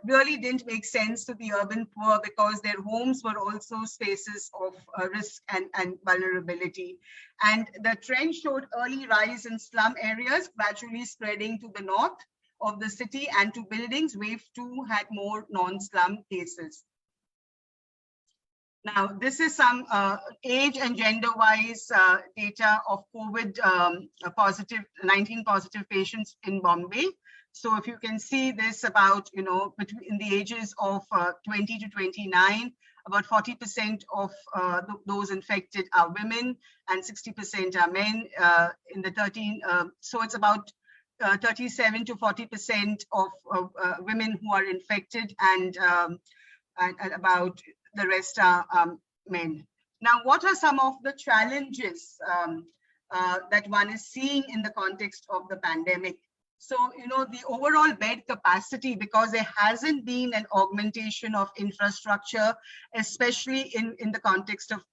really didn't make sense to the urban poor because their homes were also spaces of risk and vulnerability. And the trend showed early rise in slum areas, gradually spreading to the north of the city and to buildings. Wave 2 had more non-slum cases. Now, this is some age and gender-wise data of COVID-19 positive patients in Bombay. So if you can see this about, between the ages of 20 to 29, about 40% of those infected are women and 60% are men in the 13. So it's about 37 to 40% of women who are infected, and about the rest are men. Now, what are some of the challenges that one is seeing in the context of the pandemic? So, the overall bed capacity, because there hasn't been an augmentation of infrastructure, especially in the context of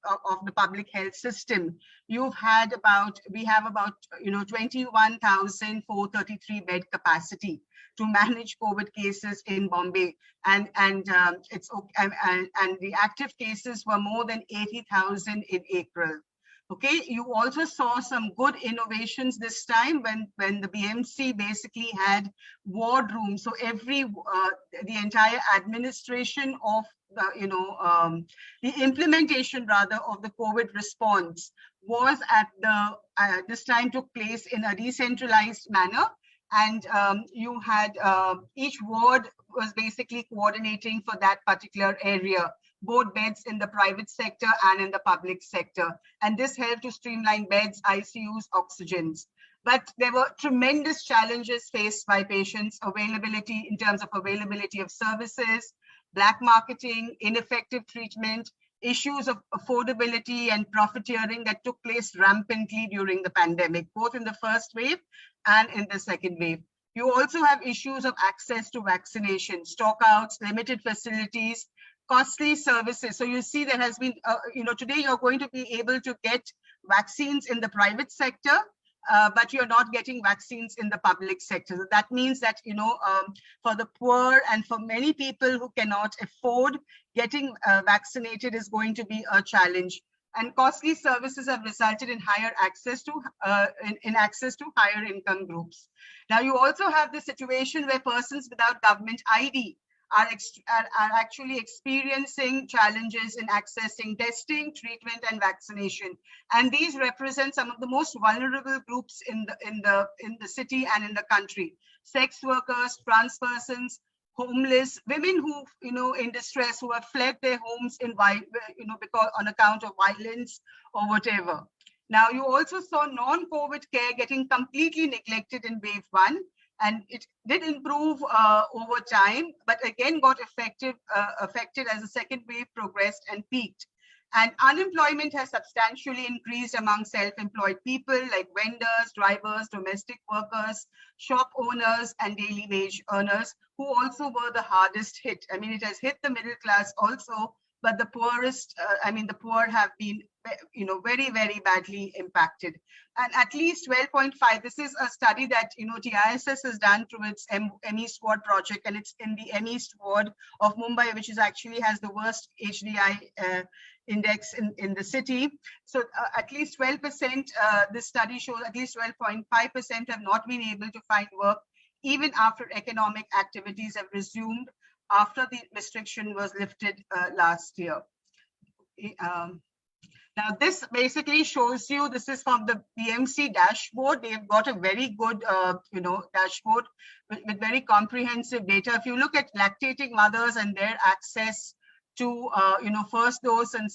the public health system. We have about 21,433 bed capacity to manage COVID cases in Bombay, and the active cases were more than 80,000 in April. Okay, you also saw some good innovations this time when the BMC basically had ward rooms. So the entire administration of the implementation rather of the COVID response was this time took place in a decentralized manner. And you had each ward was basically coordinating for that particular area, both beds in the private sector and in the public sector. And this helped to streamline beds, ICUs, oxygens. But there were tremendous challenges faced by patients, availability in terms of availability of services, black marketing, ineffective treatment, issues of affordability and profiteering that took place rampantly during the pandemic, both in the first wave and in the second wave. You also have issues of access to vaccination, stockouts, limited facilities, costly services. So you see there has been, today you're going to be able to get vaccines in the private sector, but you're not getting vaccines in the public sector. So that means that, for the poor and for many people who cannot afford, getting vaccinated is going to be a challenge. And costly services have resulted in higher access to access to higher income groups. Now you also have the situation where persons without government ID are actually experiencing challenges in accessing testing, treatment, and vaccination. And these represent some of the most vulnerable groups in the city and in the country: sex workers, trans persons, homeless, women who in distress, who have fled their homes because on account of violence or whatever. Now you also saw non-COVID care getting completely neglected in wave 1. And it did improve over time, but again got affected as the second wave progressed and peaked. And unemployment has substantially increased among self-employed people like vendors, drivers, domestic workers, shop owners, and daily wage earners, who also were the hardest hit. I mean, it has hit the middle class also, but the poorest, the poor have been, very, very badly impacted. And at least 12.5, this is a study that, TISS has done through its MEIST ward project, and it's in the MEIST ward of Mumbai, which is actually has the worst HDI index in the city. So at least 12%, this study shows at least 12.5% have not been able to find work, even after economic activities have resumed after the restriction was lifted last year. Now, this basically shows you, this is from the BMC dashboard. They've got a very good, dashboard with very comprehensive data. If you look at lactating mothers and their access to, first dose and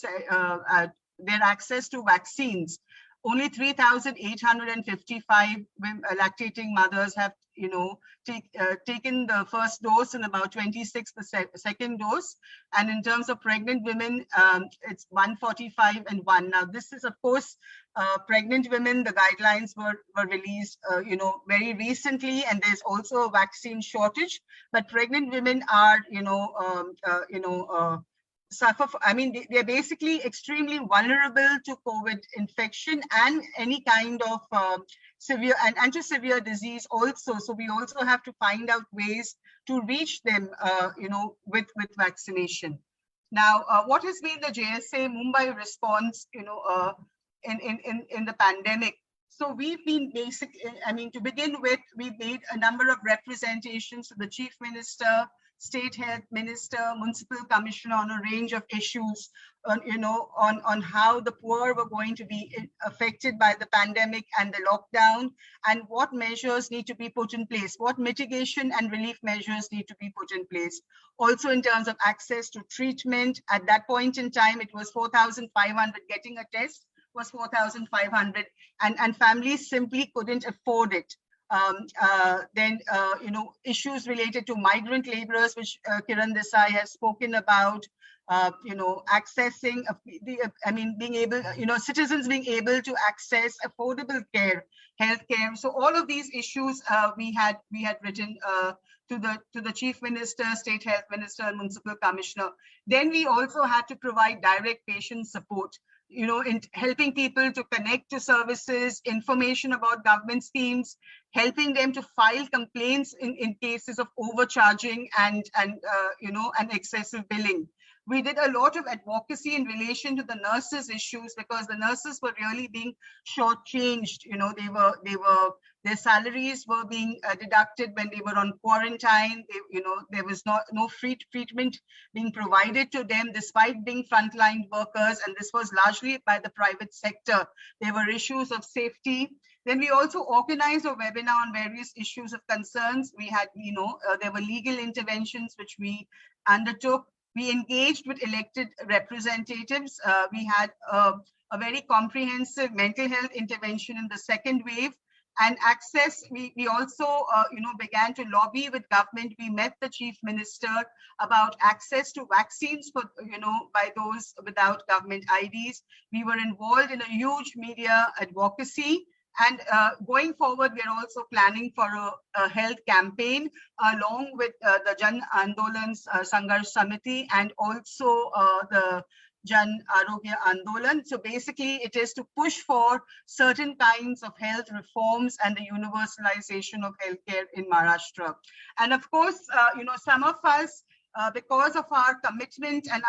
their access to vaccines, only 3,855 lactating mothers have, taken the first dose, and about 26 the second dose. And in terms of pregnant women, it's 145 and 1. Now, this is, of course, pregnant women. The guidelines were released, very recently, and there's also a vaccine shortage. But pregnant women are, suffer. They're basically extremely vulnerable to COVID infection and any kind of severe and to severe disease also. So we also have to find out ways to reach them, with vaccination. Now, what has been the JSA Mumbai response, in the pandemic? So we've been to begin with, we've made a number of representations to the Chief Minister, state health minister, municipal commissioner on a range of issues on how the poor were going to be affected by the pandemic and the lockdown, and what measures need to be put in place, what mitigation and relief measures need to be put in place. Also in terms of access to treatment, at that point in time, it was 4,500, getting a test was 4,500, and families simply couldn't afford it. Then issues related to migrant laborers, which Kiran Desai has spoken about, accessing, being able, citizens being able to access affordable care, healthcare. So all of these issues we had written to the chief minister, state health minister, and municipal commissioner. Then we also had to provide direct patient support, in helping people to connect to services, information about government schemes, helping them to file complaints in cases of overcharging and excessive billing. We did a lot of advocacy in relation to the nurses' issues, because the nurses were really being shortchanged. Their salaries were being deducted when they were on quarantine. There was no free treatment being provided to them, despite being frontline workers, and this was largely by the private sector. There were issues of safety. Then we also organized a webinar on various issues of concerns. We had, there were legal interventions which we undertook. We engaged with elected representatives. We had a very comprehensive mental health intervention in the second wave. And access, we also, began to lobby with government. We met the chief minister about access to vaccines for, by those without government IDs. We were involved in a huge media advocacy. And going forward, we're also planning for a health campaign along with the Jan Andolan's Sangharsh Samiti, and also the Jan Arogya Andolan. So basically, it is to push for certain kinds of health reforms and the universalization of healthcare in Maharashtra. And of course, some of us, because of our commitment and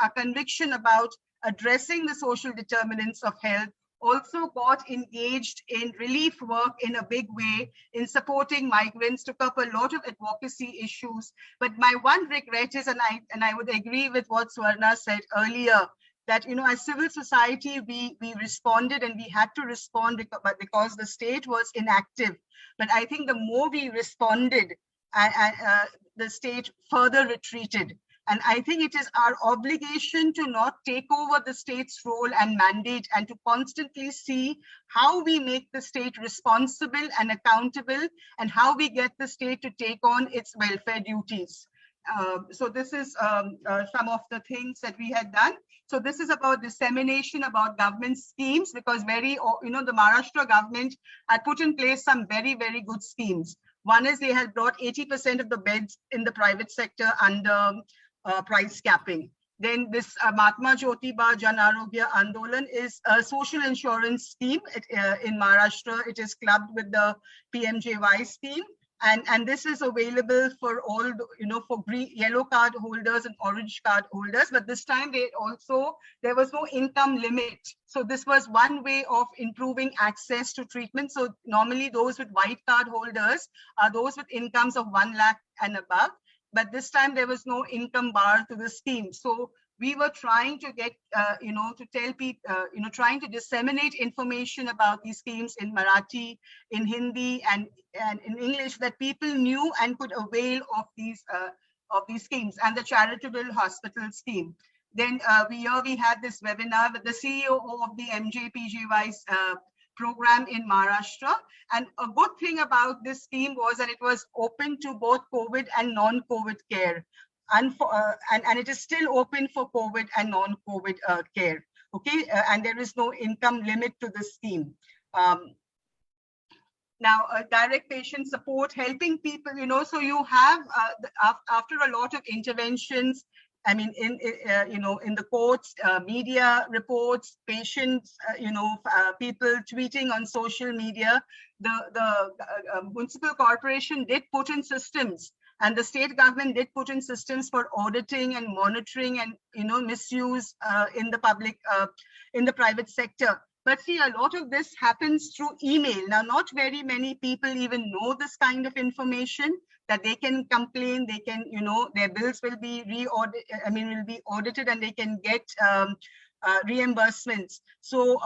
our conviction about addressing the social determinants of health, also got engaged in relief work in a big way, in supporting migrants, took up a lot of advocacy issues. But my one regret is, and I would agree with what Swarna said earlier, that as civil society, we responded, and we had to respond because the state was inactive. But I think the more we responded, the state further retreated. And I think it is our obligation to not take over the state's role and mandate, and to constantly see how we make the state responsible and accountable, and how we get the state to take on its welfare duties. So this is some of the things that we had done. So this is about dissemination about government schemes, because the Maharashtra government had put in place some very, very good schemes. One is they had brought 80% of the beds in the private sector under price capping. Then this Mahatma Jyotiba Jan Arogya Andolan is a social insurance scheme in Maharashtra. It is clubbed with the PMJY scheme. And this is available for all, for green, yellow card holders and orange card holders. But this time there was no income limit. So this was one way of improving access to treatment. So normally those with white card holders are those with incomes of 1 lakh and above. But this time there was no income bar to the scheme. So we were trying to get, to tell people, trying to disseminate information about these schemes in Marathi, in Hindi, and in English, that people knew and could avail of these schemes, and the charitable hospital scheme. Then we had this webinar with the CEO of the MJPJY's program in Maharashtra. And a good thing about this scheme was that it was open to both COVID and non-COVID care. And it is still open for COVID and non-COVID care. Okay, and there is no income limit to the scheme. Now, direct patient support, helping people, so you have, after a lot of interventions, I mean, in the courts, media reports, patients, people tweeting on social media, the municipal corporation did put in systems, and the state government did put in systems for auditing and monitoring and, misuse in the public, in the private sector. But see, a lot of this happens through email. Now, not very many people even know this kind of information. that they can complain, they can, their bills will be will be audited, and they can get reimbursements. So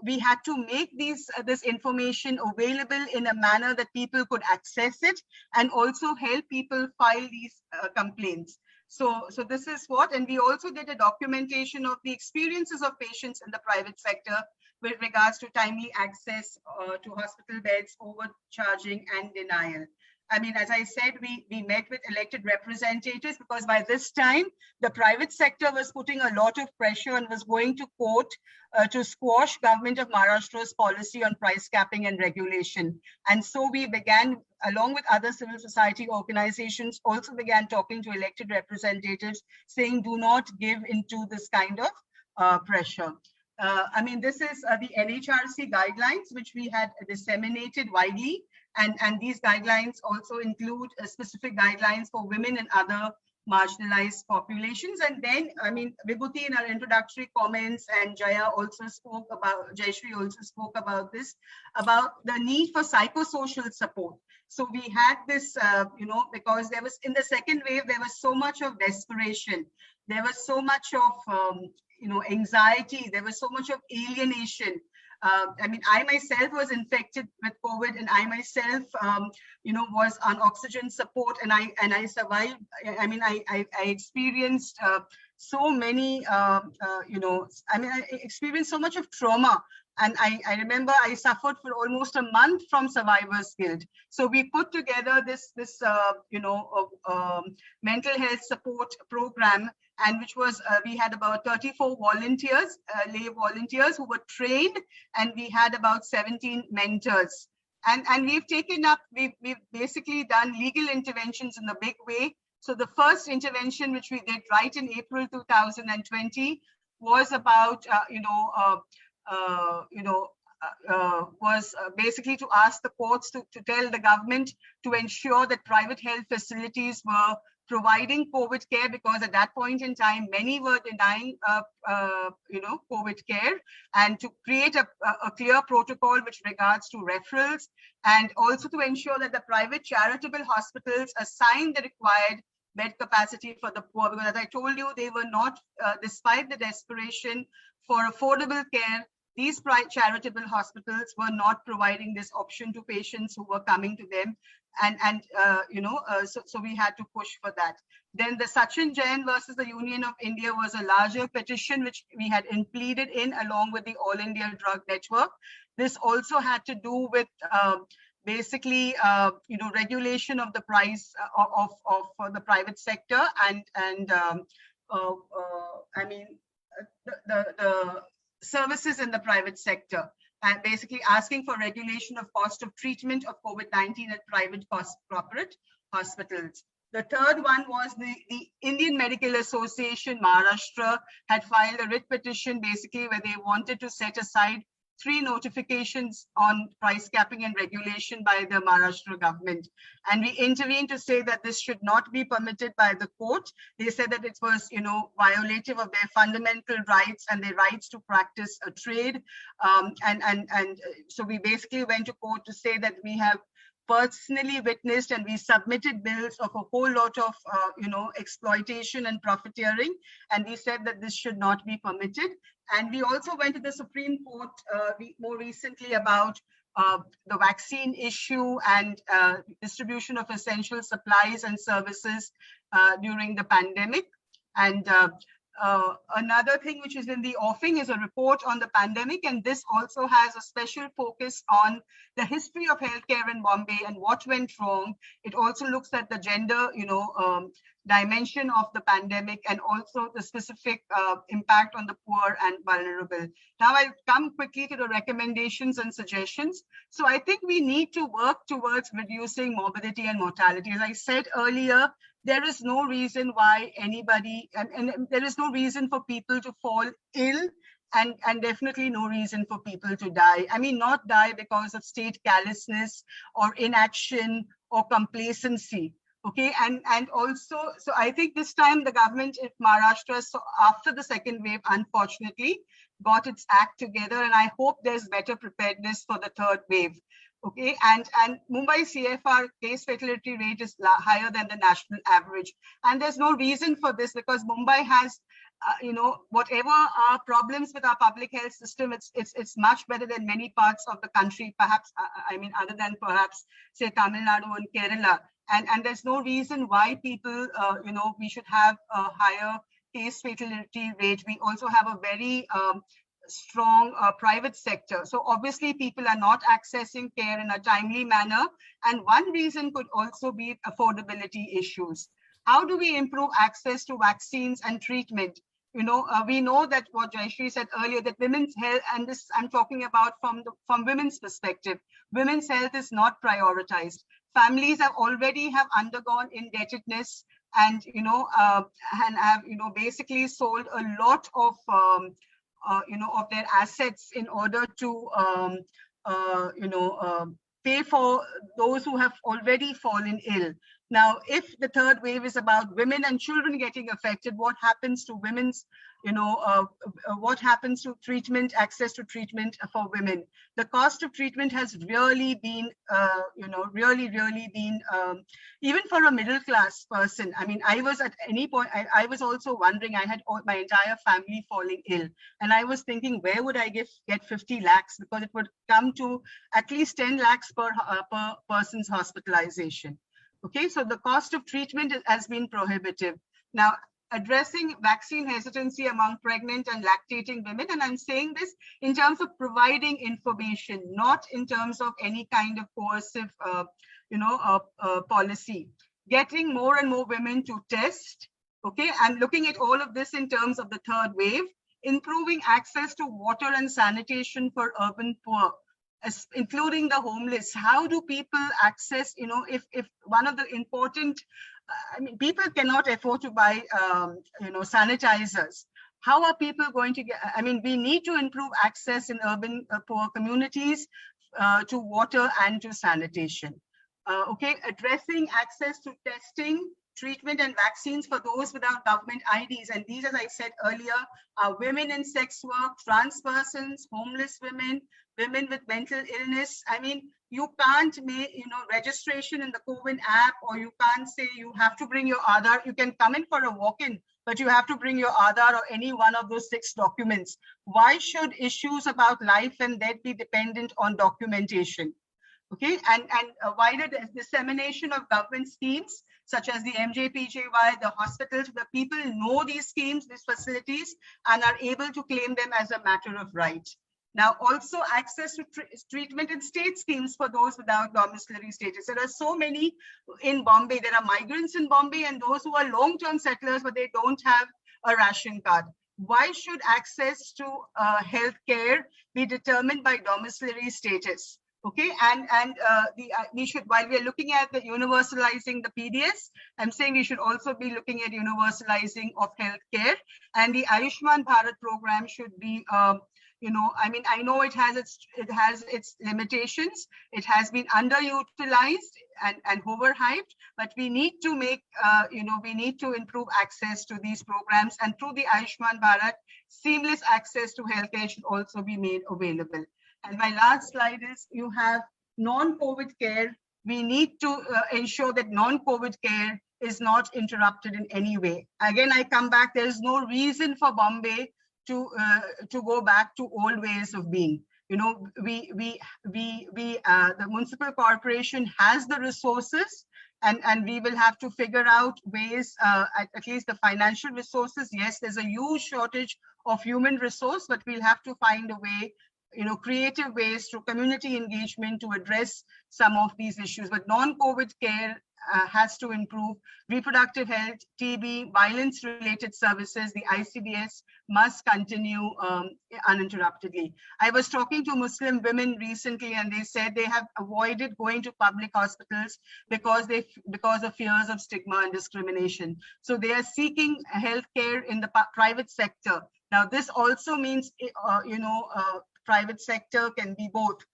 we had to make this information available in a manner that people could access it, and also help people file these complaints. So this is what, and we also did a documentation of the experiences of patients in the private sector with regards to timely access to hospital beds, overcharging, and denial. I mean, as I said, we met with elected representatives, because by this time, the private sector was putting a lot of pressure and was going to court to squash Government of Maharashtra's policy on price capping and regulation. And so we began, along with other civil society organizations, also began talking to elected representatives, saying, do not give into this kind of pressure. I mean, this is the NHRC guidelines, which we had disseminated widely. And these guidelines also include specific guidelines for women and other marginalized populations. And then, I mean, VIBHUTI in our introductory comments, and Jayashree also spoke about this, about the need for psychosocial support. So we had this, because there was, in the second wave, there was so much of desperation. There was so much of, anxiety. There was so much of alienation. I mean, I myself was infected with COVID, and I myself, was on oxygen support, and I survived. I mean, I experienced so many, I experienced so much of trauma. And I remember I suffered for almost a month from survivor's guilt. So we put together this mental health support program, and which was, we had about 34 volunteers, lay volunteers who were trained, and we had about 17 mentors. And we've taken up, we've basically done legal interventions in a big way. So the first intervention, which we did right in April 2020, was about, was basically to ask the courts to tell the government to ensure that private health facilities were providing COVID care, because at that point in time, many were denying, COVID care, and to create a clear protocol with regards to referrals, and also to ensure that the private charitable hospitals assign the required bed capacity for the poor, because as I told you, they were not, despite the desperation for affordable care, these charitable hospitals were not providing this option to patients who were coming to them. So we had to push for that. Then the Sachin Jain versus the Union of India was a larger petition, which we had pleaded in along with the All India Drug Network. This also had to do with basically, regulation of the price of the private sector, the services in the private sector, and basically asking for regulation of cost of treatment of COVID-19 at private corporate hospitals. The third one was the Indian Medical Association Maharashtra had filed a writ petition, basically where they wanted to set aside 3 notifications on price capping and regulation by the Maharashtra government. And we intervened to say that this should not be permitted by the court. They said that it was, violative of their fundamental rights and their rights to practice a trade. So we basically went to court to say that we have personally witnessed, and we submitted bills of a whole lot of, exploitation and profiteering. And we said that this should not be permitted. And we also went to the Supreme Court more recently about the vaccine issue and distribution of essential supplies and services during the pandemic. And another thing which is in the offing is a report on the pandemic, and this also has a special focus on the history of healthcare in Bombay and what went wrong. It also looks at the gender, dimension of the pandemic, and also the specific impact on the poor and vulnerable. Now I'll come quickly to the recommendations and suggestions. So I think we need to work towards reducing morbidity and mortality. As I said earlier, there is no reason why anybody, and there is no reason for people to fall ill, and definitely no reason for people to die. I mean, not die because of state callousness or inaction or complacency. Okay, and also, so I think this time the government of Maharashtra, so after the second wave, unfortunately, got its act together, and I hope there's better preparedness for the third wave. Okay, and Mumbai CFR case fatality rate is higher than the national average, and there's no reason for this because Mumbai has, whatever our problems with our public health system, it's much better than many parts of the country. Perhaps other than perhaps say Tamil Nadu and Kerala, and there's no reason why people, we should have a higher case fatality rate. We also have a very strong private sector. So obviously people are not accessing care in a timely manner. And one reason could also be affordability issues. How do we improve access to vaccines and treatment? We know that what Jayashree said earlier, that women's health, and this I'm talking about from women's perspective, women's health is not prioritized. Families have already undergone indebtedness and, have, basically sold a lot of, of their assets in order to, pay for those who have already fallen ill. Now, if the third wave is about women and children getting affected, what happens to women's, what happens to treatment, access to treatment for women? The cost of treatment has really been, really been, even for a middle class person. I mean, I was at any point, I was also wondering, I had my entire family falling ill. And I was thinking, where would I get 50 lakhs? Because it would come to at least 10 lakhs per person's hospitalization. Okay, so the cost of treatment has been prohibitive. Now, addressing vaccine hesitancy among pregnant and lactating women, and I'm saying this in terms of providing information, not in terms of any kind of coercive, policy. Getting more and more women to test, okay, and looking at all of this in terms of the third wave, improving access to water and sanitation for urban poor, including the homeless. How do people access, if one of the important, people cannot afford to buy, sanitizers. How are people going to get, we need to improve access in urban poor communities to water and to sanitation. Okay, addressing access to testing, treatment and vaccines for those without government IDs. And these, as I said earlier, are women in sex work, trans persons, homeless women, women with mental illness. You can't make, registration in the Co-win app, or you can't say you have to bring your Aadhaar. You can come in for a walk-in, but you have to bring your Aadhaar or any one of those 6 documents. Why should issues about life and death be dependent on documentation? Okay, and wider dissemination of government schemes such as the MJPJY, the hospitals, the people know these schemes, these facilities, and are able to claim them as a matter of right. Now, also access to treatment and state schemes for those without domiciliary status. There are so many in Bombay. There are migrants in Bombay and those who are long-term settlers, but they don't have a ration card. Why should access to health care be determined by domiciliary status? Okay, and we should, while we are looking at the universalizing the PDS, I'm saying we should also be looking at universalizing of healthcare, and the Ayushman Bharat program should be, I know it has its limitations. It has been underutilized and overhyped, but we need to make, we need to improve access to these programs, and through the Ayushman Bharat, seamless access to healthcare should also be made available. And my last slide is, you have non-COVID care. We need to ensure that non-COVID care is not interrupted in any way. Again, I come back, there is no reason for Bombay to go back to old ways of being. The municipal corporation has the resources, and we will have to figure out ways, at least the financial resources. Yes, there's a huge shortage of human resource, but we'll have to find a way, creative ways through community engagement to address some of these issues. But non-COVID care has to improve. Reproductive health, TB, violence-related services, the ICDS must continue uninterruptedly. I was talking to Muslim women recently, and they said they have avoided going to public hospitals because of fears of stigma and discrimination. So they are seeking healthcare in the private sector. Now, this also means, private sector can be both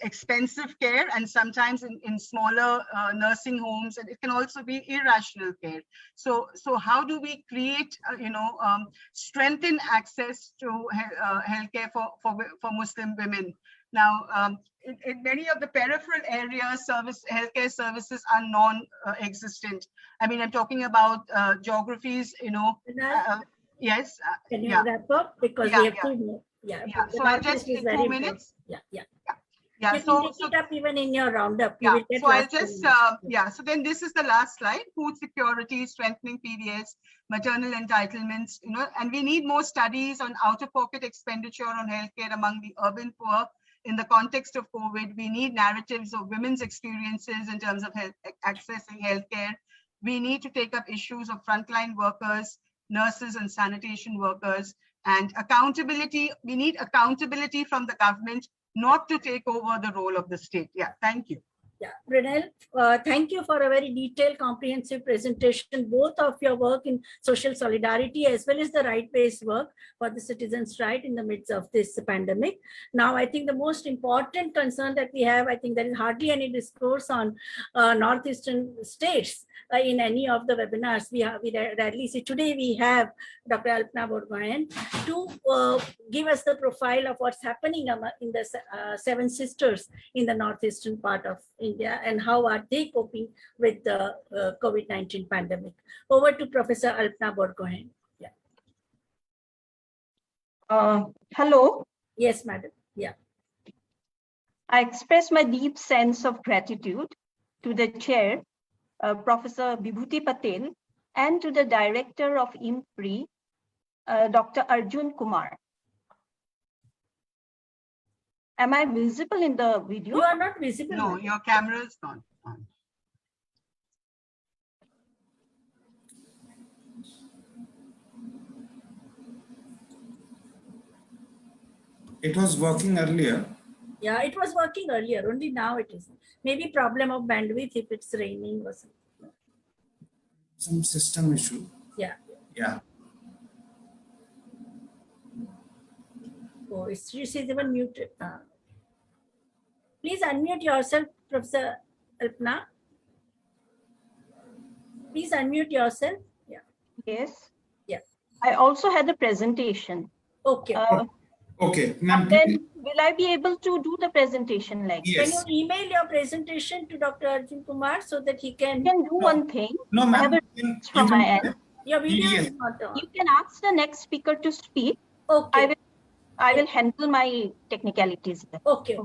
expensive care, and sometimes in smaller nursing homes, and it can also be irrational care. So how do we create, strengthen access to healthcare for Muslim women? Now, in many of the peripheral areas, healthcare services are non-existent. I mean, I'm talking about geographies, yes. Can you Yeah. wrap up? Because Yeah, we have yeah. 2 more. Yeah. Yeah. The So I'll Northeast just is in very 2 important. minutes. Yeah. Yeah. You can take it up even in your roundup. You Yeah. will get So I'll last 2 just, minutes. yeah. So then this is the last slide: food security, strengthening PDS, maternal entitlements. And we need more studies on out-of-pocket expenditure on healthcare among the urban poor. In the context of COVID, we need narratives of women's experiences in terms of accessing healthcare. We need to take up issues of frontline workers, nurses and sanitation workers, and accountability. We need accountability from the government, not to take over the role of the state. Yeah, thank you. Yeah, Brinelle, thank you for a very detailed, comprehensive presentation, both of your work in social solidarity as well as the right-based work for the citizens' right in the midst of this pandemic. Now, I think the most important concern that we have, I think there is hardly any discourse on northeastern states in any of the webinars. We rarely see. Today we have Dr. Alpana Borgohain to give us the profile of what's happening in the 7 sisters in the northeastern part of India and how are they coping with the COVID-19 pandemic. Over to Professor Alpana Borgohain. Yeah. Hello. Yes, madam. Yeah. I express my deep sense of gratitude to the chair, Professor VIBHUTI Patel, and to the director of IMPRI, Dr. Arjun Kumar. Am I visible in the video? You are not visible. No, your camera is not on. It was working earlier. Yeah, it was working earlier. Only now it is. Maybe problem of bandwidth if it's raining or something. Some system issue. Yeah. Yeah. Oh, she's even muted. Please unmute yourself, Professor Alpana. Please unmute yourself. Yeah. Yes. Yeah. I also had a presentation. Okay. Okay. Ma'am, then will I be able to do the presentation like yes. Can you email your presentation to Dr. Arjun Kumar so that he can do one thing? No, I have ma'am. a from my end. Your video Yes. is not on. You can ask the next speaker to speak. Okay. I will handle my technicalities. Okay.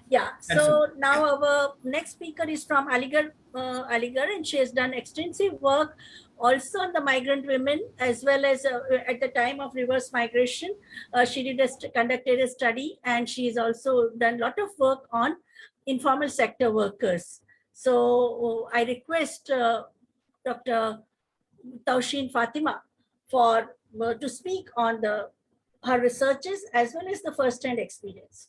Yeah. That's So now our next speaker is from Aligarh, and she has done extensive work also on the migrant women as well as at the time of reverse migration. She conducted a study, and she has also done a lot of work on informal sector workers. So I request Dr. Taushin Fatima to speak on her researches as well as the first-hand experience.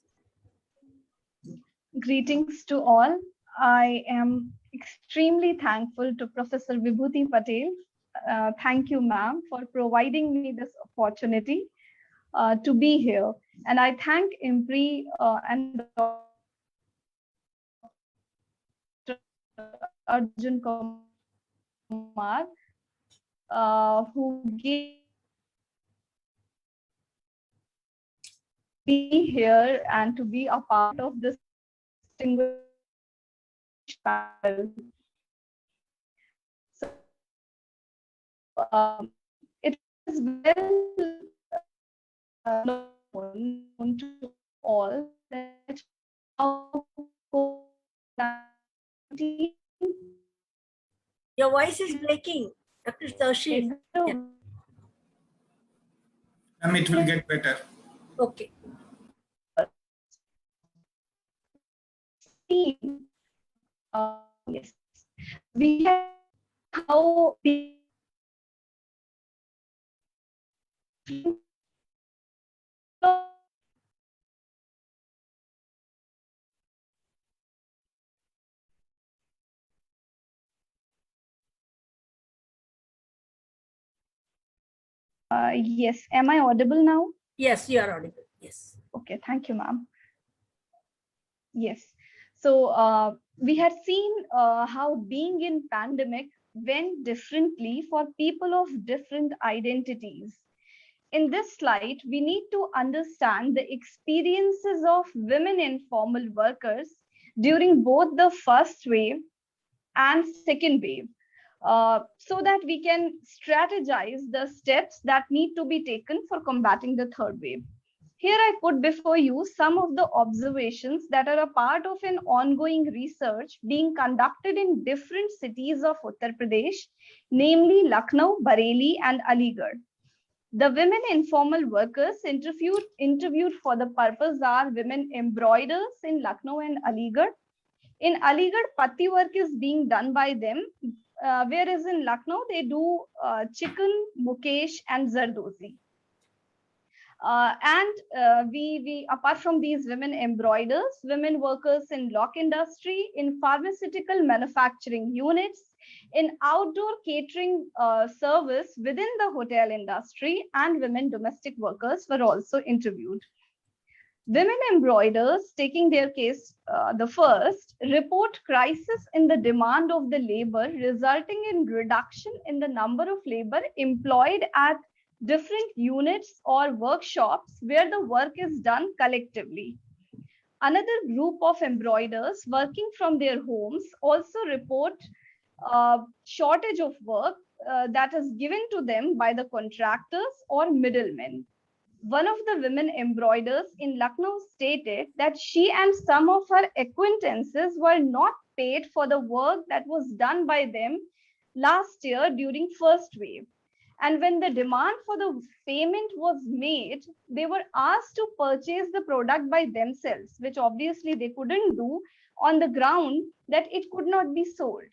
Greetings to all. I am extremely thankful to Professor VIBHUTI Patel. Thank you, ma'am, for providing me this opportunity to be here. And I thank IMPRI and Dr. Arjun Kumar who gave me here and to be a part of this distinguished panel. So, it is well known to all that how COVID-19 Your voice is breaking, Dr. Taushin. It will get better. Okay. Yes, we have how yes, am I audible now? Yes, you are audible. Yes. Okay, thank you, ma'am. Yes, so we had seen how being in pandemic went differently for people of different identities. In this slide, we need to understand the experiences of women informal workers during both the first wave and second wave, so that we can strategize the steps that need to be taken for combating the third wave. Here I put before you some of the observations that are a part of an ongoing research being conducted in different cities of Uttar Pradesh, namely Lucknow, Bareilly, and Aligarh. The women informal workers interviewed for the purpose are women embroiders in Lucknow and Aligarh. In Aligarh, patti work is being done by them, whereas in Lucknow, they do chicken, mukesh, and zardozi. We apart from these women embroiders, women workers in lock industry, in pharmaceutical manufacturing units, in outdoor catering service within the hotel industry, and women domestic workers were also interviewed. Women embroiders, taking their case the first, report crisis in the demand of the labor, resulting in reduction in the number of labor employed at different units or workshops where the work is done collectively. Another group of embroiders working from their homes also report shortage of work that is given to them by the contractors or middlemen. One of the women embroiders in Lucknow stated that she and some of her acquaintances were not paid for the work that was done by them last year during first wave. And when the demand for the payment was made, they were asked to purchase the product by themselves, which obviously they couldn't do on the ground that it could not be sold.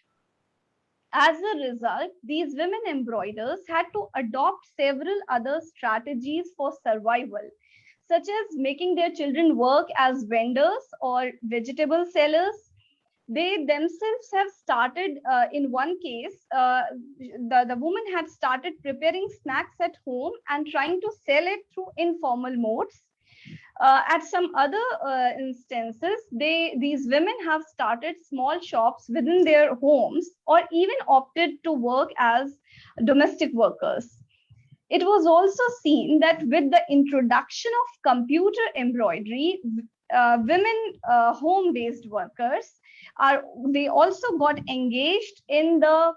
As a result, these women embroiders had to adopt several other strategies for survival, such as making their children work as vendors or vegetable sellers. They themselves have started, in one case, the woman had started preparing snacks at home and trying to sell it through informal modes. At some other instances, these women have started small shops within their homes or even opted to work as domestic workers. It was also seen that with the introduction of computer embroidery, women home-based workers they also got engaged in the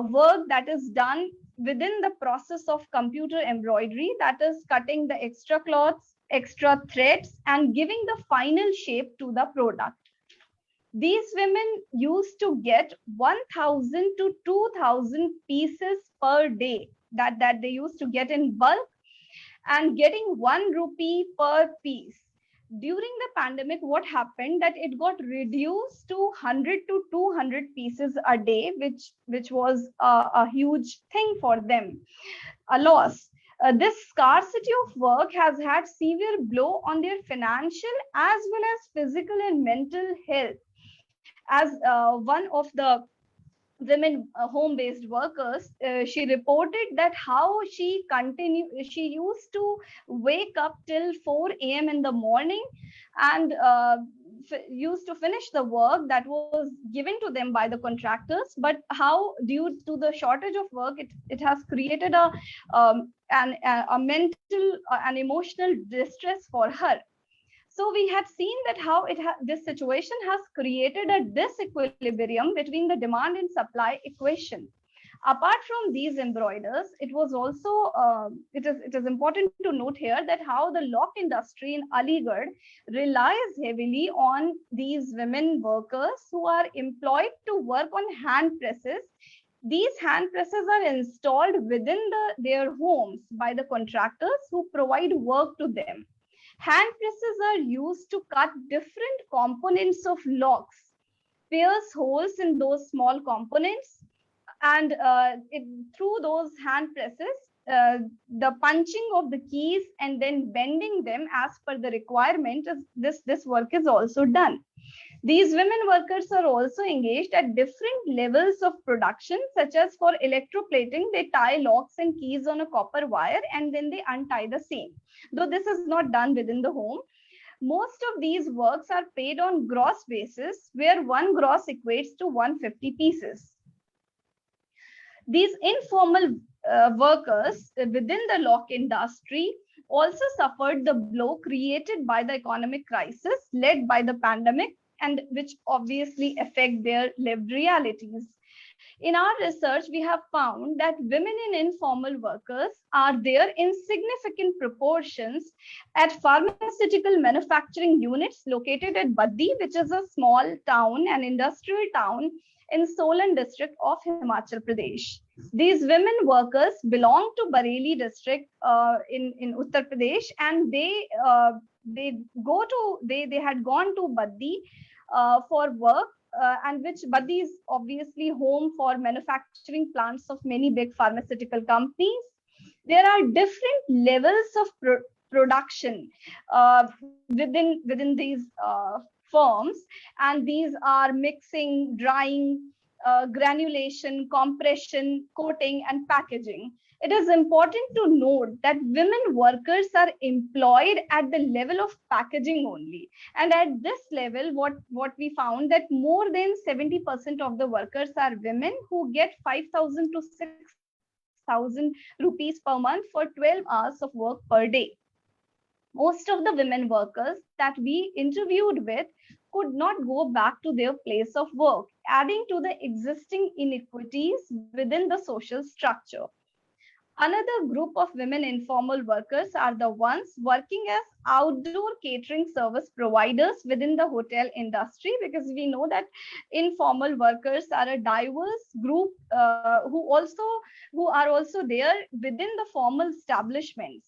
work that is done within the process of computer embroidery, that is cutting the extra cloths, extra threads, and giving the final shape to the product. These women used to get 1,000 to 2,000 pieces per day that they used to get in bulk, and getting 1 rupee per piece. During the pandemic, what happened that it got reduced to 100 to 200 pieces a day, which was a huge thing for them, a loss. This scarcity of work has had severe blow on their financial as well as physical and mental health. As one of the women home-based workers, she reported that how she used to wake up till 4 a.m. in the morning and used to finish the work that was given to them by the contractors, but how due to the shortage of work, it has created a mental and emotional distress for her. So we had seen that how this situation has created a disequilibrium between the demand and supply equation. Apart from these embroiders, it was also it is important to note here that how the lock industry in Aligarh relies heavily on these women workers who are employed to work on hand presses. These hand presses are installed within their homes by the contractors who provide work to them. Hand presses are used to cut different components of locks, pierce holes in those small components, and through those hand presses, the punching of the keys and then bending them as per the requirement, this work is also done. These women workers are also engaged at different levels of production, such as for electroplating, they tie locks and keys on a copper wire and then they untie the same. Though this is not done within the home, most of these works are paid on gross basis, where 1 gross equates to 150 pieces. These informal workers within the lock industry also suffered the blow created by the economic crisis led by the pandemic, and which obviously affect their lived realities. In our research, we have found that women in informal workers are there in significant proportions at pharmaceutical manufacturing units located at Baddi, which is a small town, an industrial town in Solan district of Himachal Pradesh. These women workers belong to Bareilly district in Uttar Pradesh, and they had gone to Baddi for work. And which Baddi is obviously home for manufacturing plants of many big pharmaceutical companies. There are different levels of production within these firms, and these are mixing, drying, granulation, compression, coating, and packaging. It is important to note that women workers are employed at the level of packaging only. And at this level, what we found that more than 70% of the workers are women who get 5,000 to 6,000 rupees per month for 12 hours of work per day. Most of the women workers that we interviewed with could not go back to their place of work, adding to the existing inequities within the social structure. Another group of women informal workers are the ones working as outdoor catering service providers within the hotel industry, because we know that informal workers are a diverse group who are also there within the formal establishments.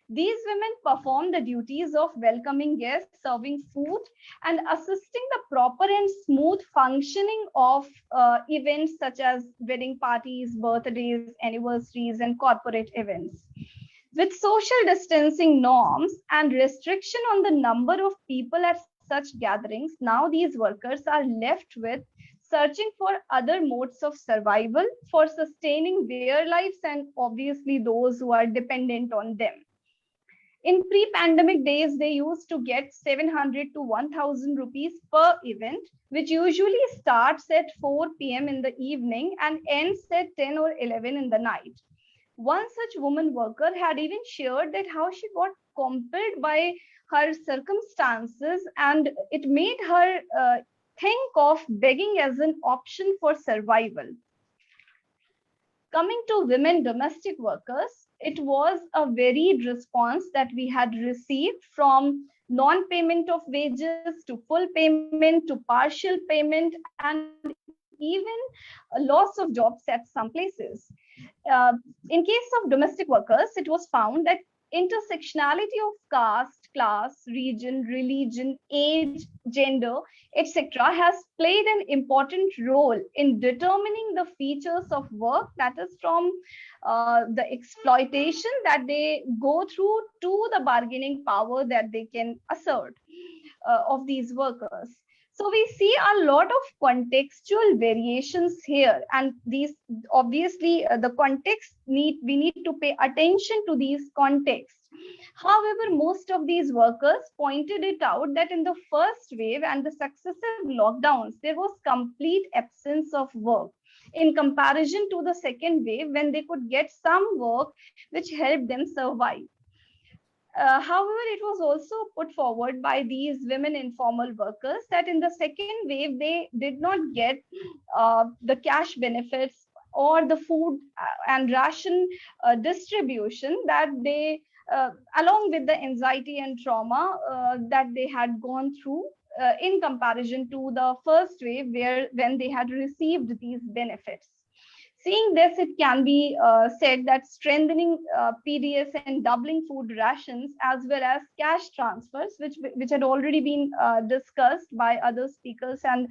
These women perform the duties of welcoming guests, serving food, and assisting the proper and smooth functioning of events such as wedding parties, birthdays, anniversaries, and corporate events. With social distancing norms and restriction on the number of people at such gatherings, now these workers are left with searching for other modes of survival for sustaining their lives and obviously those who are dependent on them. In pre-pandemic days, they used to get 700 to 1,000 rupees per event, which usually starts at 4 p.m. in the evening and ends at 10 or 11 in the night. One such woman worker had even shared that how she got compelled by her circumstances, and it made her think of begging as an option for survival. Coming to women domestic workers, it was a varied response that we had received, from non-payment of wages to full payment to partial payment, and even a loss of jobs at some places. In case of domestic workers, it was found that intersectionality of caste, class, region, religion, age, gender, etc. has played an important role in determining the features of work, that is from the exploitation that they go through to the bargaining power that they can assert of these workers. So we see a lot of contextual variations here, and these obviously the context we need to pay attention to these contexts. However, most of these workers pointed it out that in the first wave and the successive lockdowns, there was complete absence of work in comparison to the second wave, when they could get some work which helped them survive. However, it was also put forward by these women informal workers that in the second wave, they did not get the cash benefits or the food and ration distribution that they, along with the anxiety and trauma that they had gone through in comparison to the first wave, when they had received these benefits. Seeing this, it can be said that strengthening PDS and doubling food rations, as well as cash transfers, which had already been discussed by other speakers, and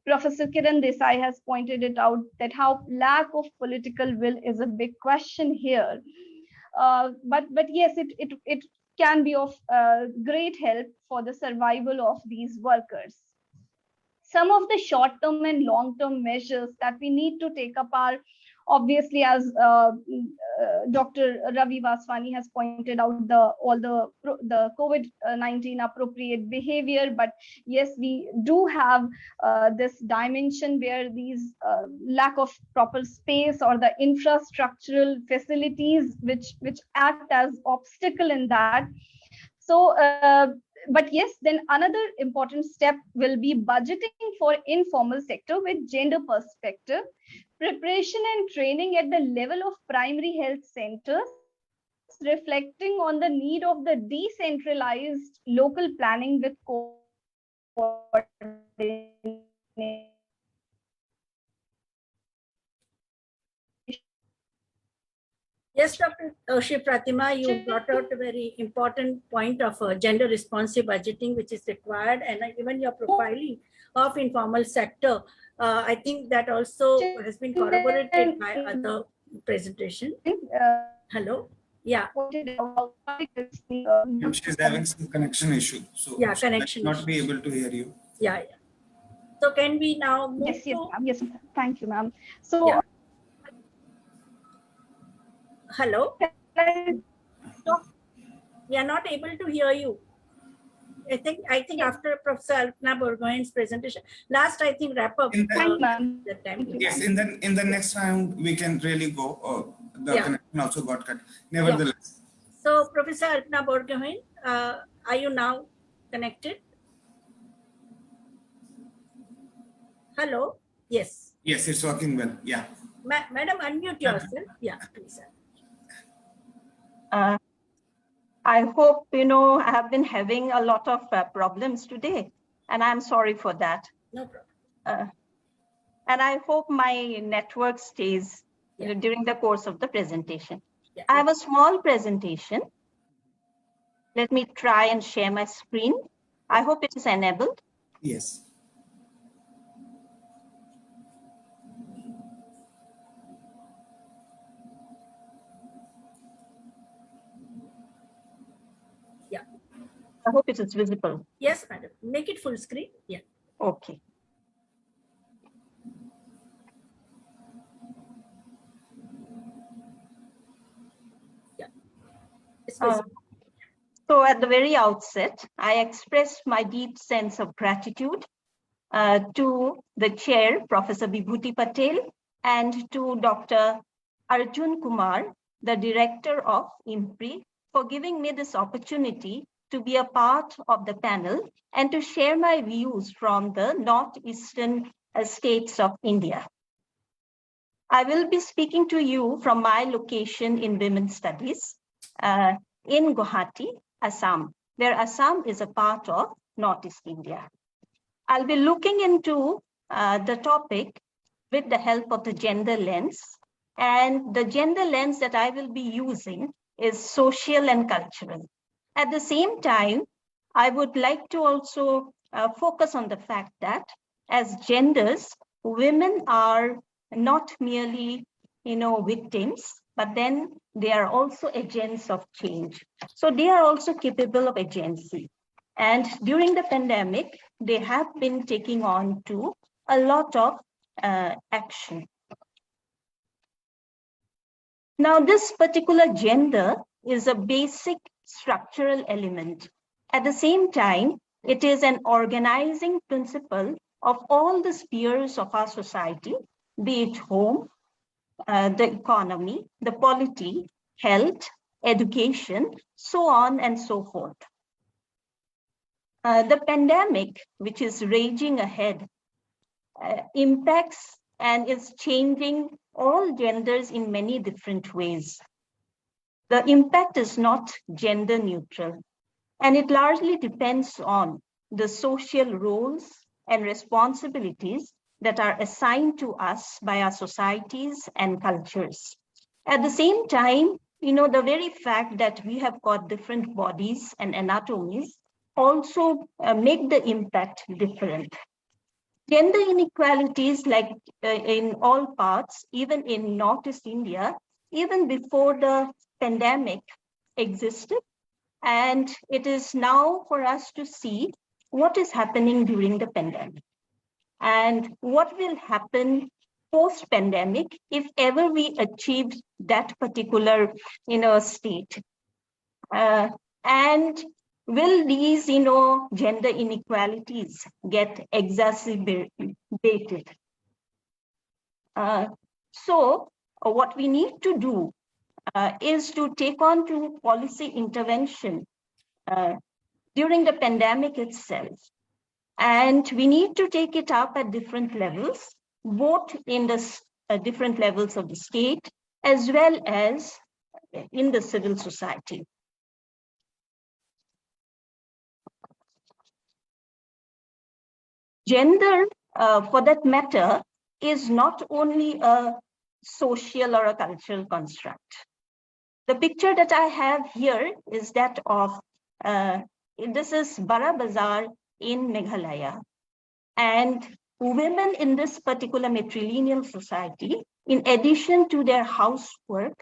Professor Kiran Desai has pointed it out that how lack of political will is a big question here. But yes, it can be of great help for the survival of these workers. Some of the short-term and long-term measures that we need to take up are Obviously, as Dr. Ravi Vaswani has pointed out, the COVID-19 appropriate behavior, but yes, we do have this dimension where these lack of proper space or the infrastructural facilities which act as obstacle in that. So, but yes, then another important step will be budgeting for informal sector with gender perspective, preparation and training at the level of primary health centers, reflecting on the need of the decentralized local planning with coordination. Yes, Dr. Shri Pratima, you brought out a very important point of gender responsive budgeting, which is required, and even your profiling of informal sector. I think that also has been corroborated by other presentation. Hello? Yeah. She's having some connection issue, so Yeah, she connection might not be issue. able to hear you. Yeah, yeah. So can we now move Yes, yes, to... ma'am. Yes, ma'am. Thank you, ma'am. So, Yeah. Hello? We are not able to hear you. I think after Professor Alpana Borgohain's presentation, last I think wrap up. That time. Yes, in the next round we can really go. The Yeah. connection also got cut. Nevertheless. So Professor Alpana Borgohain, are you now connected? Hello? Yes. Yes, it's working well. Yeah. Madam, unmute yourself. Yeah, please. I hope, I have been having a lot of problems today, and I'm sorry for that. No problem. And I hope my network stays during the course of the presentation. Yeah. I have a small presentation. Let me try and share my screen. I hope it is enabled. Yes. Yeah. I hope it is visible. Yes, madam. Make it full screen. Yeah. Okay. Yeah. So at the very outset, I express my deep sense of gratitude to the chair, Professor VIBHUTI Patel, and to Dr. Arjun Kumar, the director of IMPRI, for giving me this opportunity to be a part of the panel and to share my views from the northeastern states of India. I will be speaking to you from my location in women's studies in Guwahati, Assam, where Assam is a part of Northeast India. I'll be looking into the topic with the help of the gender lens, and the gender lens that I will be using is social and cultural. At the same time, I would like to also focus on the fact that as genders, women are not merely, victims, but then they are also agents of change. So they are also capable of agency. And during the pandemic, they have been taking on to a lot of action. Now, this particular gender is a basic structural element. At the same time, it is an organizing principle of all the spheres of our society, be it home, the economy, the polity, health, education, so on and so forth. The pandemic, which is raging ahead, impacts and is changing all genders in many different ways. The impact is not gender neutral, and it largely depends on the social roles and responsibilities that are assigned to us by our societies and cultures. At the same time, the very fact that we have got different bodies and anatomies also make the impact different. Gender inequalities, like in all parts, even in Northeast India, even before the pandemic existed, and it is now for us to see what is happening during the pandemic and what will happen post-pandemic, if ever we achieve that particular, state. And will these, gender inequalities get exacerbated? So what we need to do is to take on to policy intervention during the pandemic itself. And we need to take it up at different levels, both in the different levels of the state, as well as in the civil society. Gender, for that matter, is not only a social or a cultural construct. The picture that I have here is that of, this is Bara Bazaar in Meghalaya. And women in this particular matrilineal society, in addition to their housework,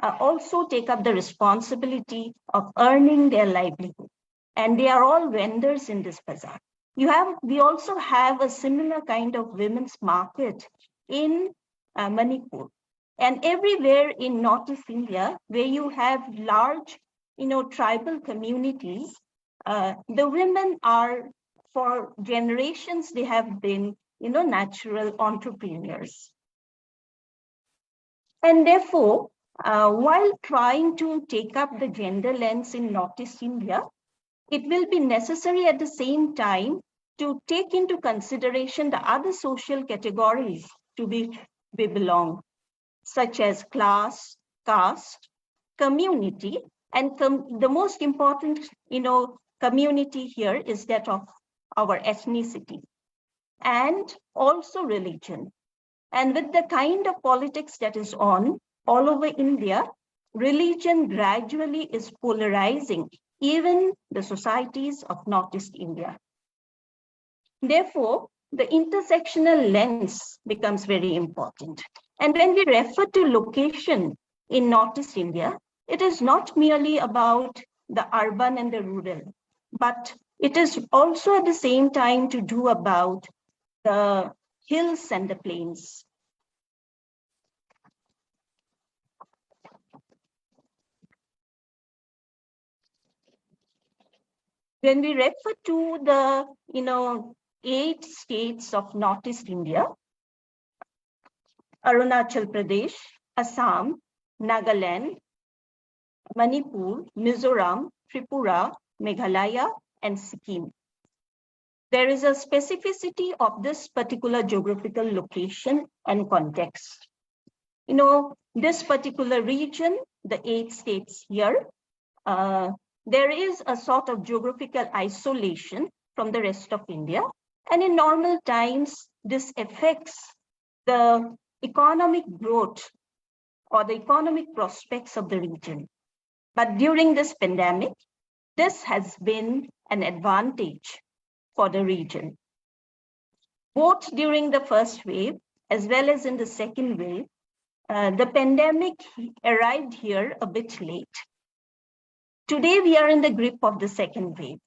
also take up the responsibility of earning their livelihood. And they are all vendors in this bazaar. We also have a similar kind of women's market in Manipur. And everywhere in Northeast India, where you have large, tribal communities, the women are, for generations, they have been, natural entrepreneurs. And therefore, while trying to take up the gender lens in Northeast India, it will be necessary at the same time to take into consideration the other social categories to which we belong, such as class, caste, community, and the most important, community here is that of our ethnicity, and also religion. And with the kind of politics that is on all over India, religion gradually is polarizing even the societies of Northeast India. Therefore, the intersectional lens becomes very important. And when we refer to location in Northeast India, it is not merely about the urban and the rural, but it is also at the same time to do about the hills and the plains. When we refer to the, 8 states of Northeast India, Arunachal Pradesh, Assam, Nagaland, Manipur, Mizoram, Tripura, Meghalaya, and Sikkim. There is a specificity of this particular geographical location and context. This particular region, the 8 states here, there is a sort of geographical isolation from the rest of India. And in normal times, this affects the economic growth or the economic prospects of the region. But during this pandemic, this has been an advantage for the region. Both during the first wave as well as in the second wave, the pandemic arrived here a bit late. Today, we are in the grip of the second wave.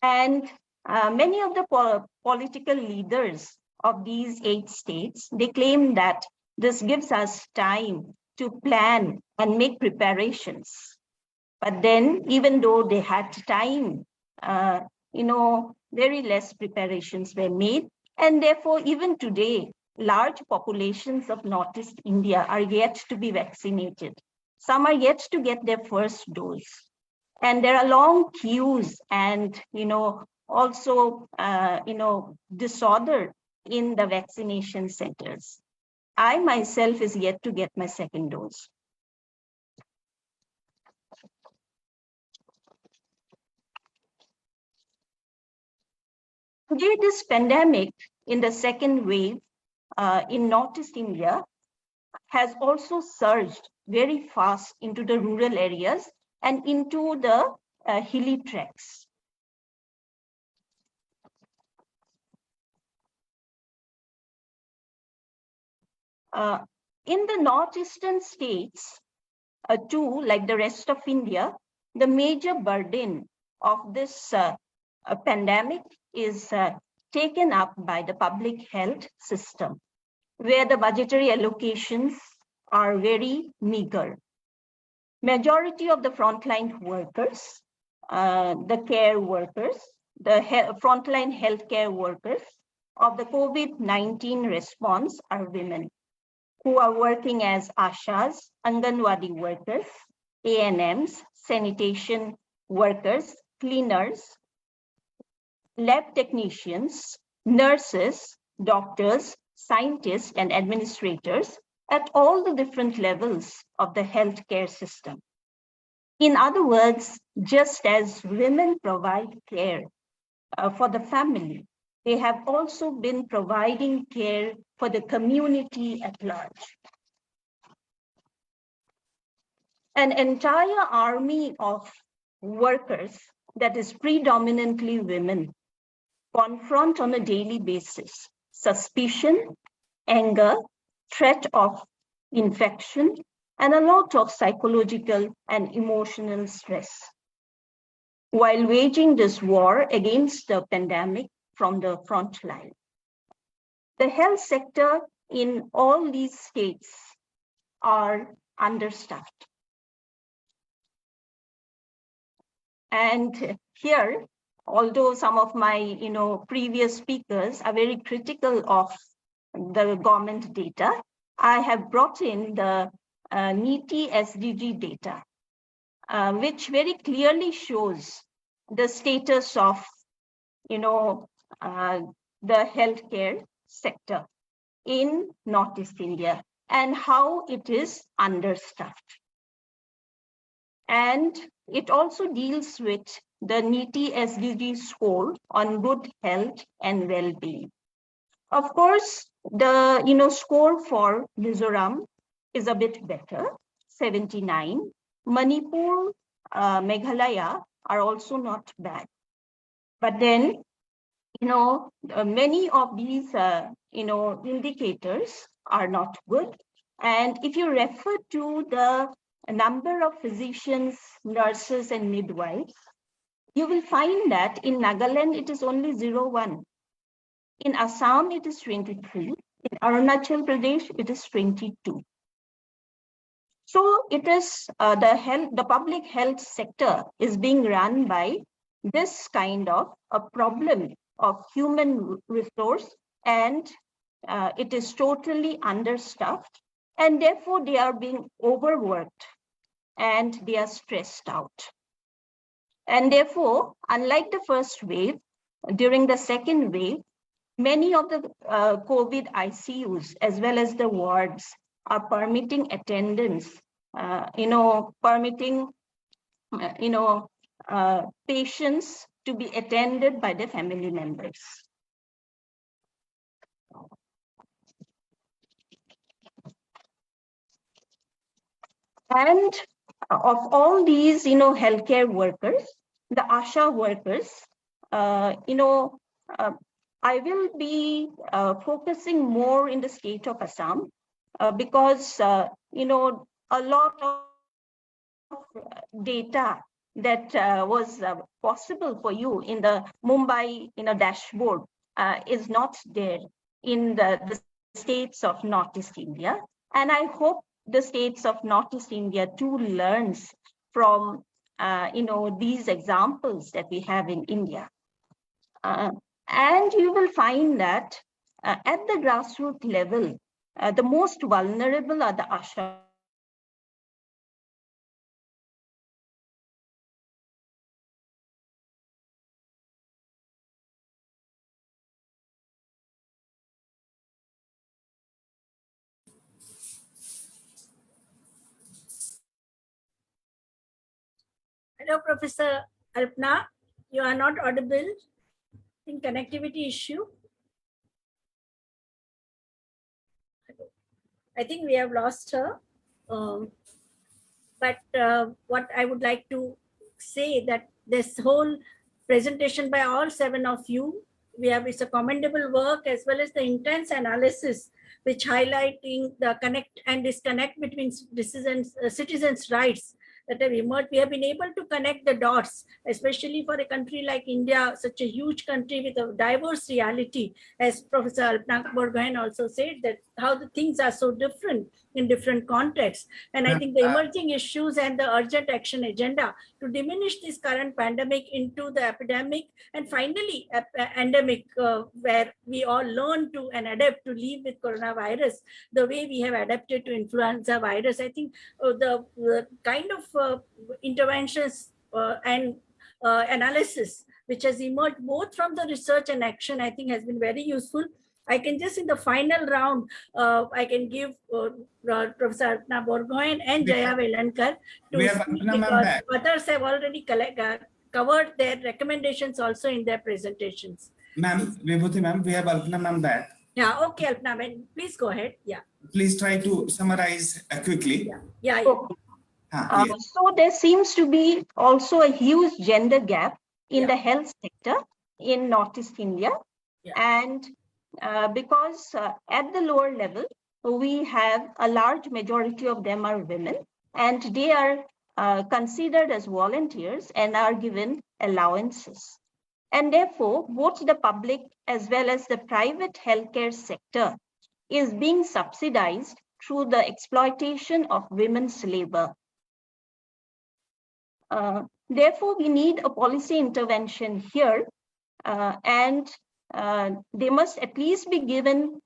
And many of the political leaders of these 8 states, they claim that this gives us time to plan and make preparations. But then, even though they had time, very less preparations were made. And therefore, even today, large populations of Northeast India are yet to be vaccinated. Some are yet to get their first dose. And there are long queues and, also, disorder in the vaccination centers. I myself is yet to get my second dose. Today, this pandemic in the second wave in Northeast India has also surged very fast into the rural areas and into the hilly tracts. In the northeastern states, too, like the rest of India, the major burden of this pandemic is taken up by the public health system, where the budgetary allocations are very meager. Majority of the frontline workers, the care workers, the frontline healthcare workers of the COVID-19 response are women who are working as Ashas, Anganwadi workers, ANMs, sanitation workers, cleaners, lab technicians, nurses, doctors, scientists, and administrators at all the different levels of the healthcare system. In other words, just as women provide care for the family, they have also been providing care for the community at large. An entire army of workers that is predominantly women confront on a daily basis suspicion, anger, threat of infection, and a lot of psychological and emotional stress while waging this war against the pandemic from the front line. The health sector in all these states are understaffed. And here, although some of my previous speakers are very critical of the government data, I have brought in the NITI SDG data, which very clearly shows the status of the healthcare sector in Northeast India and how it is understaffed. And it also deals with the NITI SDG score on good health and well-being. Of course, the score for Mizoram is a bit better, 79. Manipur, Meghalaya are also not bad. But then, many of these, indicators are not good. And if you refer to the number of physicians, nurses, and midwives, you will find that in Nagaland, it is only 0.1. In Assam, it is 23. In Arunachal Pradesh, it is 22. So it is the public health sector is being run by this kind of a problem of human resource, and it is totally understaffed, and therefore they are being overworked and they are stressed out. And therefore, unlike the first wave, during the second wave, many of the COVID ICUs as well as the wards are permitting attendance, permitting, patients to be attended by the family members. And of all these, healthcare workers, the ASHA workers, I will be focusing more in the state of Assam because, a lot of data that was possible for you in the Mumbai dashboard is not there in the states of Northeast India. And I hope the states of Northeast India too learns from these examples that we have in India. And you will find that at the grassroots level, the most vulnerable are the ASHA. Hello, Professor Alpana. You are not audible. In connectivity issue. I think we have lost her. But what I would like to say that this whole presentation by all 7 of you, it's a commendable work as well as the intense analysis which highlighting the connect and disconnect between citizens' rights that have emerged, we have been able to connect the dots, especially for a country like India, such a huge country with a diverse reality. As Professor Alpana Borgohain also said, that how the things are so different in different contexts. And I think the emerging issues and the urgent action agenda to diminish this current pandemic into the epidemic and finally endemic, where we all learn to and adapt to live with coronavirus the way we have adapted to influenza virus. I think the kind of interventions and analysis which has emerged both from the research and action, I think has been very useful. I can just in the final round, I can give Professor Alpana Borgohain and Jayashree Velankar to speak, because others have already covered their recommendations also in their presentations. Ma'am, VIBHUTI ma'am, we have Alpana ma'am back. Yeah, okay, Alpana ma'am, please go ahead. Yeah. Please try to summarize quickly. Yeah. Okay. Yes. So there seems to be also a huge gender gap in the health sector in Northeast India. And because at the lower level, we have a large majority of them are women, and they are considered as volunteers and are given allowances. And therefore, both the public as well as the private healthcare sector is being subsidized through the exploitation of women's labor. Therefore, we need a policy intervention here, and they must at least be given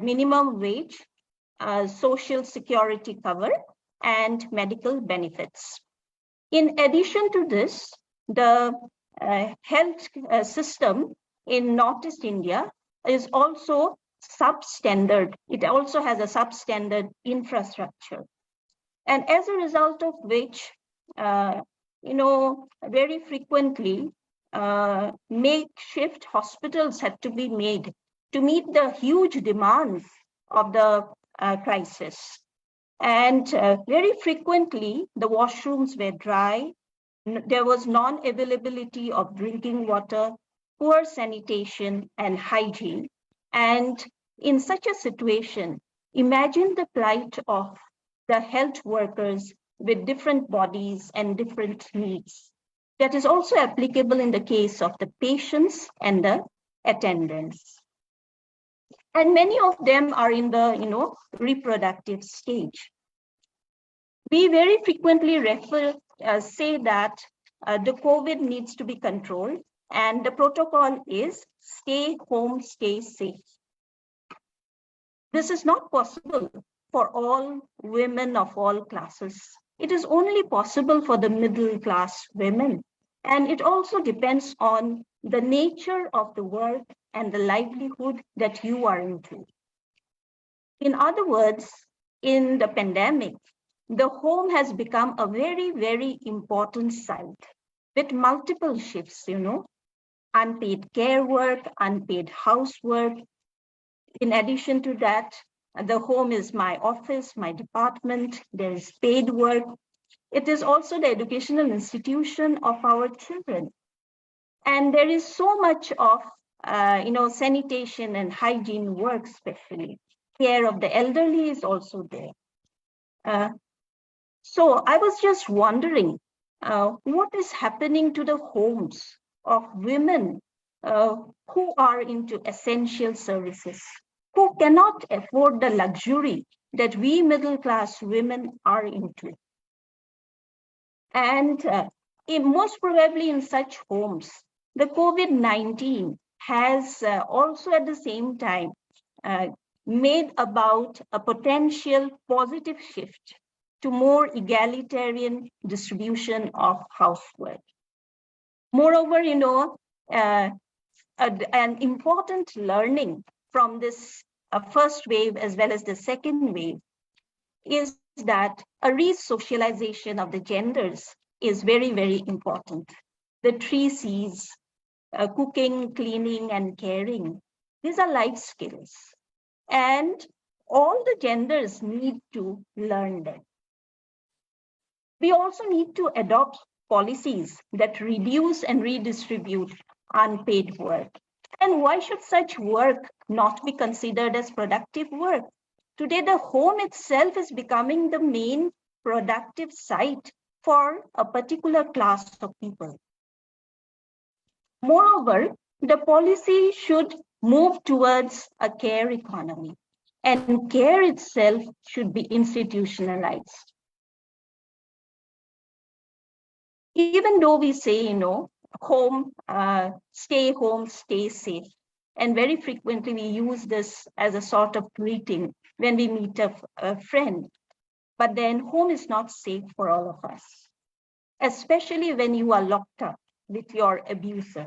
minimum wage, social security cover, and medical benefits. In addition to this, the health system in Northeast India is also substandard. It also has a substandard infrastructure. And as a result of which, very frequently, makeshift hospitals had to be made to meet the huge demands of the crisis. And very frequently, the washrooms were dry. There was non-availability of drinking water, poor sanitation and hygiene. And in such a situation, imagine the plight of the health workers with different bodies and different needs. That is also applicable in the case of the patients and the attendants. And many of them are in the reproductive stage. We very frequently say that the COVID needs to be controlled, and the protocol is stay home, stay safe. This is not possible for all women of all classes. It is only possible for the middle class women. And it also depends on the nature of the work and the livelihood that you are into. In other words, in the pandemic, the home has become a very, very important site with multiple shifts, unpaid care work, unpaid housework. In addition to that, the home is my office, my department, there is paid work. It is also the educational institution of our children. And there is so much of, sanitation and hygiene work, especially. Care of the elderly is also there. So I was just wondering, what is happening to the homes of women who are into essential services, who cannot afford the luxury that we middle-class women are into. And most probably in such homes, the COVID-19 has also at the same time made about a potential positive shift to more egalitarian distribution of housework. Moreover, an important learning from this first wave as well as the second wave is that a re-socialization of the genders is very, very important. The 3 C's, cooking, cleaning, and caring, these are life skills. And all the genders need to learn them. We also need to adopt policies that reduce and redistribute unpaid work. And why should such work not be considered as productive work? Today, the home itself is becoming the main productive site for a particular class of people. Moreover, the policy should move towards a care economy, and care itself should be institutionalized. Even though we say, home, stay home, stay safe, and very frequently we use this as a sort of greeting when we meet a friend, but then home is not safe for all of us, especially when you are locked up with your abuser.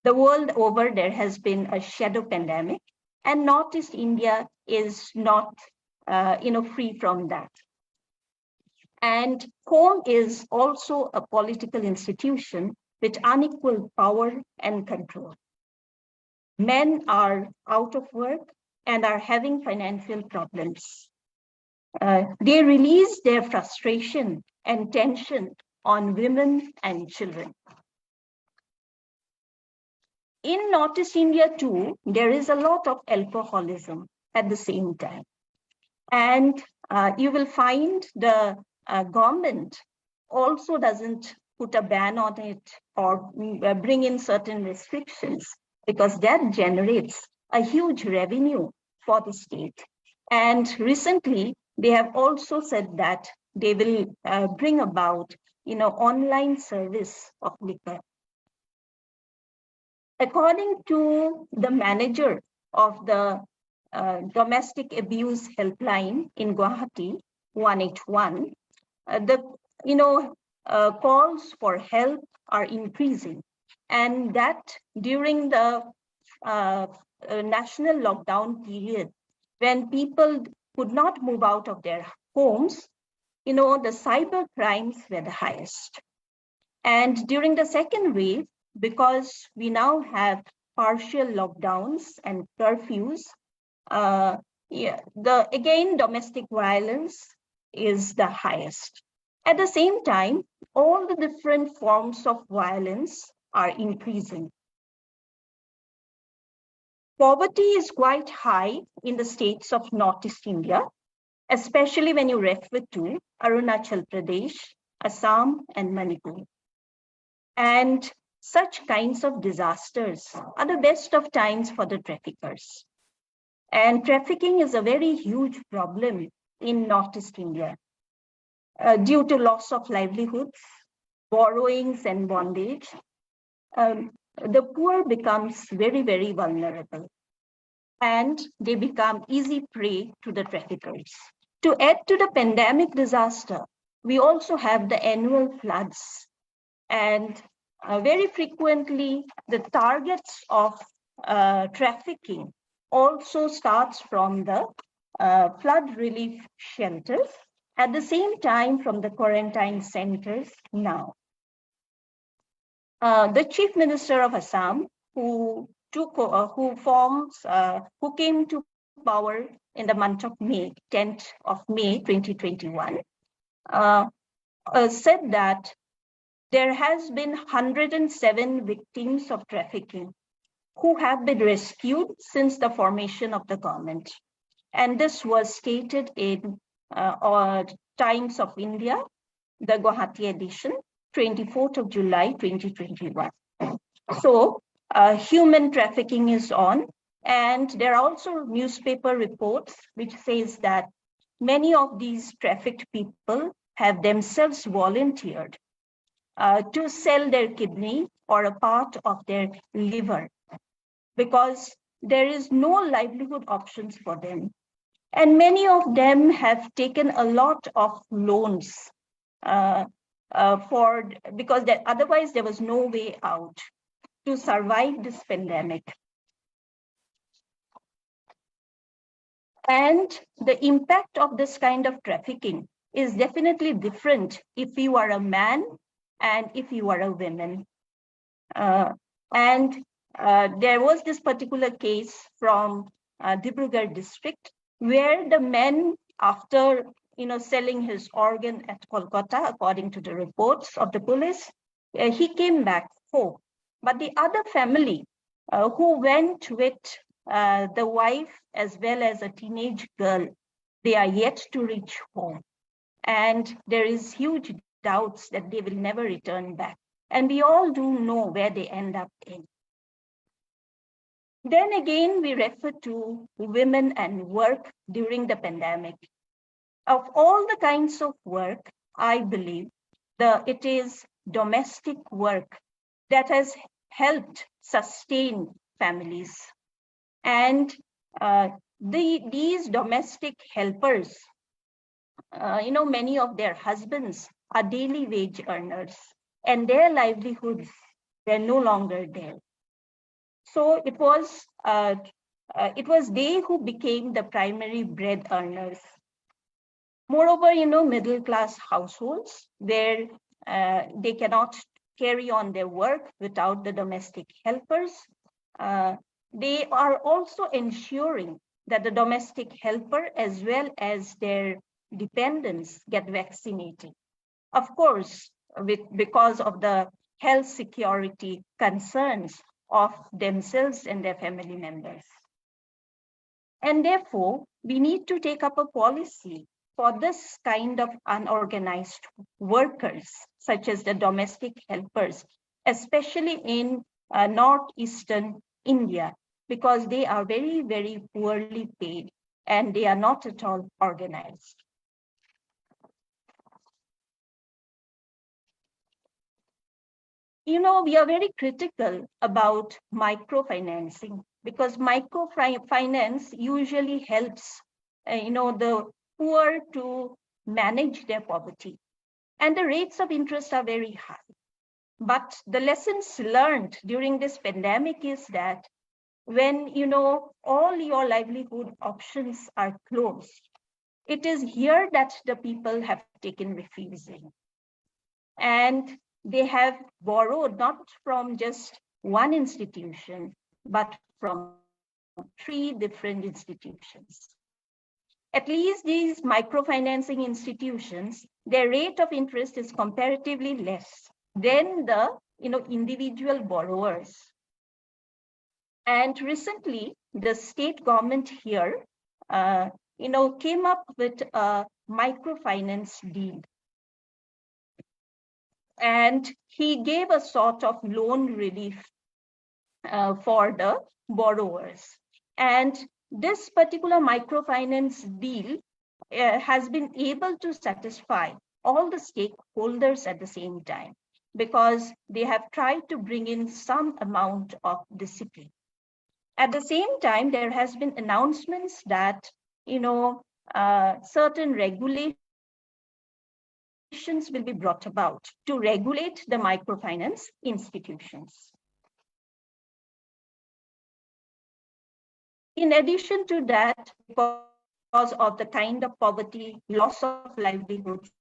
The world over, there has been a shadow pandemic, and Northeast India is not, free from that. And home is also a political institution with unequal power and control. Men are out of work and are having financial problems. They release their frustration and tension on women and children. In Northeast India too, there is a lot of alcoholism at the same time. And you will find the government also doesn't put a ban on it or bring in certain restrictions, because that generates a huge revenue for the state. And recently, they have also said that they will bring about, online service of liquor. According to the manager of the domestic abuse helpline in Guwahati, 181, calls for help are increasing, and that during the national lockdown period, when people could not move out of their homes, the cyber crimes were the highest. And during the second wave, because we now have partial lockdowns and curfews, domestic violence is the highest. At the same time, all the different forms of violence are increasing. Poverty is quite high in the states of Northeast India, especially when you refer to Arunachal Pradesh, Assam, and Manipur. And such kinds of disasters are the best of times for the traffickers. And trafficking is a very huge problem in Northeast India due to loss of livelihoods, borrowings, and bondage. The poor becomes very, very vulnerable, and they become easy prey to the traffickers. To add to the pandemic disaster, we also have the annual floods, and very frequently the targets of trafficking also starts from the flood relief shelters, at the same time from the quarantine centers now. The Chief Minister of Assam, who came to power in the month of May, 10th of May 2021, said that there has been 107 victims of trafficking who have been rescued since the formation of the government. And this was stated in Times of India, the Guwahati edition, 24th of July, 2021. So human trafficking is on, and there are also newspaper reports which says that many of these trafficked people have themselves volunteered to sell their kidney or a part of their liver, because there is no livelihood options for them. And many of them have taken a lot of loans because otherwise there was no way out to survive this pandemic. And the impact of this kind of trafficking is definitely different if you are a man and if you are a woman. There was this particular case from Dibrugarh district, where the man, after selling his organ at Kolkata, according to the reports of the police, he came back home. But the other family who went with the wife as well as a teenage girl, they are yet to reach home. And there is huge doubts that they will never return back. And we all do know where they end up in. Then again, we refer to women and work during the pandemic. Of all the kinds of work, I believe it is domestic work that has helped sustain families. And these domestic helpers, many of their husbands are daily wage earners, and their livelihoods were no longer there. So it was they who became the primary bread earners. Moreover, middle class households where they cannot carry on their work without the domestic helpers, they are also ensuring that the domestic helper as well as their dependents get vaccinated. Of course, because of the health security concerns of themselves and their family members. And therefore, we need to take up a policy for this kind of unorganized workers, such as the domestic helpers, especially in northeastern India, because they are very, very poorly paid and they are not at all organized. We are very critical about microfinancing because microfinance usually helps, the poor to manage their poverty. And the rates of interest are very high. But the lessons learned during this pandemic is that when, all your livelihood options are closed, it is here that the people have taken refuge in. And they have borrowed not from just one institution, but from 3 different institutions. At least these microfinancing institutions, their rate of interest is comparatively less than the individual borrowers. And recently, the state government here, came up with a microfinance deal. And he gave a sort of loan relief for the borrowers. And this particular microfinance deal has been able to satisfy all the stakeholders at the same time because they have tried to bring in some amount of discipline. At the same time, there has been announcements that, certain regulations will be brought about to regulate the microfinance institutions. In addition to that, because of the kind of poverty, loss of livelihoods,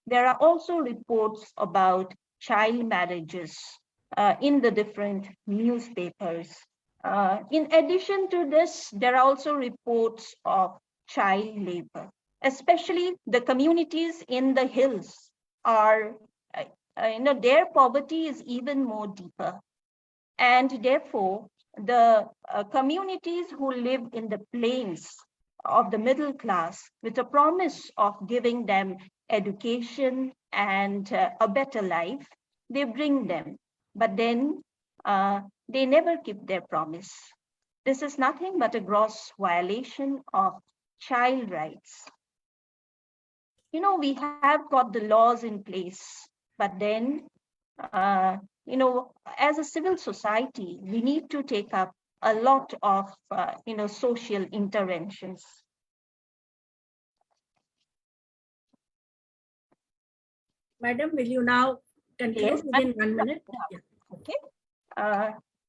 there are also reports about child marriages in the different newspapers. In addition to this, there are also reports of child labor, especially the communities in the hills are, their poverty is even more deeper. And therefore, the communities who live in the plains of the middle class with a promise of giving them education and a better life, they bring them. But then they never keep their promise. This is nothing but a gross violation of child rights. We have got the laws in place, but then, as a civil society, we need to take up a lot of, social interventions. Madam, will you now conclude Yes, within 1 minute? Yeah. Okay.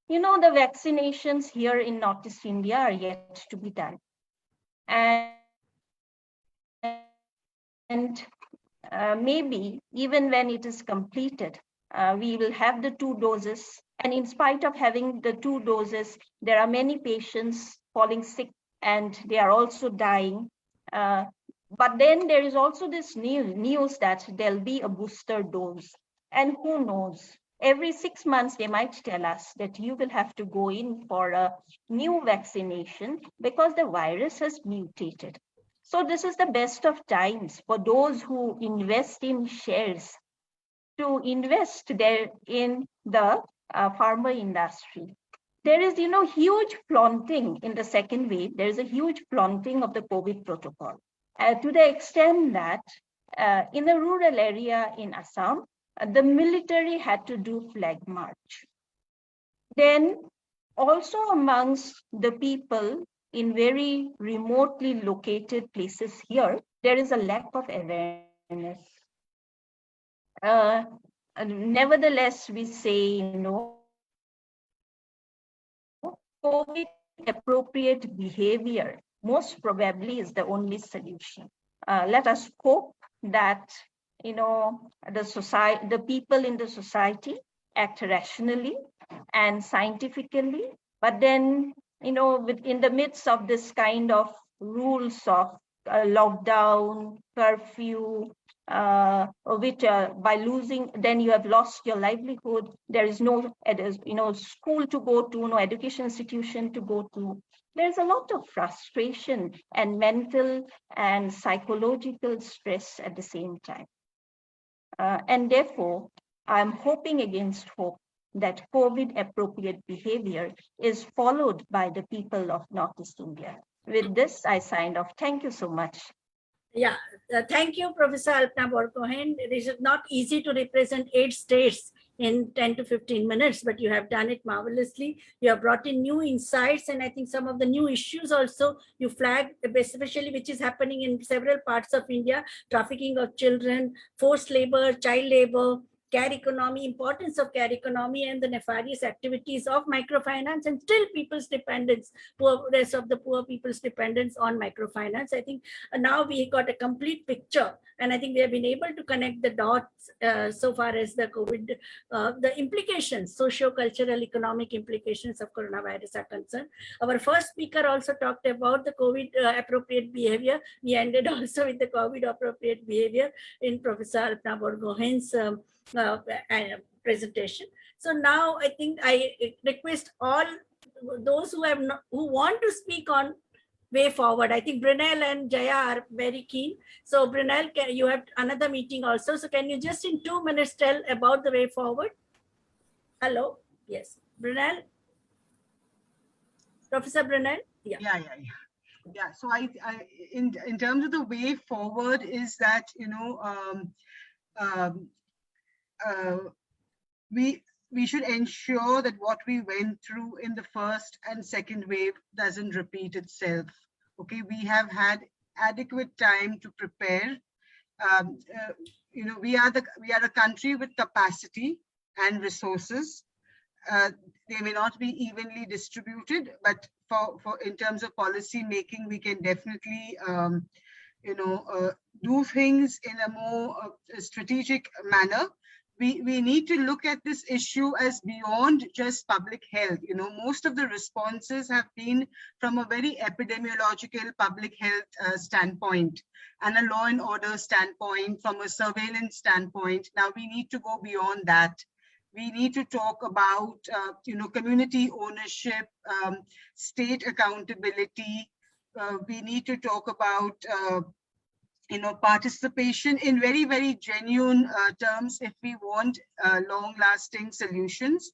The vaccinations here in Northeast India are yet to be done. And maybe even when it is completed, we will have the 2 doses. And in spite of having the 2 doses, there are many patients falling sick and they are also dying. But then there is also this news that there'll be a booster dose. And who knows? Every 6 months, they might tell us that you will have to go in for a new vaccination because the virus has mutated. So this is the best of times for those who invest in shares to invest there in the pharma industry. There is, huge flaunting in the second wave. There is a huge flaunting of the COVID protocol to the extent that in a rural area in Assam, the military had to do flag march. Then also amongst the people in very remotely located places here, there is a lack of awareness. Nevertheless, we say, COVID appropriate behavior most probably is the only solution. Let us hope that the people in the society act rationally and scientifically, but then in the midst of this kind of rules of lockdown, curfew, which by losing, then you have lost your livelihood. There is no school to go to, no education institution to go to. There's a lot of frustration and mental and psychological stress at the same time. And therefore, I'm hoping against hope that COVID appropriate behavior is followed by the people of Northeast India. With this, I signed off. Thank you so much. Yeah, thank you, Professor Alpana Borgohain. It is not easy to represent 8 states in 10 to 15 minutes, but you have done it marvelously. You have brought in new insights, and I think some of the new issues also you flagged, especially which is happening in several parts of India: trafficking of children, forced labor, child labor, care economy, importance of care economy, and the nefarious activities of microfinance, and still people's dependence, rest of the poor people's dependence on microfinance. I think now we got a complete picture, and I think we have been able to connect the dots so far as the COVID, the implications, socio-cultural, economic implications of coronavirus are concerned. Our first speaker also talked about the COVID appropriate behavior. We ended also with the COVID appropriate behavior in Professor Alpana Borgohain's presentation. So now I think I request all those who want to speak on way forward. I think Brinelle and Jaya are very keen. So Brinelle, you have another meeting also. So can you just in 2 minutes tell about the way forward? Hello. Yes, Brinelle. Professor Brinelle. Yeah. So in terms of the way forward is that we should ensure that what we went through in the first and second wave doesn't repeat itself. Okay, we have had adequate time to prepare. We are a country with capacity and resources. They may not be evenly distributed, but for in terms of policy making, we can definitely do things in a more strategic manner. We need to look at this issue as beyond just public health. Most of the responses have been from a very epidemiological public health standpoint and a law and order standpoint, from a surveillance standpoint. Now we need to go beyond that. We need to talk about, community ownership, state accountability. We need to talk about participation in very, very genuine terms if we want long-lasting solutions.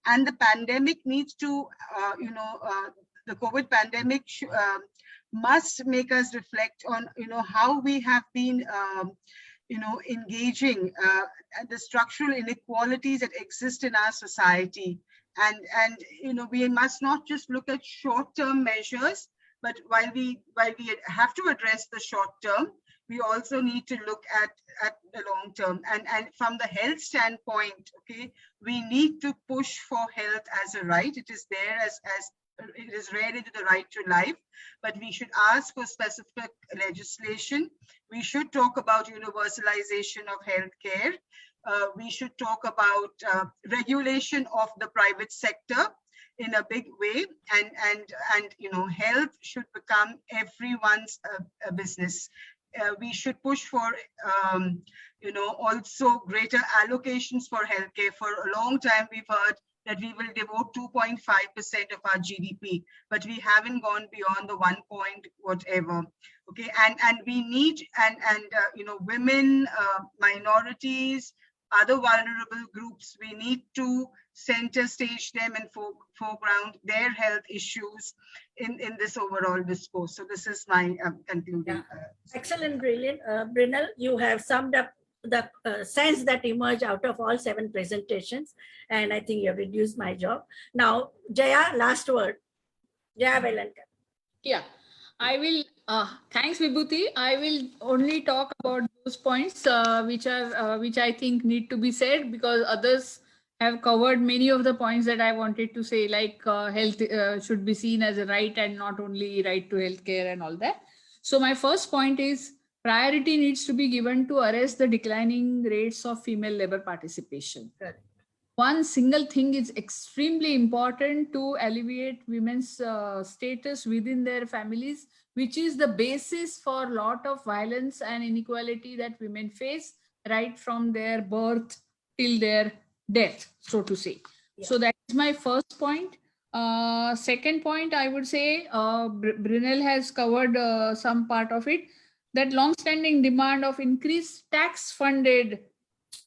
And the pandemic needs to, the COVID pandemic must make us reflect on, how we have been, engaging the structural inequalities that exist in our society. And we must not just look at short-term measures, but while we have to address the short term, we also need to look at the long term. And from the health standpoint, okay, we need to push for health as a right. It is there as it is read into the right to life, but we should ask for specific legislation. We should talk about universalization of healthcare. We should talk about regulation of the private sector in a big way, and health should become everyone's business. We should push for also greater allocations for healthcare. For a long time, we've heard that we will devote 2.5% of our GDP, but we haven't gone beyond the 1 point whatever. Okay, and we need, you know, women, minorities, other vulnerable groups, we need to center stage them and foreground their health issues in this overall discourse. So this is my concluding. Excellent, brilliant. Brinelle, you have summed up the sense that emerged out of all 7 presentations, and I think you have reduced my job. Now, Jaya, last word. Jaya Velankar. Yeah, I will, thanks Vibhuti. I will only talk about those points which I think need to be said, because others have covered many of the points that I wanted to say, like health should be seen as a right and not only right to healthcare and all that. So my first point is priority needs to be given to arrest the declining rates of female labor participation. Correct. One single thing is extremely important to alleviate women's status within their families, which is the basis for a lot of violence and inequality that women face right from their birth till their death, so to say. Yeah. So that is my first point. Second point, I would say, Brinelle has covered some part of it, that long-standing demand of increased tax-funded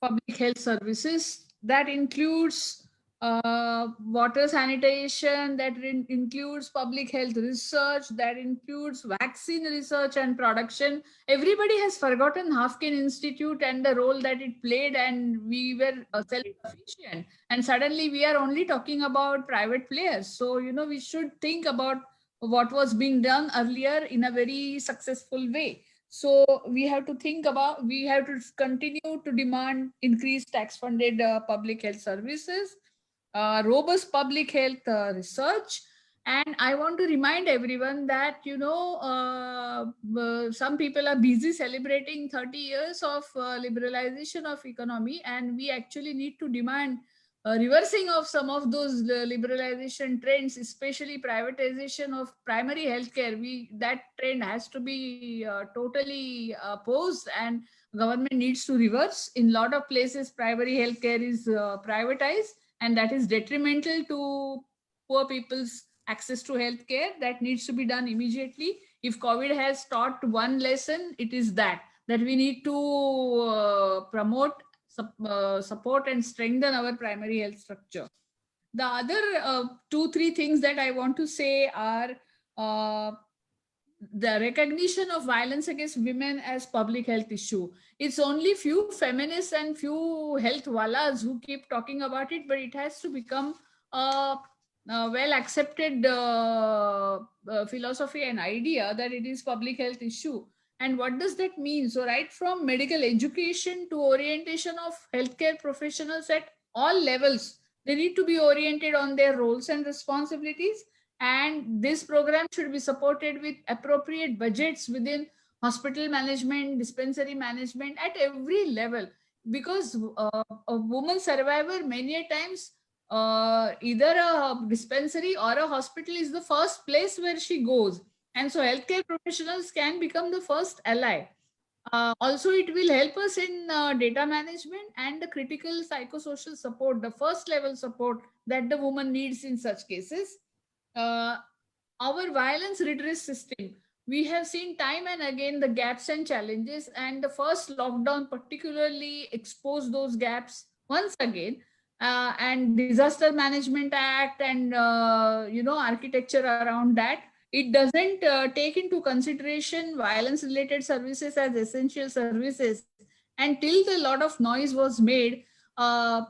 public health services. That includes water sanitation, that includes public health research, that includes vaccine research and production. Everybody has forgotten Hafkin Institute and the role that it played, and we were self-sufficient. And suddenly we are only talking about private players. So, you know, we should think about what was being done earlier in a very successful way. So we have to think about, we have to continue to demand increased tax-funded public health services, robust public health research. And I want to remind everyone that, you know, some people are busy celebrating 30 years of liberalization of economy, and we actually need to demand reversing of some of those liberalization trends, especially privatization of primary healthcare. That trend has to be totally opposed, and government needs to reverse. In a lot of places, primary healthcare is privatized, and that is detrimental to poor people's access to healthcare. That needs to be done immediately. If COVID has taught one lesson, it is that we need to promote, support and strengthen our primary health structure. The other 2-3 things that I want to say are the recognition of violence against women as public health issue. It's only few feminists and few health wallahs who keep talking about it, but it has to become a well accepted philosophy and idea that it is public health issue. And what does that mean? So right from medical education to orientation of healthcare professionals at all levels, they need to be oriented on their roles and responsibilities. And this program should be supported with appropriate budgets within hospital management, dispensary management at every level. Because a woman survivor, many a times, either a dispensary or a hospital is the first place where she goes. And so healthcare professionals can become the first ally. Also, it will help us in data management and the critical psychosocial support, the first level support that the woman needs in such cases. Our violence redress system, we have seen time and again the gaps and challenges, and the first lockdown particularly exposed those gaps once again. And Disaster Management Act and you know, architecture around that, it doesn't take into consideration violence related services as essential services. And till the lot of noise was made, counselors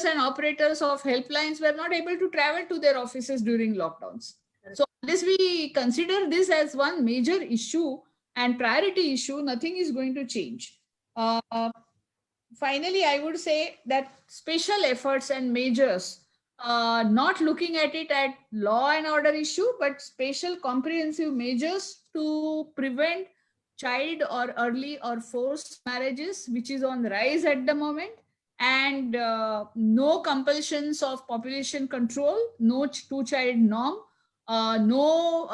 and operators of helplines were not able to travel to their offices during lockdowns. So unless we consider this as one major issue and priority issue, nothing is going to change. Finally, I would say that special efforts and measures, not looking at it at law and order issue, but special comprehensive measures to prevent child or early or forced marriages, which is on the rise at the moment, and no compulsions of population control, no two-child norm, no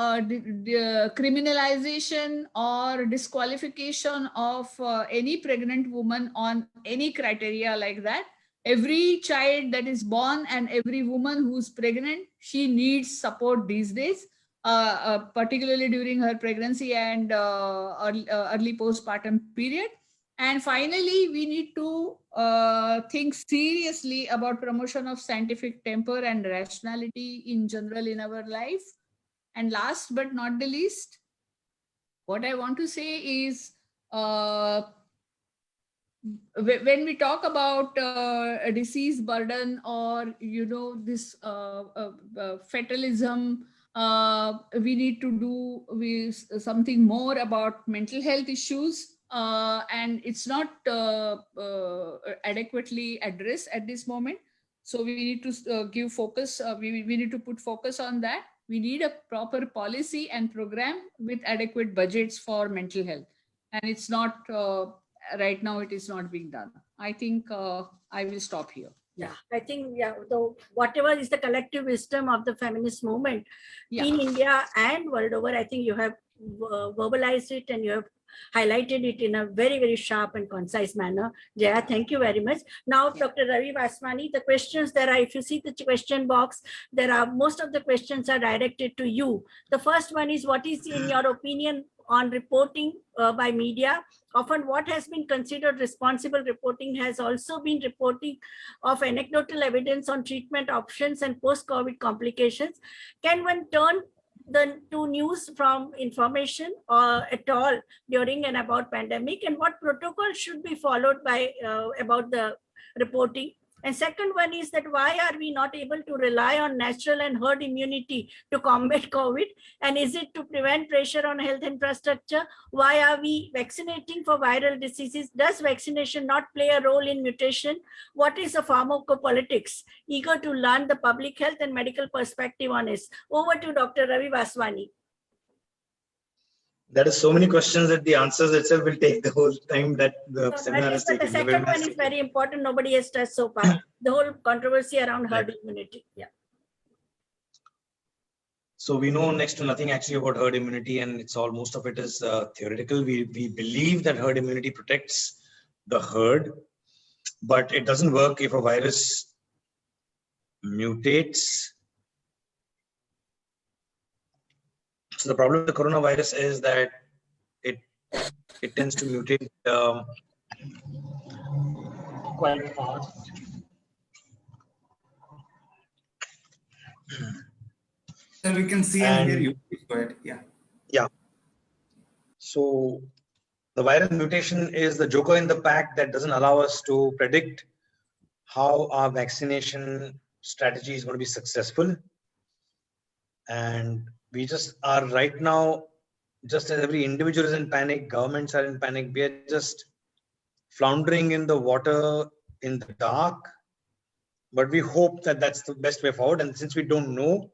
criminalization or disqualification of any pregnant woman on any criteria like that. Every child that is born and every woman who's pregnant, she needs support these days, particularly during her pregnancy and early postpartum period. And finally, we need to think seriously about promotion of scientific temper and rationality in general in our life. And last but not the least, what I want to say is, when we talk about a disease burden or this fatalism, we need to do something more about mental health issues, and it's not adequately addressed at this moment. So we need to give focus, we need to put focus on that. We need a proper policy and program with adequate budgets for mental health, and it's not right now, it is not being done. I think I will stop here. Yeah, I think, whatever is the collective wisdom of the feminist movement in India and world over, I think you have verbalized it and you have highlighted it in a very, very sharp and concise manner. Jaya, thank you very much. Now, Dr. Ravi Vaswani, the questions there are, if you see the question box, most of the questions are directed to you. The first one is, what is in your opinion on reporting by media? Often what has been considered responsible reporting has also been reporting of anecdotal evidence on treatment options and post-COVID complications. Can one turn to news from information at all during and about pandemic, and what protocol should be followed by about the reporting? And second one is that why are we not able to rely on natural and herd immunity to combat COVID? And is it to prevent pressure on health infrastructure? Why are we vaccinating for viral diseases? Does vaccination not play a role in mutation? What is the pharmacopolitics? Eager to learn the public health and medical perspective on this. Over to Dr. Ravi Vaswani. That is so many questions that the answers itself will take the whole time that the seminar is taking. The second one is very important. Nobody has touched so far. The whole controversy around herd immunity. Yeah. So we know next to nothing actually about herd immunity, and it's all, most of it is theoretical. We believe that herd immunity protects the herd, but it doesn't work if a virus mutates. So the problem with the coronavirus is that it tends to mutate quite fast. So we can see and hear you. Go ahead. Yeah. So the virus mutation is the joker in the pack that doesn't allow us to predict how our vaccination strategy is going to be successful. And we just are right now, just as every individual is in panic, governments are in panic, we are just floundering in the water in the dark. But we hope that that's the best way forward. And since we don't know,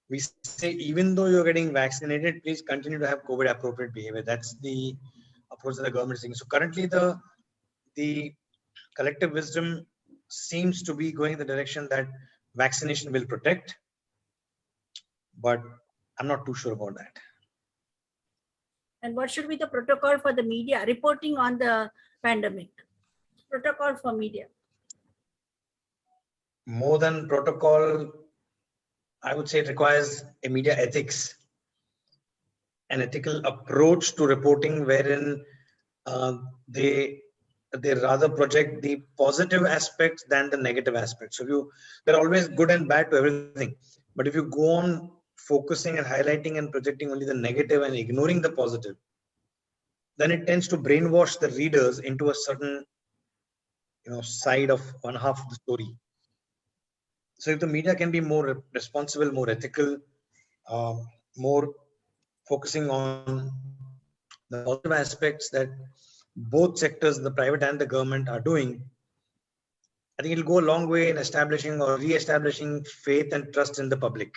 we say, even though you're getting vaccinated, please continue to have COVID appropriate behavior. That's the approach that the government is taking. So currently the collective wisdom seems to be going in the direction that vaccination will protect, but I'm not too sure about that. And what should be the protocol for the media reporting on the pandemic? Protocol for media. More than protocol, I would say it requires a media ethics, an ethical approach to reporting, wherein they rather project the positive aspects than the negative aspects. So they're always good and bad to everything. But if you go on focusing and highlighting and projecting only the negative and ignoring the positive, then it tends to brainwash the readers into a certain side of one half of the story. So if the media can be more responsible, more ethical, more focusing on the positive aspects that both sectors, the private and the government, are doing, I think it'll go a long way in establishing or re-establishing faith and trust in the public.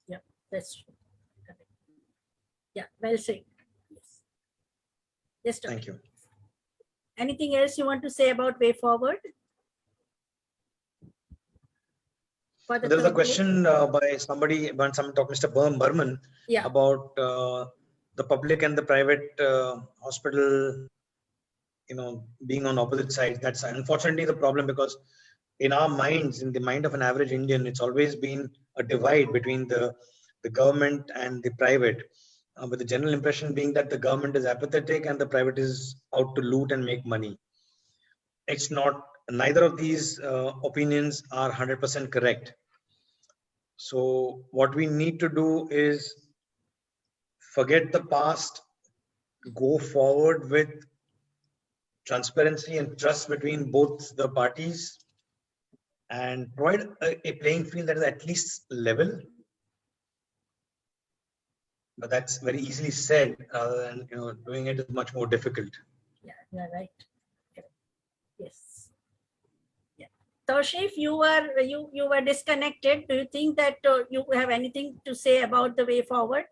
Yeah, that's true. Yeah, well said. Yes, Dr. Thank you. Anything else you want to say about way forward? There was a question by somebody, Mr. Burman, about the public and the private hospital being on opposite sides. That's unfortunately the problem, because in our minds, in the mind of an average Indian, it's always been a divide between the government and the private, with the general impression being that the government is apathetic and the private is out to loot and make money. It's not. Neither of these opinions are 100% correct. So what we need to do is forget the past, go forward with transparency and trust between both the parties, and provide a playing field that is at least level. But that's very easily said, rather than doing it is much more difficult. Yeah, you're right. Yes. Yeah. Taushif, you were disconnected. Do you think that you have anything to say about the way forward?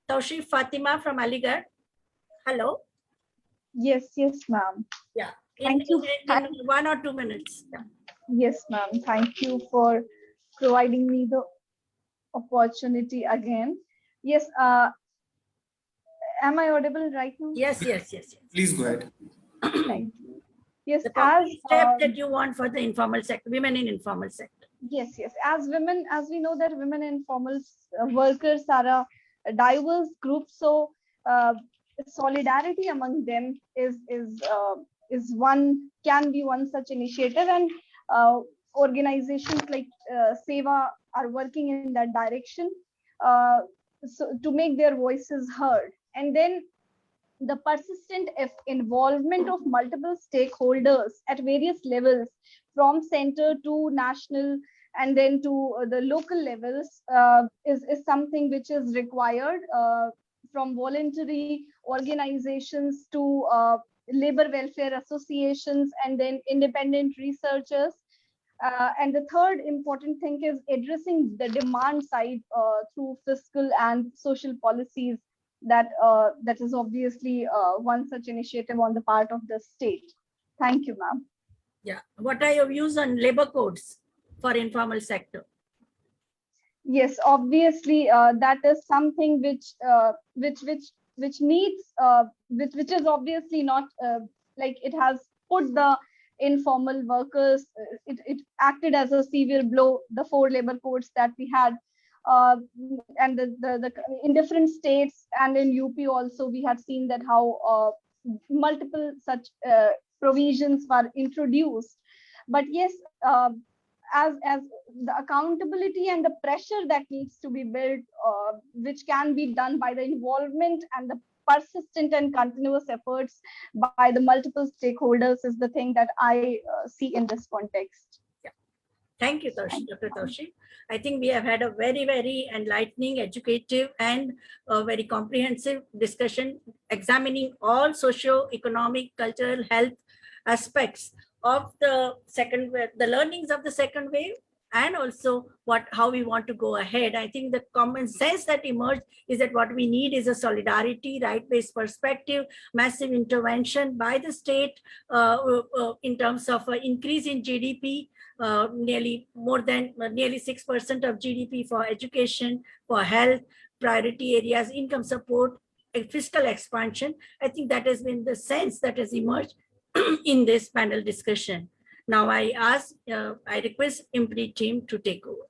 Taushif Fatima from Aligarh. Hello. Yes, ma'am. Yeah. Thank you. In 1 or 2 minutes. Yeah. Yes, ma'am. Thank you for providing me the opportunity again. Yes. Am I audible right now? Yes. Please go ahead. Thank you. Yes, the concrete step that you want for the informal sector, women in informal sector. Yes. As women, as we know that women in informal workers are a diverse group, so solidarity among them can be one such initiative, and organizations like Seva are working in that direction, so to make their voices heard. And then the persistent involvement of multiple stakeholders at various levels, from center to national and then to the local levels, is something which is required, from voluntary organizations to labor welfare associations and then independent researchers. And the third important thing is addressing the demand side through fiscal and social policies. That is obviously one such initiative on the part of the state. Thank you, ma'am. Yeah. What are your views on labor codes for informal sector? Yes, obviously that is something which needs, which is obviously not like it has put the informal workers. It acted as a severe blow. The 4 labor codes that we had. And the in different states and in UP also, we had seen that how multiple such provisions were introduced. But yes, as the accountability and the pressure that needs to be built, which can be done by the involvement and the persistent and continuous efforts by the multiple stakeholders, is the thing that I see in this context. Yeah. Thank you, Dr. Taushif. I think we have had a very, very enlightening, educative, and very comprehensive discussion examining all socio-economic, cultural, health aspects of the second wave, the learnings of the second wave, and also how we want to go ahead. I think the common sense that emerged is that what we need is a solidarity, right-based perspective, massive intervention by the state in terms of increase in GDP, nearly 6% of GDP for education, for health, priority areas, income support, fiscal expansion. I think that has been the sense that has emerged in this panel discussion. Now I request IMPRI team to take over.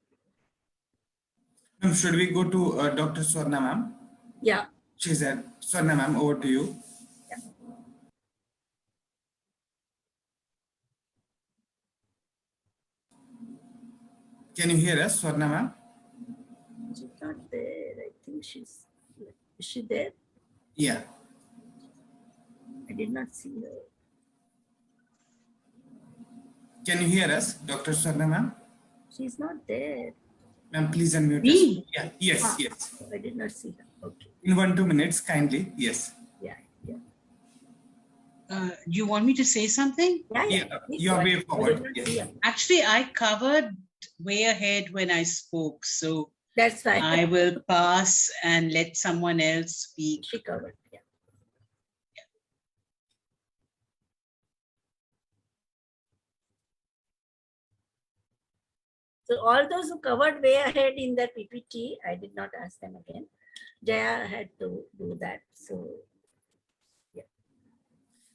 Should we go to Dr. Swarna ma'am? Yeah. She said, Swarna ma'am, over to you. Yeah. Can you hear us, Swarna ma'am? She's not there. I think is she there? Yeah. I did not see her. Can you hear us, Dr. Swarna ma'am? She's not there. Ma'am, please unmute us. Yeah. Yes, yes. I did not see her. Okay. In 1-2 minutes, kindly. Yes. Yeah. Do you want me to say something? Yeah. Your way forward. Yes. Actually, I covered way ahead when I spoke, so that's fine. I will pass and let someone else speak. She covered. Yeah. So all those who covered way ahead in that PPT, I did not ask them again. Jaya had to do that. So, yeah.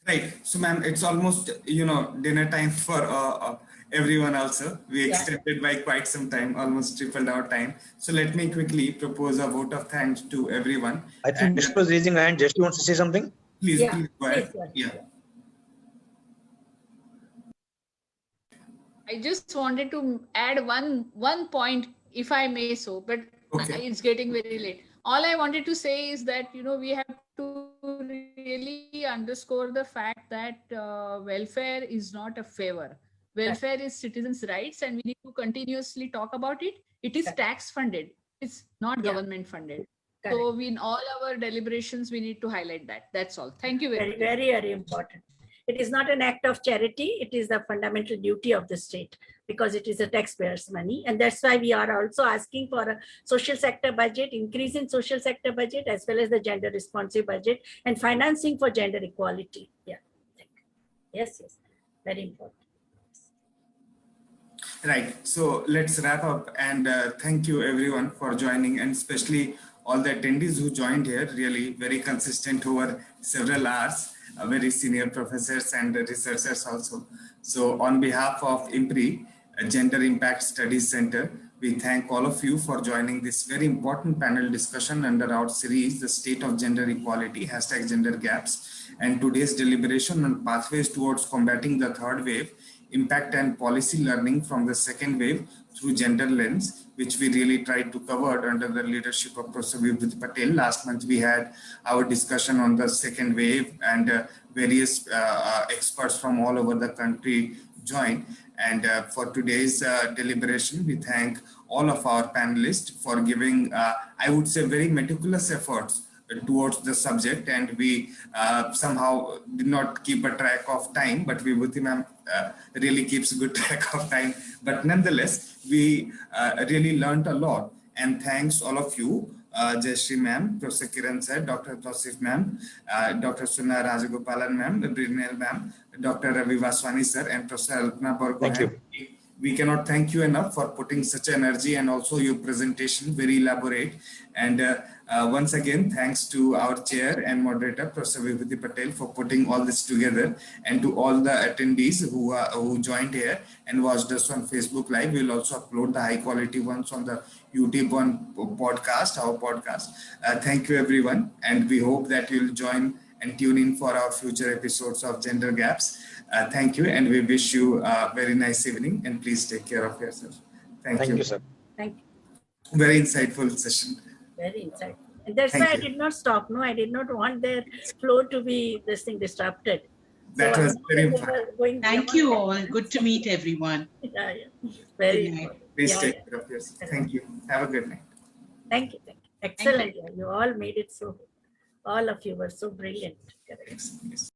Right. So, ma'am, it's almost, dinner time for everyone also. We extended by quite some time, almost tripled our time. So let me quickly propose a vote of thanks to everyone. I think Mr. was raising a hand. Jayashree wants to say something. Please, Yeah, please go ahead. please go ahead. Yeah. I just wanted to add one point, if I may so, but Okay. it's getting very late. All I wanted to say is that, we have to really underscore the fact that welfare is not a favor. Welfare is citizens' rights, and we need to continuously talk about it. It is tax funded. It's not government funded. So in all our deliberations, we need to highlight that. That's all. Thank you very much. Very, very important. It is not an act of charity. It is the fundamental duty of the state because it is a taxpayers' money. And that's why we are also asking for a social sector budget, increase in social sector budget, as well as the gender responsive budget and financing for gender equality. Yeah. Yes, yes. Very important. Right. So let's wrap up, and thank you everyone for joining, and especially all the attendees who joined here, really very consistent over several hours, very senior professors and researchers also. So on behalf of IMPRI, Gender Impact Studies Center, we thank all of you for joining this very important panel discussion under our series, The State of Gender Equality, #GenderGaps, and today's deliberation on pathways towards combating the third wave, impact and policy learning from the second wave through gender lens, which we really tried to cover under the leadership of Prof. VIBHUTI Patel. Last month, we had our discussion on the second wave, and various experts from all over the country joined. And for today's deliberation, we thank all of our panelists for giving, I would say, very meticulous efforts towards the subject, and we somehow did not keep a track of time, but VIBHUTI ma'am really keeps a good track of time. But nonetheless, we really learned a lot, and thanks all of you, Jayashree ma'am, Professor Kiran sir, Dr. Tausif ma'am, Dr. Suna Rajagopalan ma'am, Brinelle ma'am, Dr. Ravi Vaswani sir, and Professor Alpana borgohain. Thank you. We cannot thank you enough for putting such energy, and also your presentation, very elaborate. And once again, thanks to our chair and moderator, Professor VIBHUTI Patel, for putting all this together, and to all the attendees who joined here and watched us on Facebook Live. We'll also upload the high quality ones on the YouTube podcast, our podcast. Thank you, everyone. And we hope that you'll join and tune in for our future episodes of Gender Gaps. Thank you, and we wish you a very nice evening, and please take care of yourself. Thank you, sir. Thank you. Very insightful session. Very insightful. And that's why I did not stop. No, I did not want their flow to be this thing disrupted. That was very important. Thank you all. Good to meet everyone. Yeah. Very important. Please take care of yourself. Thank you. Have a good night. Thank you. Excellent. You all made it so. All of you were so brilliant. Yes.